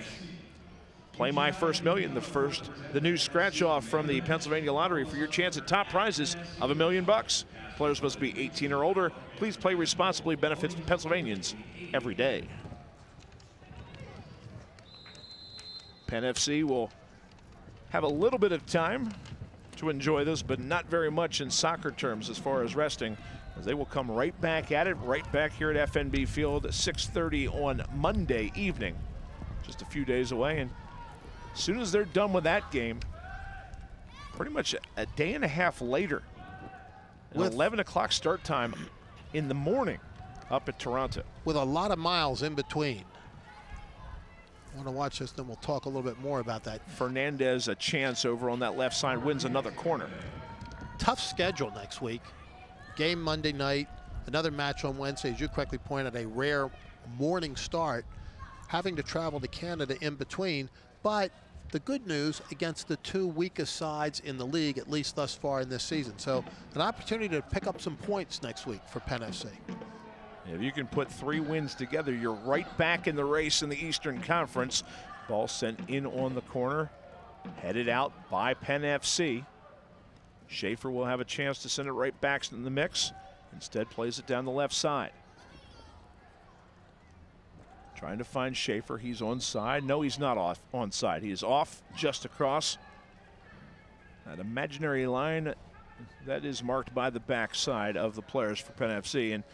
Play My First Million, the new scratch off from the Pennsylvania Lottery for your chance at top prizes of $1 million. Players must be 18 or older. Please play responsibly. Benefits Pennsylvanians every day. Penn FC will have a little bit of time to enjoy this, but not very much in soccer terms as far as resting, as they will come right back at it, right back here at FNB Field at 6:30 on Monday evening. Just a few days away, and as soon as they're done with that game, pretty much a day and a half later, an 11 o'clock start time in the morning up at Toronto. With a lot of miles in between. I want to watch this, then we'll talk a little bit more about that. Fernandez, a chance over on that left side, wins another corner. Tough schedule next week. Game Monday night, another match on Wednesday, as you correctly pointed, a rare morning start, having to travel to Canada in between. But the good news, against the two weakest sides in the league, at least thus far in this season. So an opportunity to pick up some points next week for Penn FC. If you can put 3 wins together, you're right back in the race in the Eastern Conference. Ball sent in on the corner, headed out by Penn FC. Schaefer will have a chance to send it right back in the mix. Instead, plays it down the left side. Trying to find Schaefer. He's onside. No, he's not onside. He is off just across that imaginary line that is marked by the backside of the players for Penn FC. And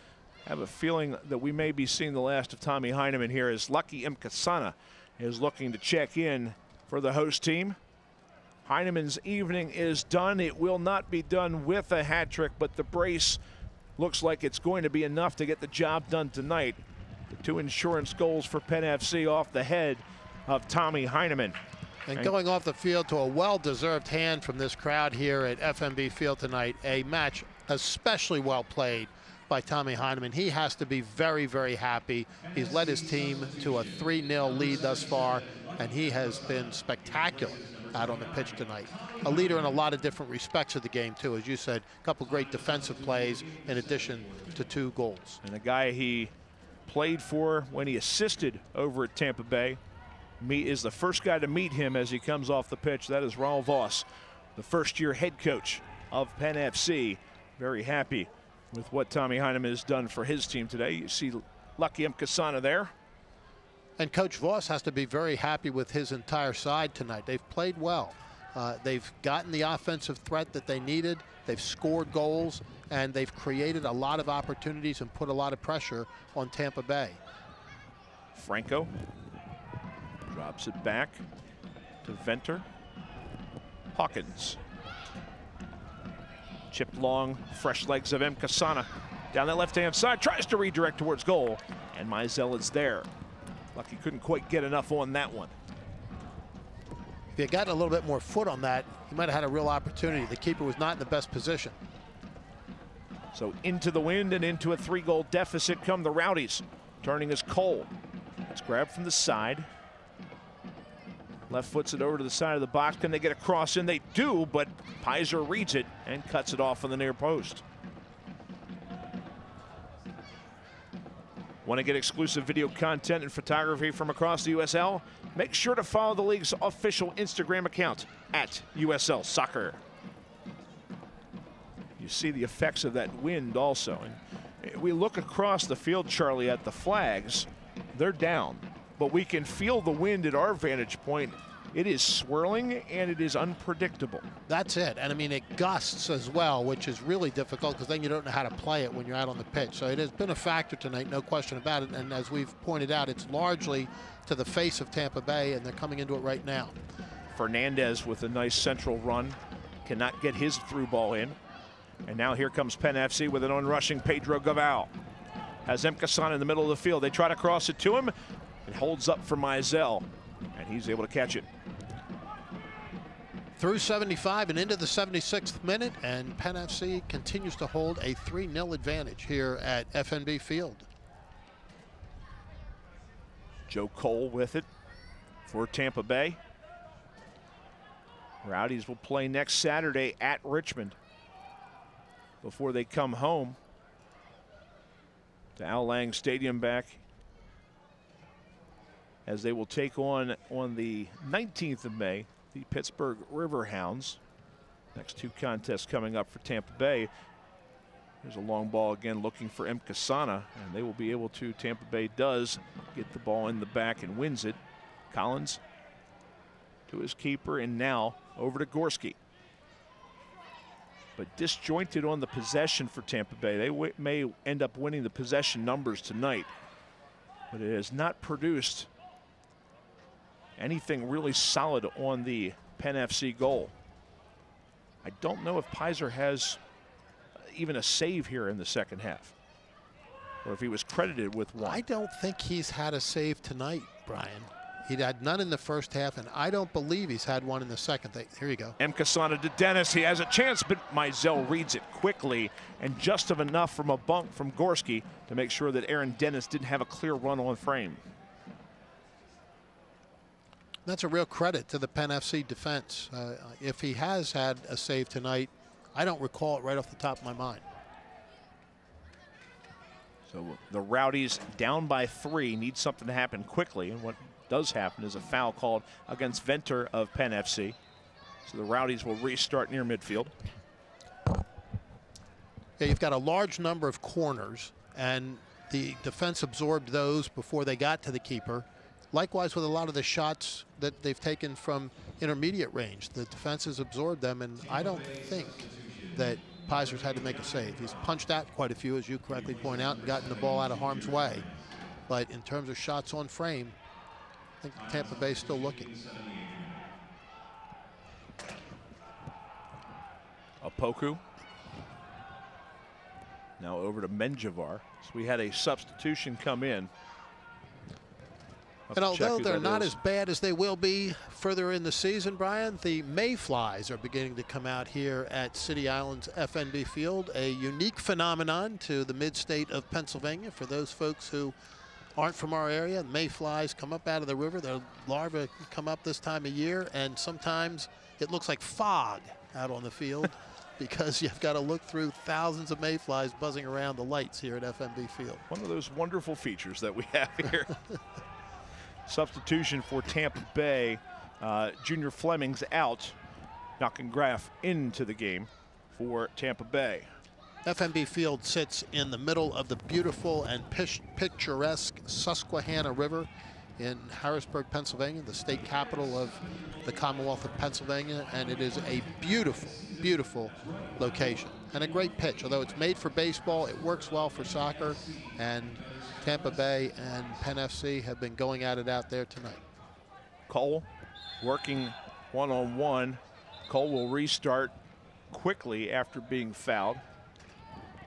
I have a feeling that we may be seeing the last of Tommy Heinemann here, as Lucky Mkasana is looking to check in for the host team. Heinemann's evening is done. It will not be done with a hat trick, but the brace looks like it's going to be enough to get the job done tonight. The 2 insurance goals for Penn FC off the head of Tommy Heinemann. And going off the field to a well-deserved hand from this crowd here at FNB Field tonight. A match especially well played by Tommy Heinemann. He has to be very, very happy. He's led his team to a 3-0 lead thus far, and he has been spectacular out on the pitch tonight. A leader in a lot of different respects of the game, too. As you said, a couple great defensive plays in addition to 2 goals. And a guy he played for when he assisted over at Tampa Bay is the first guy to meet him as he comes off the pitch. That is Raul Voss, the first-year head coach of Penn FC. Very happy with what Tommy Heinemann has done for his team today. You see Lucky Mkasana there. And Coach Voss has to be very happy with his entire side tonight. They've played well. They've gotten the offensive threat that they needed. They've scored goals, and they've created a lot of opportunities and put a lot of pressure on Tampa Bay. Franco drops it back to Venter. Hawkins. Chipped long, fresh legs of Mkasana. Down that left-hand side, tries to redirect towards goal, and Mizell is there. Lucky couldn't quite get enough on that one. If he had gotten a little bit more foot on that, he might have had a real opportunity. The keeper was not in the best position. So into the wind and into a 3-goal deficit come the Rowdies. Turning is Cole. It's grabbed from the side. Left foots it over to the side of the box. Can they get a cross in? They do, but Pizer reads it and cuts it off on the near post. Want to get exclusive video content and photography from across the USL? Make sure to follow the league's official Instagram account at USL Soccer. You see the effects of that wind also. And we look across the field, Charlie, at the flags. They're down, but we can feel the wind at our vantage point. It is swirling and it is unpredictable. That's it. And I mean, it gusts as well, which is really difficult because then you don't know how to play it when you're out on the pitch. So it has been a factor tonight, no question about it. And as we've pointed out, it's largely to the face of Tampa Bay, and they're coming into it right now. Fernandez with a nice central run. Cannot get his through ball in. And now here comes Penn FC with an onrushing Pedro Gaval. Has Mkasana in the middle of the field. They try to cross it to him. It holds up for Mizell, and he's able to catch it. Through 75 and into the 76th minute, and Penn FC continues to hold a 3-0 advantage here at FNB Field. Joe Cole with it for Tampa Bay. Rowdies will play next Saturday at Richmond before they come home to Al Lang Stadium back, as they will take on the 19th of May the Pittsburgh Riverhounds. Next two contests coming up for Tampa Bay. There's a long ball again looking for Mkasana, and they will be able to. Tampa Bay does get the ball in the back and wins it. Collins to his keeper, and now over to Gorski. But disjointed on the possession for Tampa Bay. They may end up winning the possession numbers tonight, but it has not produced anything really solid on the Penn FC goal. I don't know if Pizer has even a save here in the second half, or if he was credited with one. I don't think he's had a save tonight, Brian. He had none in the first half, and I don't believe he's had one in the second. Here you go. Mkasana to Dennis. He has a chance, but Mizell reads it quickly, and just of enough from a bump from Gorski to make sure that Aaron Dennis didn't have a clear run on frame. That's a real credit to the Penn FC defense. If he has had a save tonight, I don't recall it right off the top of my mind. So the Rowdies down by 3 need something to happen quickly, and what does happen is a foul called against Venter of Penn FC. So the Rowdies will restart near midfield. Yeah, you've got a large number of corners, and the defense absorbed those before they got to the keeper. Likewise with a lot of the shots that they've taken from intermediate range. The defense has absorbed them, and I don't think that Pizer's had to make a save. He's punched out quite a few, as you correctly point out, and gotten the ball out of harm's way. But in terms of shots on frame, I think Tampa Bay's still looking. Opoku. Now over to Menjivar. So we had a substitution come in. And although they're not as bad as they will be further in the season, Brian, the Mayflies are beginning to come out here at City Island's FNB Field, a unique phenomenon to the mid-state of Pennsylvania. For those folks who aren't from our area, Mayflies come up out of the river. Their larvae come up this time of year, and sometimes it looks like fog out on the field because you've got to look through thousands of mayflies buzzing around the lights here at FNB Field. One of those wonderful features that we have here. Substitution for Tampa Bay. Junior Fleming's out, knocking Graff into the game for Tampa Bay. FNB Field sits in the middle of the beautiful and picturesque Susquehanna River in Harrisburg, Pennsylvania, the state capital of the Commonwealth of Pennsylvania, and it is a beautiful, beautiful location and a great pitch. Although it's made for baseball, it works well for soccer, and Tampa Bay and Penn FC have been going at it out there tonight. Cole working one-on-one. Cole will restart quickly after being fouled.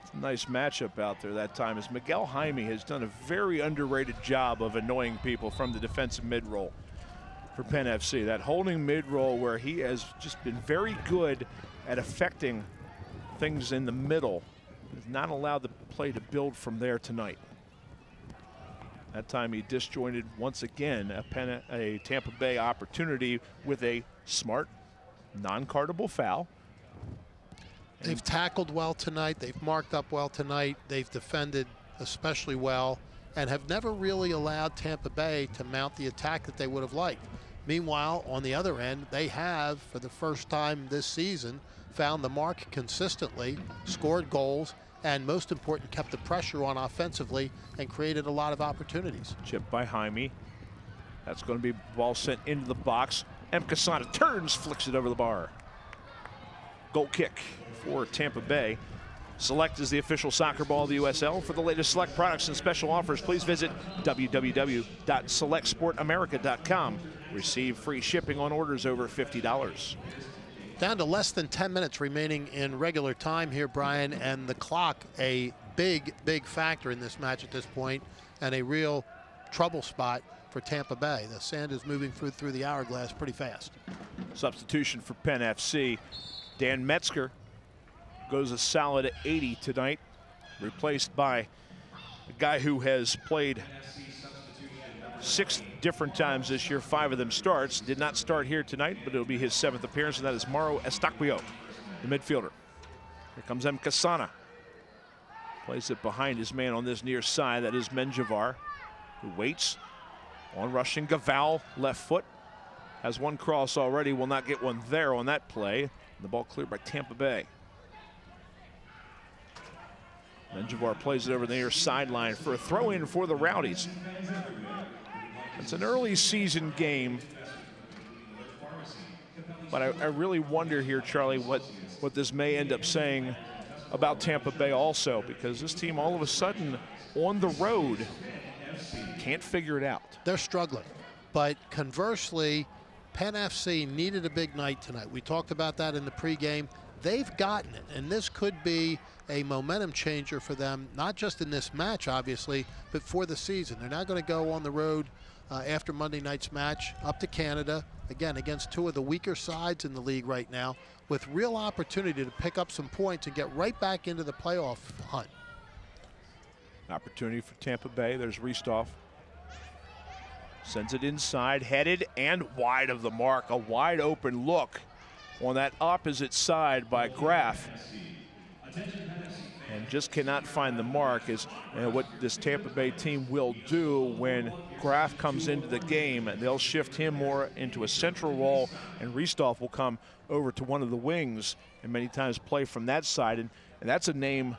It's a nice matchup out there that time, as Miguel Jaime has done a very underrated job of annoying people from the defensive mid-roll for Penn FC. That holding mid-roll where he has just been very good at affecting things in the middle. Has not allowed the play to build from there tonight. That time he disjointed once again a Tampa Bay opportunity with a smart, non-cardable foul. They've tackled well tonight. They've marked up well tonight. They've defended especially well and have never really allowed Tampa Bay to mount the attack that they would have liked. Meanwhile, on the other end, they have, for the first time this season, found the mark consistently, scored goals, and most important, kept the pressure on offensively and created a lot of opportunities. Chip by Jaime. That's going to be ball sent into the box. Mkasana turns, flicks it over the bar. Goal kick for Tampa Bay. Select is the official soccer ball of the USL. For the latest Select products and special offers, please visit www.selectsportamerica.com. Receive free shipping on orders over $50. Down to less than 10 minutes remaining in regular time here, Brian, and the clock a big factor in this match at this point, and a real trouble spot for Tampa Bay. The sand is moving through the hourglass pretty fast. Substitution for Penn FC. Dan Metzger goes a solid 80 tonight, replaced by a guy who has played 6 different times this year. 5 of them starts. Did not start here tonight, but it'll be his 7th appearance, and that is Mauro Estaquio, the midfielder. Here comes M. Kasana. Plays it behind his man on this near side. That is Menjivar, who waits. On rushing Gaval, left foot. Has one cross already, will not get one there on that play. The ball cleared by Tampa Bay. Menjivar plays it over the near sideline for a throw-in for the Rowdies. It's an early season game, but I really wonder here, Charlie, what this may end up saying about Tampa Bay also, because this team all of a sudden on the road can't figure it out. They're struggling, but conversely, Penn FC needed a big night tonight. We talked about that in the pregame. They've gotten it, and this could be a momentum changer for them, not just in this match, obviously, but for the season. They're now going to go on the road after Monday night's match up to Canada, again, against 2 of the weaker sides in the league right now, with real opportunity to pick up some points and get right back into the playoff hunt. Opportunity for Tampa Bay. There's Ristoff. Sends it inside, headed and wide of the mark. A wide open look on that opposite side by Graf. And just cannot find the mark is what this Tampa Bay team will do when Graf comes into the game. And they'll shift him more into a central role, and Ristoff will come over to one of the wings and many times play from that side. And that's a name,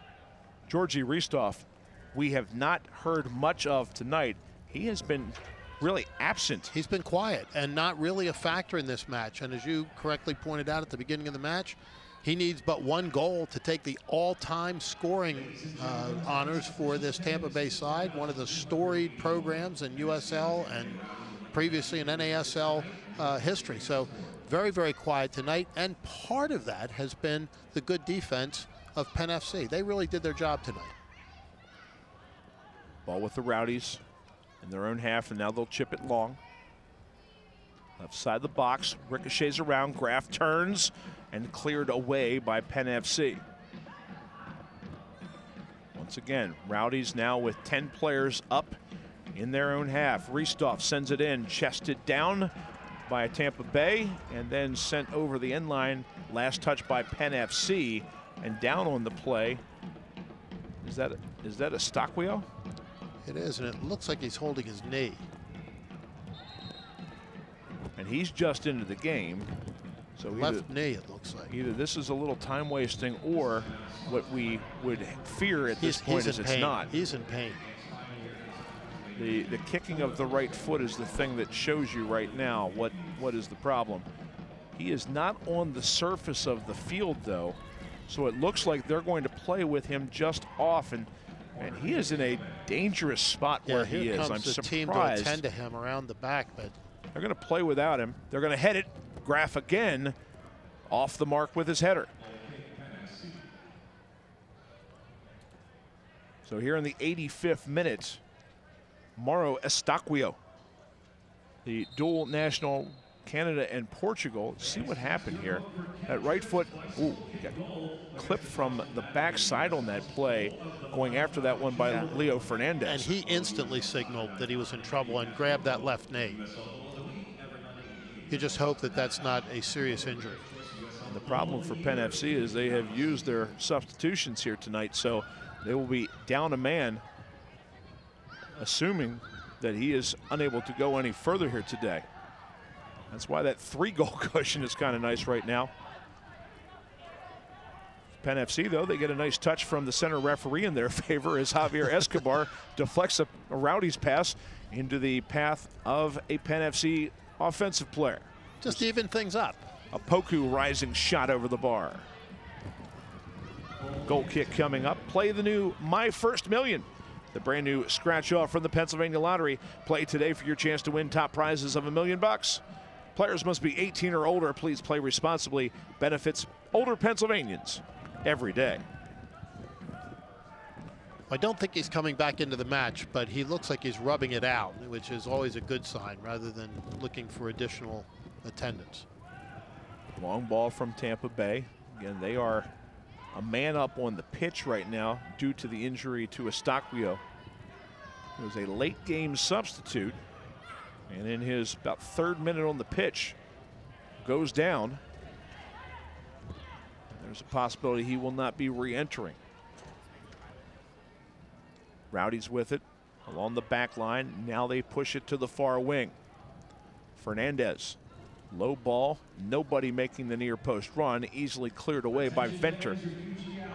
Georgi Ristoff, we have not heard much of tonight. He has been really absent. He's been quiet and not really a factor in this match. And as you correctly pointed out at the beginning of the match, he needs but 1 goal to take the all-time scoring honors for this Tampa Bay side, one of the storied programs in USL and previously in NASL history. So very quiet tonight, and part of that has been the good defense of Penn FC. They really did their job tonight. Ball with the Rowdies in their own half, and now they'll chip it long. Left side of the box, ricochets around, Graf turns, and cleared away by Penn FC. Once again, Rowdies now with 10 players up in their own half. Ristoff sends it in, chested down by Tampa Bay, and then sent over the end line. Last touch by Penn FC, and down on the play. Is that Estaquio? It is, and it looks like he's holding his knee. And he's just into the game. So left knee, it looks like. Either this is a little time wasting, or what we would fear at this point is it's not. He's in pain. The kicking of the right foot is the thing that shows you right now what is the problem. He is not on the surface of the field, though, so it looks like they're going to play with him just off, and he is in a dangerous spot where he is. I'm surprised. Here comes the team to attend to him around the back, but they're going to play without him. They're going to head it. Graf again off the mark with his header. So here in the 85th minute, Mauro Estaquio, the dual national Canada and Portugal. Let's see what happened here. That right foot, ooh, got clipped from the backside on that play, going after that one by Leo Fernandez. And he instantly signaled that he was in trouble and grabbed that left knee. You just hope that that's not a serious injury. And the problem for Penn FC is they have used their substitutions here tonight, so they will be down a man, assuming that he is unable to go any further here today. That's why that 3-goal cushion is kind of nice right now. Penn FC, though, they get a nice touch from the center referee in their favor as Javier Escobar deflects a Rowdies pass into the path of a Penn FC offensive player. Just even things up. A Poku rising shot over the bar. Goal kick coming up. Play the new My First Million, the brand new scratch off from the Pennsylvania Lottery. Play today for your chance to win top prizes of $1 million. Players must be 18 or older. Please play responsibly. Benefits older Pennsylvanians every day. I don't think he's coming back into the match, but he looks like he's rubbing it out, which is always a good sign rather than looking for additional attendance. Long ball from Tampa Bay. Again, they are a man up on the pitch right now due to the injury to Estacquio. It was a late game substitute, and in his about 3rd minute on the pitch goes down. There's a possibility he will not be re-entering. Rowdies with it along the back line. Now they push it to the far wing. Fernandez, low ball, nobody making the near post run, easily cleared away by Venter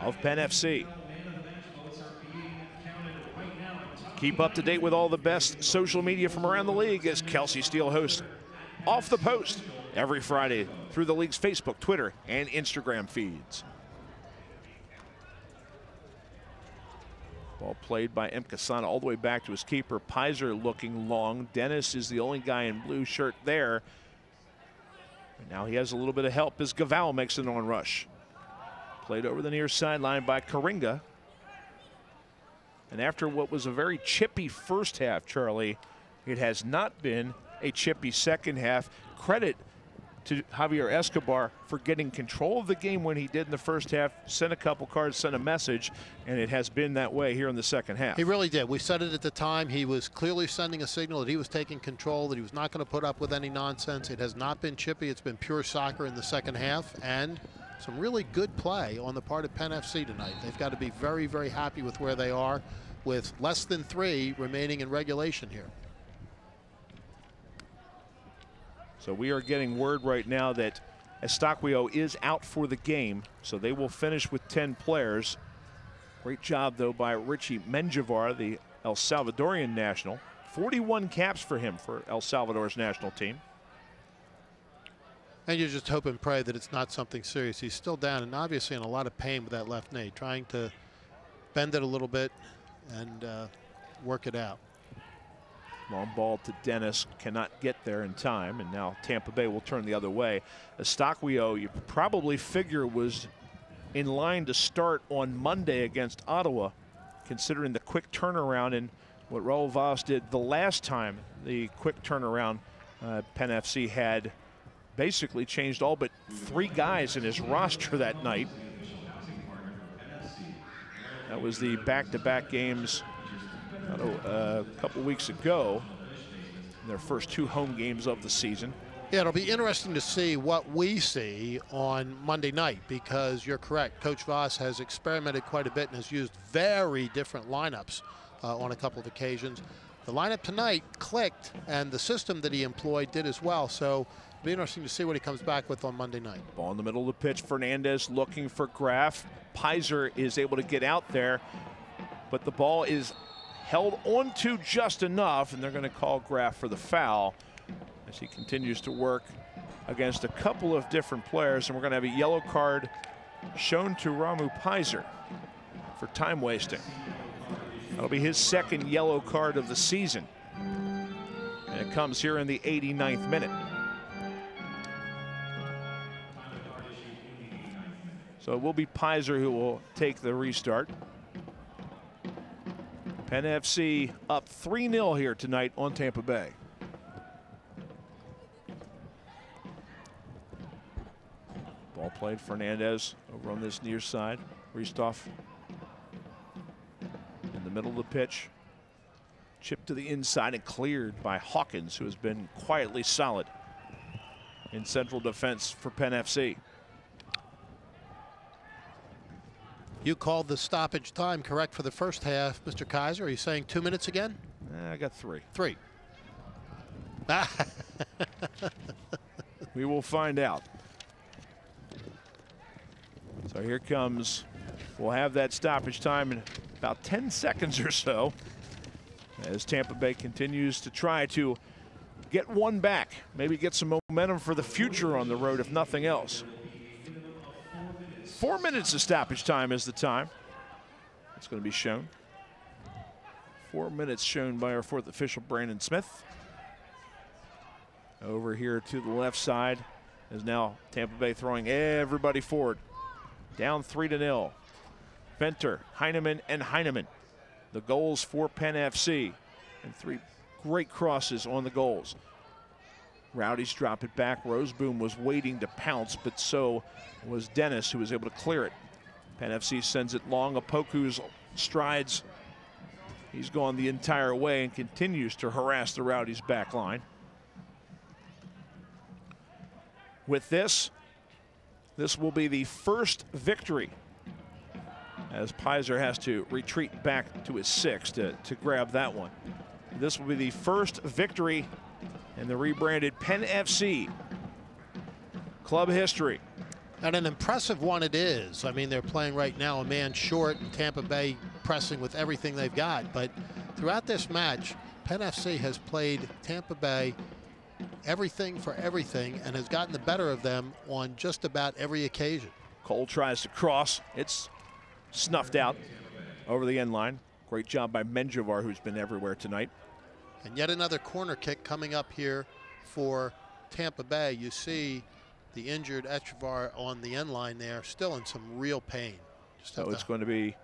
of Penn FC. Keep up to date with all the best social media from around the league as Kelsey Steele hosts Off the Post every Friday through the league's Facebook, Twitter, and Instagram feeds. Ball played by Mkasana all the way back to his keeper. Pizer looking long. Dennis is the only guy in blue shirt there. And now he has a little bit of help as Gaval makes an on rush. Played over the near sideline by Karinga. And after what was a very chippy first half, Charlie, it has not been a chippy second half. Credit to Javier Escobar for getting control of the game when he did in the first half, sent a couple cards, sent a message, and it has been that way here in the second half. He really did. We said it at the time. He was clearly sending a signal that he was taking control, that he was not going to put up with any nonsense. It has not been chippy. It's been pure soccer in the second half, and some really good play on the part of Penn FC tonight. They've got to be very, very happy with where they are with less than 3 remaining in regulation here. So we are getting word right now that Estacquio is out for the game, so they will finish with 10 players. Great job, though, by Richie Menjivar, the El Salvadorian national. 41 caps for him for El Salvador's national team. And you just hope and pray that it's not something serious. He's still down and obviously in a lot of pain with that left knee, trying to bend it a little bit and work it out. Long ball to Dennis, cannot get there in time, and now Tampa Bay will turn the other way. Estacquio, you probably figure, was in line to start on Monday against Ottawa, considering the quick turnaround and what Raul Vaz did the last time. The quick turnaround, Penn FC had basically changed all but 3 guys in his roster that night. That was the back-to-back games a couple weeks ago, their first 2 home games of the season. Yeah, it'll be interesting to see what we see on Monday night, because you're correct. Coach Voss has experimented quite a bit and has used very different lineups on a couple of occasions. The lineup tonight clicked, and the system that he employed did as well. So it'll be interesting to see what he comes back with on Monday night. Ball in the middle of the pitch. Fernandez looking for Graf. Pizer is able to get out there, but the ball is held onto just enough, and they're going to call Graf for the foul as he continues to work against a couple of different players. And we're going to have a yellow card shown to Ramu Pizer for time wasting. That'll be his 2nd yellow card of the season, and it comes here in the 89th minute. So it will be Pizer who will take the restart. Penn FC up 3-0 here tonight on Tampa Bay. Ball played. Fernandez over on this near side. Ristoff in the middle of the pitch. Chipped to the inside and cleared by Hawkins, who has been quietly solid in central defense for Penn FC. You called the stoppage time correct for the first half, Mr. Kaiser. Are you saying 2 minutes again? I got 3. 3. We will find out. So here comes, we'll have that stoppage time in about 10 seconds or so as Tampa Bay continues to try to get one back, maybe get some momentum for the future on the road, if nothing else. 4 minutes of stoppage time is the time. It's going to be shown. 4 minutes shown by our 4th official, Brandon Smith. Over here to the left side is now Tampa Bay throwing everybody forward. Down 3-0. Venter, Heinemann, and Heinemann. The goals for Penn FC. And 3 great crosses on the goals. Rowdies drop it back. Roseboom was waiting to pounce, but so was Dennis, who was able to clear it. Penn FC sends it long. Opoku's strides. He's gone the entire way and continues to harass the Rowdies back line. With this will be the first victory, as Pizer has to retreat back to his 6 to grab that one. This will be the first victory in the rebranded Penn FC club history. And an impressive one it is. I mean, they're playing right now a man short, and Tampa Bay pressing with everything they've got. But throughout this match, Penn FC has played Tampa Bay everything for everything and has gotten the better of them on just about every occasion. Cole tries to cross. It's snuffed out over the end line. Great job by Menjivar, who's been everywhere tonight. And yet another corner kick coming up here for Tampa Bay. You see the injured Echevar on the end line there, still in some real pain. So it's going to be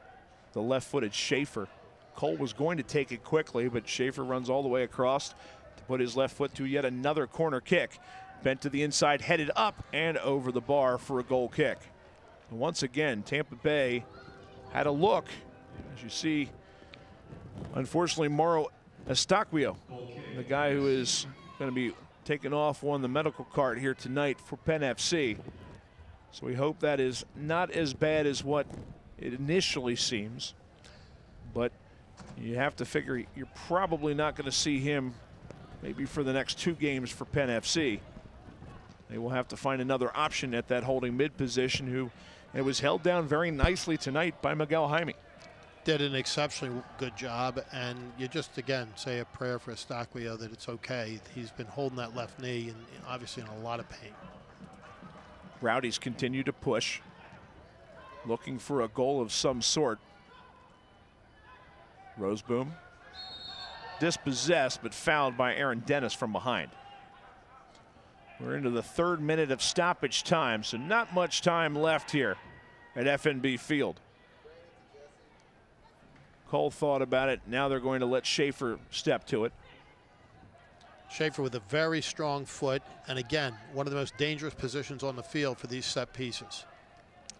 the left-footed Schaefer. Cole was going to take it quickly, but Schaefer runs all the way across to put his left foot to yet another corner kick. Bent to the inside, headed up and over the bar for a goal kick. And once again, Tampa Bay had a look. As you see, unfortunately, Mauro Estaquio, the guy who is going to be taken off on the medical cart here tonight for Penn FC. So we hope that is not as bad as what it initially seems. But you have to figure you're probably not going to see him maybe for the next 2 games for Penn FC. They will have to find another option at that holding mid position, who it was held down very nicely tonight by Miguel Jaime. Did an exceptionally good job, and you just again say a prayer for Estaquio that it's okay. He's been holding that left knee and obviously in a lot of pain. Rowdies continue to push, looking for a goal of some sort. Roseboom dispossessed but fouled by Aaron Dennis from behind. We're into the 3rd minute of stoppage time, so not much time left here at FNB Field. Cole thought about it. Now they're going to let Schaefer step to it. Schaefer with a very strong foot, and again, one of the most dangerous positions on the field for these set pieces.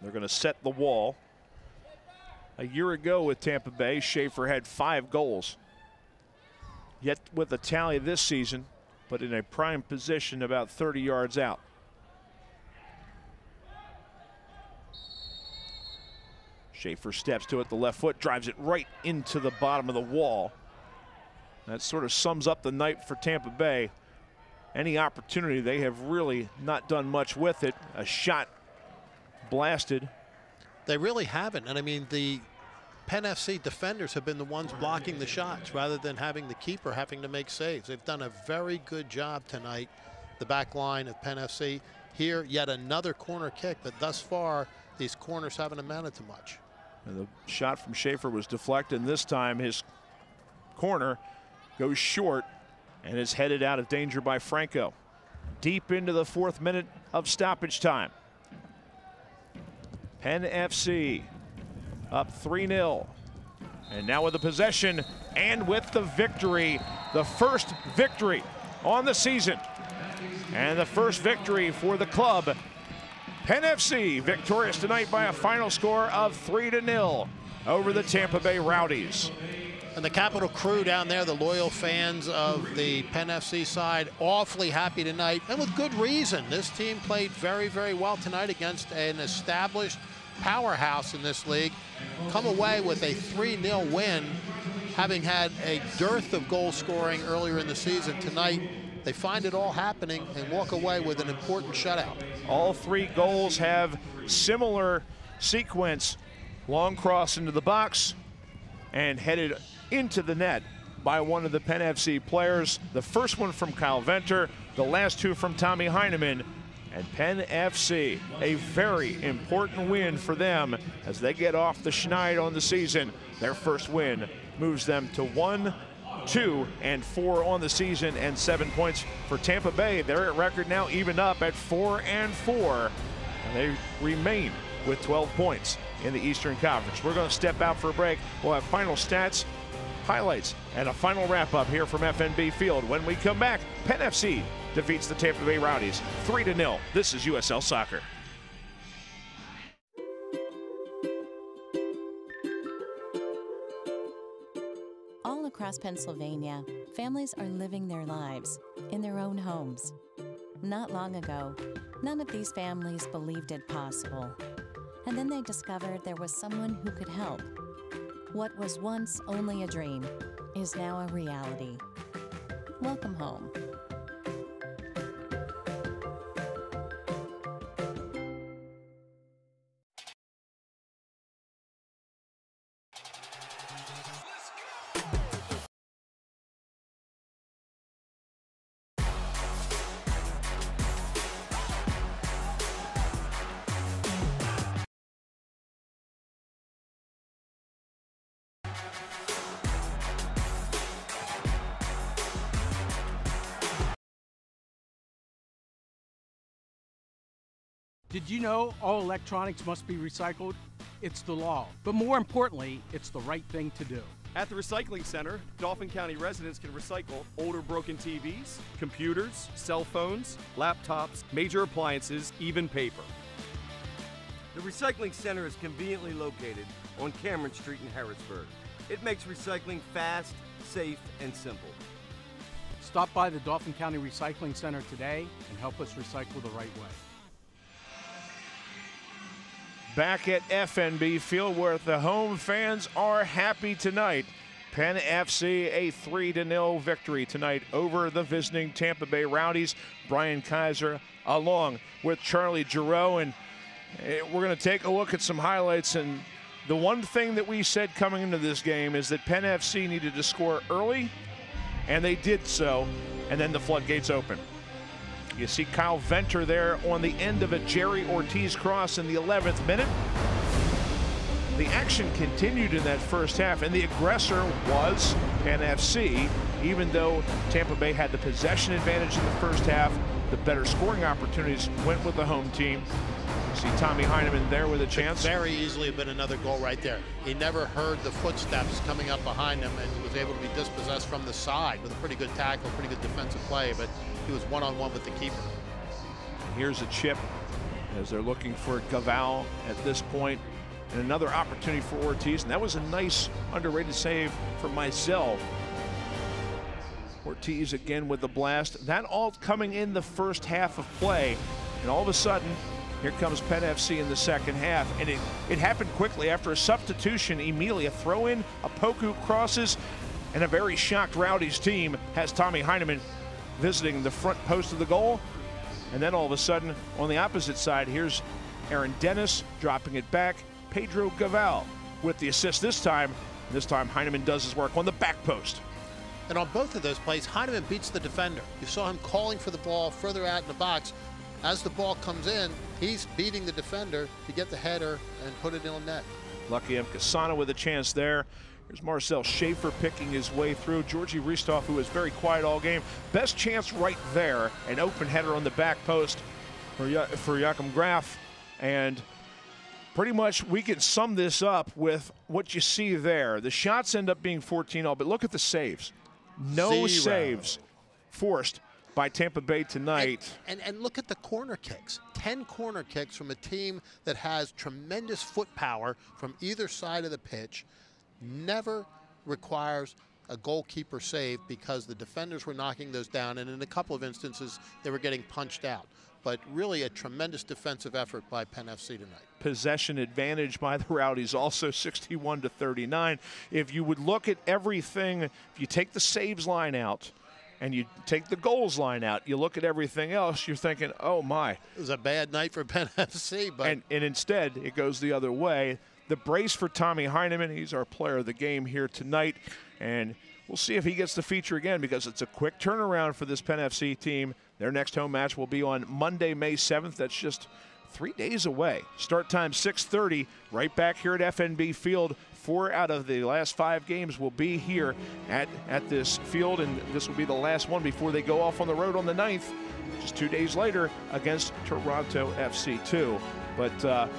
They're going to set the wall. A year ago with Tampa Bay, Schaefer had 5 goals. Yet with a tally this season, but in a prime position about 30 yards out. Schaefer steps to it, the left foot, drives it right into the bottom of the wall. That sort of sums up the night for Tampa Bay. Any opportunity, they have really not done much with it. A shot blasted. They really haven't, and I mean the Penn FC defenders have been the ones blocking the shots rather than having the keeper having to make saves. They've done a very good job tonight, the back line of Penn FC. Here, yet another corner kick, but thus far, these corners haven't amounted to much. And the shot from Schaefer was deflected, and this time his corner goes short and is headed out of danger by Franco. Deep into the 4th minute of stoppage time. Penn FC up 3-0. And now with the possession and with the victory, the first victory on the season. And the first victory for the club. Penn FC victorious tonight by a final score of 3-0 over the Tampa Bay Rowdies. And the Capitol crew down there, the loyal fans of the Penn FC side, awfully happy tonight, and with good reason. This team played very, very well tonight against an established powerhouse in this league. Come away with a 3-0 win, having had a dearth of goal scoring earlier in the season. Tonight, they find it all happening and walk away with an important shutout. All 3 goals have similar sequence. Long cross into the box and headed into the net by one of the Penn FC players. The first one from Kyle Venter, the last 2 from Tommy Heinemann. And Penn FC, a very important win for them as they get off the schneid on the season. Their first win moves them to 1 2-4 on the season and 7 points for Tampa Bay. They're at record now even up at 4-4. And they remain with 12 points in the Eastern Conference. We're going to step out for a break. We'll have final stats, highlights, and a final wrap-up here from FNB Field. When we come back, Penn FC defeats the Tampa Bay Rowdies 3-0. This is USL Soccer. All across Pennsylvania, families are living their lives in their own homes. Not long ago, none of these families believed it possible. And then they discovered there was someone who could help. What was once only a dream is now a reality. Welcome home. Did you know all electronics must be recycled? It's the law. But more importantly, it's the right thing to do. At the recycling center, Dauphin County residents can recycle older broken TVs, computers, cell phones, laptops, major appliances, even paper. The recycling center is conveniently located on Cameron Street in Harrisburg. It makes recycling fast, safe, and simple. Stop by the Dauphin County Recycling Center today and help us recycle the right way. Back at FNB Field, where the home fans are happy tonight. Penn FC, a 3-0 victory tonight over the visiting Tampa Bay Rowdies. Brian Kaiser along with Charlie Giroux, and we're going to take a look at some highlights. And the one thing that we said coming into this game is that Penn FC needed to score early, and they did so, and then the floodgates open. You see Kyle Venter there on the end of a Jerry Ortiz cross in the 11th minute. The action continued in that first half, and the aggressor was Penn FC. Even though Tampa Bay had the possession advantage in the first half, the better scoring opportunities went with the home team. You see Tommy Heinemann there with a chance. Could very easily have been another goal right there. He never heard the footsteps coming up behind him and was able to be dispossessed from the side with a pretty good tackle, pretty good defensive play, but he was one-on-one with the keeper. Here's a chip as they're looking for Gaval at this point, and another opportunity for Ortiz, and that was a nice underrated save for Mizell. Ortiz again with the blast. That all coming in the first half of play, and all of a sudden here comes Penn FC in the second half, and it happened quickly after a substitution. Immediately a throw in, a Poku crosses, and a very shocked Rowdies team has Tommy Heinemann visiting the front post of the goal. And then all of a sudden on the opposite side, here's Aaron Dennis dropping it back. Pedro Gaval with the assist this time. And this time Heinemann does his work on the back post. And on both of those plays, Heinemann beats the defender. You saw him calling for the ball further out in the box. As the ball comes in, he's beating the defender to get the header and put it in net. Lucky M. Casana with a chance there. Here's Marcel Schaefer picking his way through. Georgie Ristoff, who was very quiet all game. Best chance right there. An open header on the back post for Joachim Graf. And pretty much we can sum this up with what you see there. The shots end up being 14-all, but look at the saves. No saves forced by Tampa Bay tonight. And look at the corner kicks. 10 corner kicks from a team that has tremendous foot power from either side of the pitch. Never requires a goalkeeper save because the defenders were knocking those down, and in a couple of instances they were getting punched out. But really a tremendous defensive effort by Penn FC tonight. Possession advantage by the Rowdies, also 61-39. If you would look at everything, if you take the saves line out and you take the goals line out, you look at everything else, you're thinking, oh my. It was a bad night for Penn FC. But and instead, it goes the other way. The brace for Tommy Heinemann, he's our player of the game here tonight. And we'll see if he gets the feature again, because it's a quick turnaround for this Penn FC team. Their next home match will be on Monday, May 7th. That's just 3 days away. Start time 6:30, right back here at FNB Field. 4 out of the last 5 games will be here at this field, and this will be the last one before they go off on the road on the 9th, just 2 days later, against Toronto FC 2. But a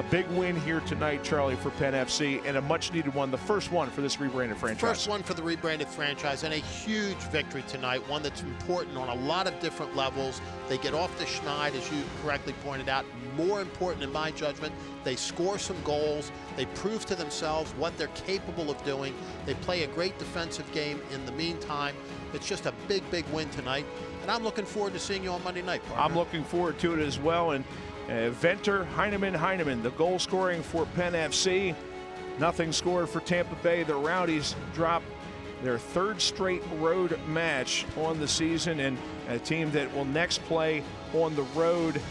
big win here tonight, Charlie, for Penn FC, and a much-needed one, the first one for this rebranded franchise. First one for the rebranded franchise, and a huge victory tonight, one that's important on a lot of different levels. They get off the schneid, as you correctly pointed out. More important, in my judgment, they score some goals. They prove to themselves what they're capable of doing. They play a great defensive game in the meantime. It's just a big, big win tonight, and I'm looking forward to seeing you on Monday night, partner. I'm looking forward to it as well, and Venter, Heinemann, the goal scoring for Penn FC. Nothing scored for Tampa Bay. The Rowdies drop their 3rd straight road match on the season, and a team that will next play on the road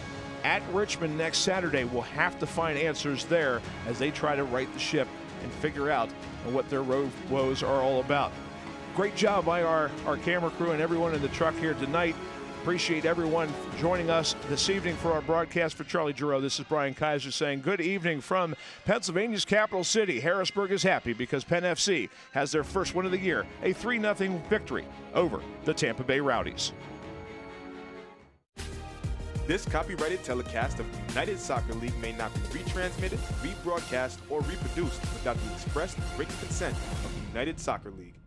at Richmond next Saturday will have to find answers there as they try to right the ship and figure out what their road woes are all about. Great job by our camera crew and everyone in the truck here tonight. Appreciate everyone joining us this evening for our broadcast. For Charlie Giroux, this is Brian Kaiser saying good evening from Pennsylvania's capital city. Harrisburg is happy because Penn FC has their first win of the year, a 3-0 victory over the Tampa Bay Rowdies. This copyrighted telecast of the United Soccer League may not be retransmitted, rebroadcast, or reproduced without the express written consent of the United Soccer League.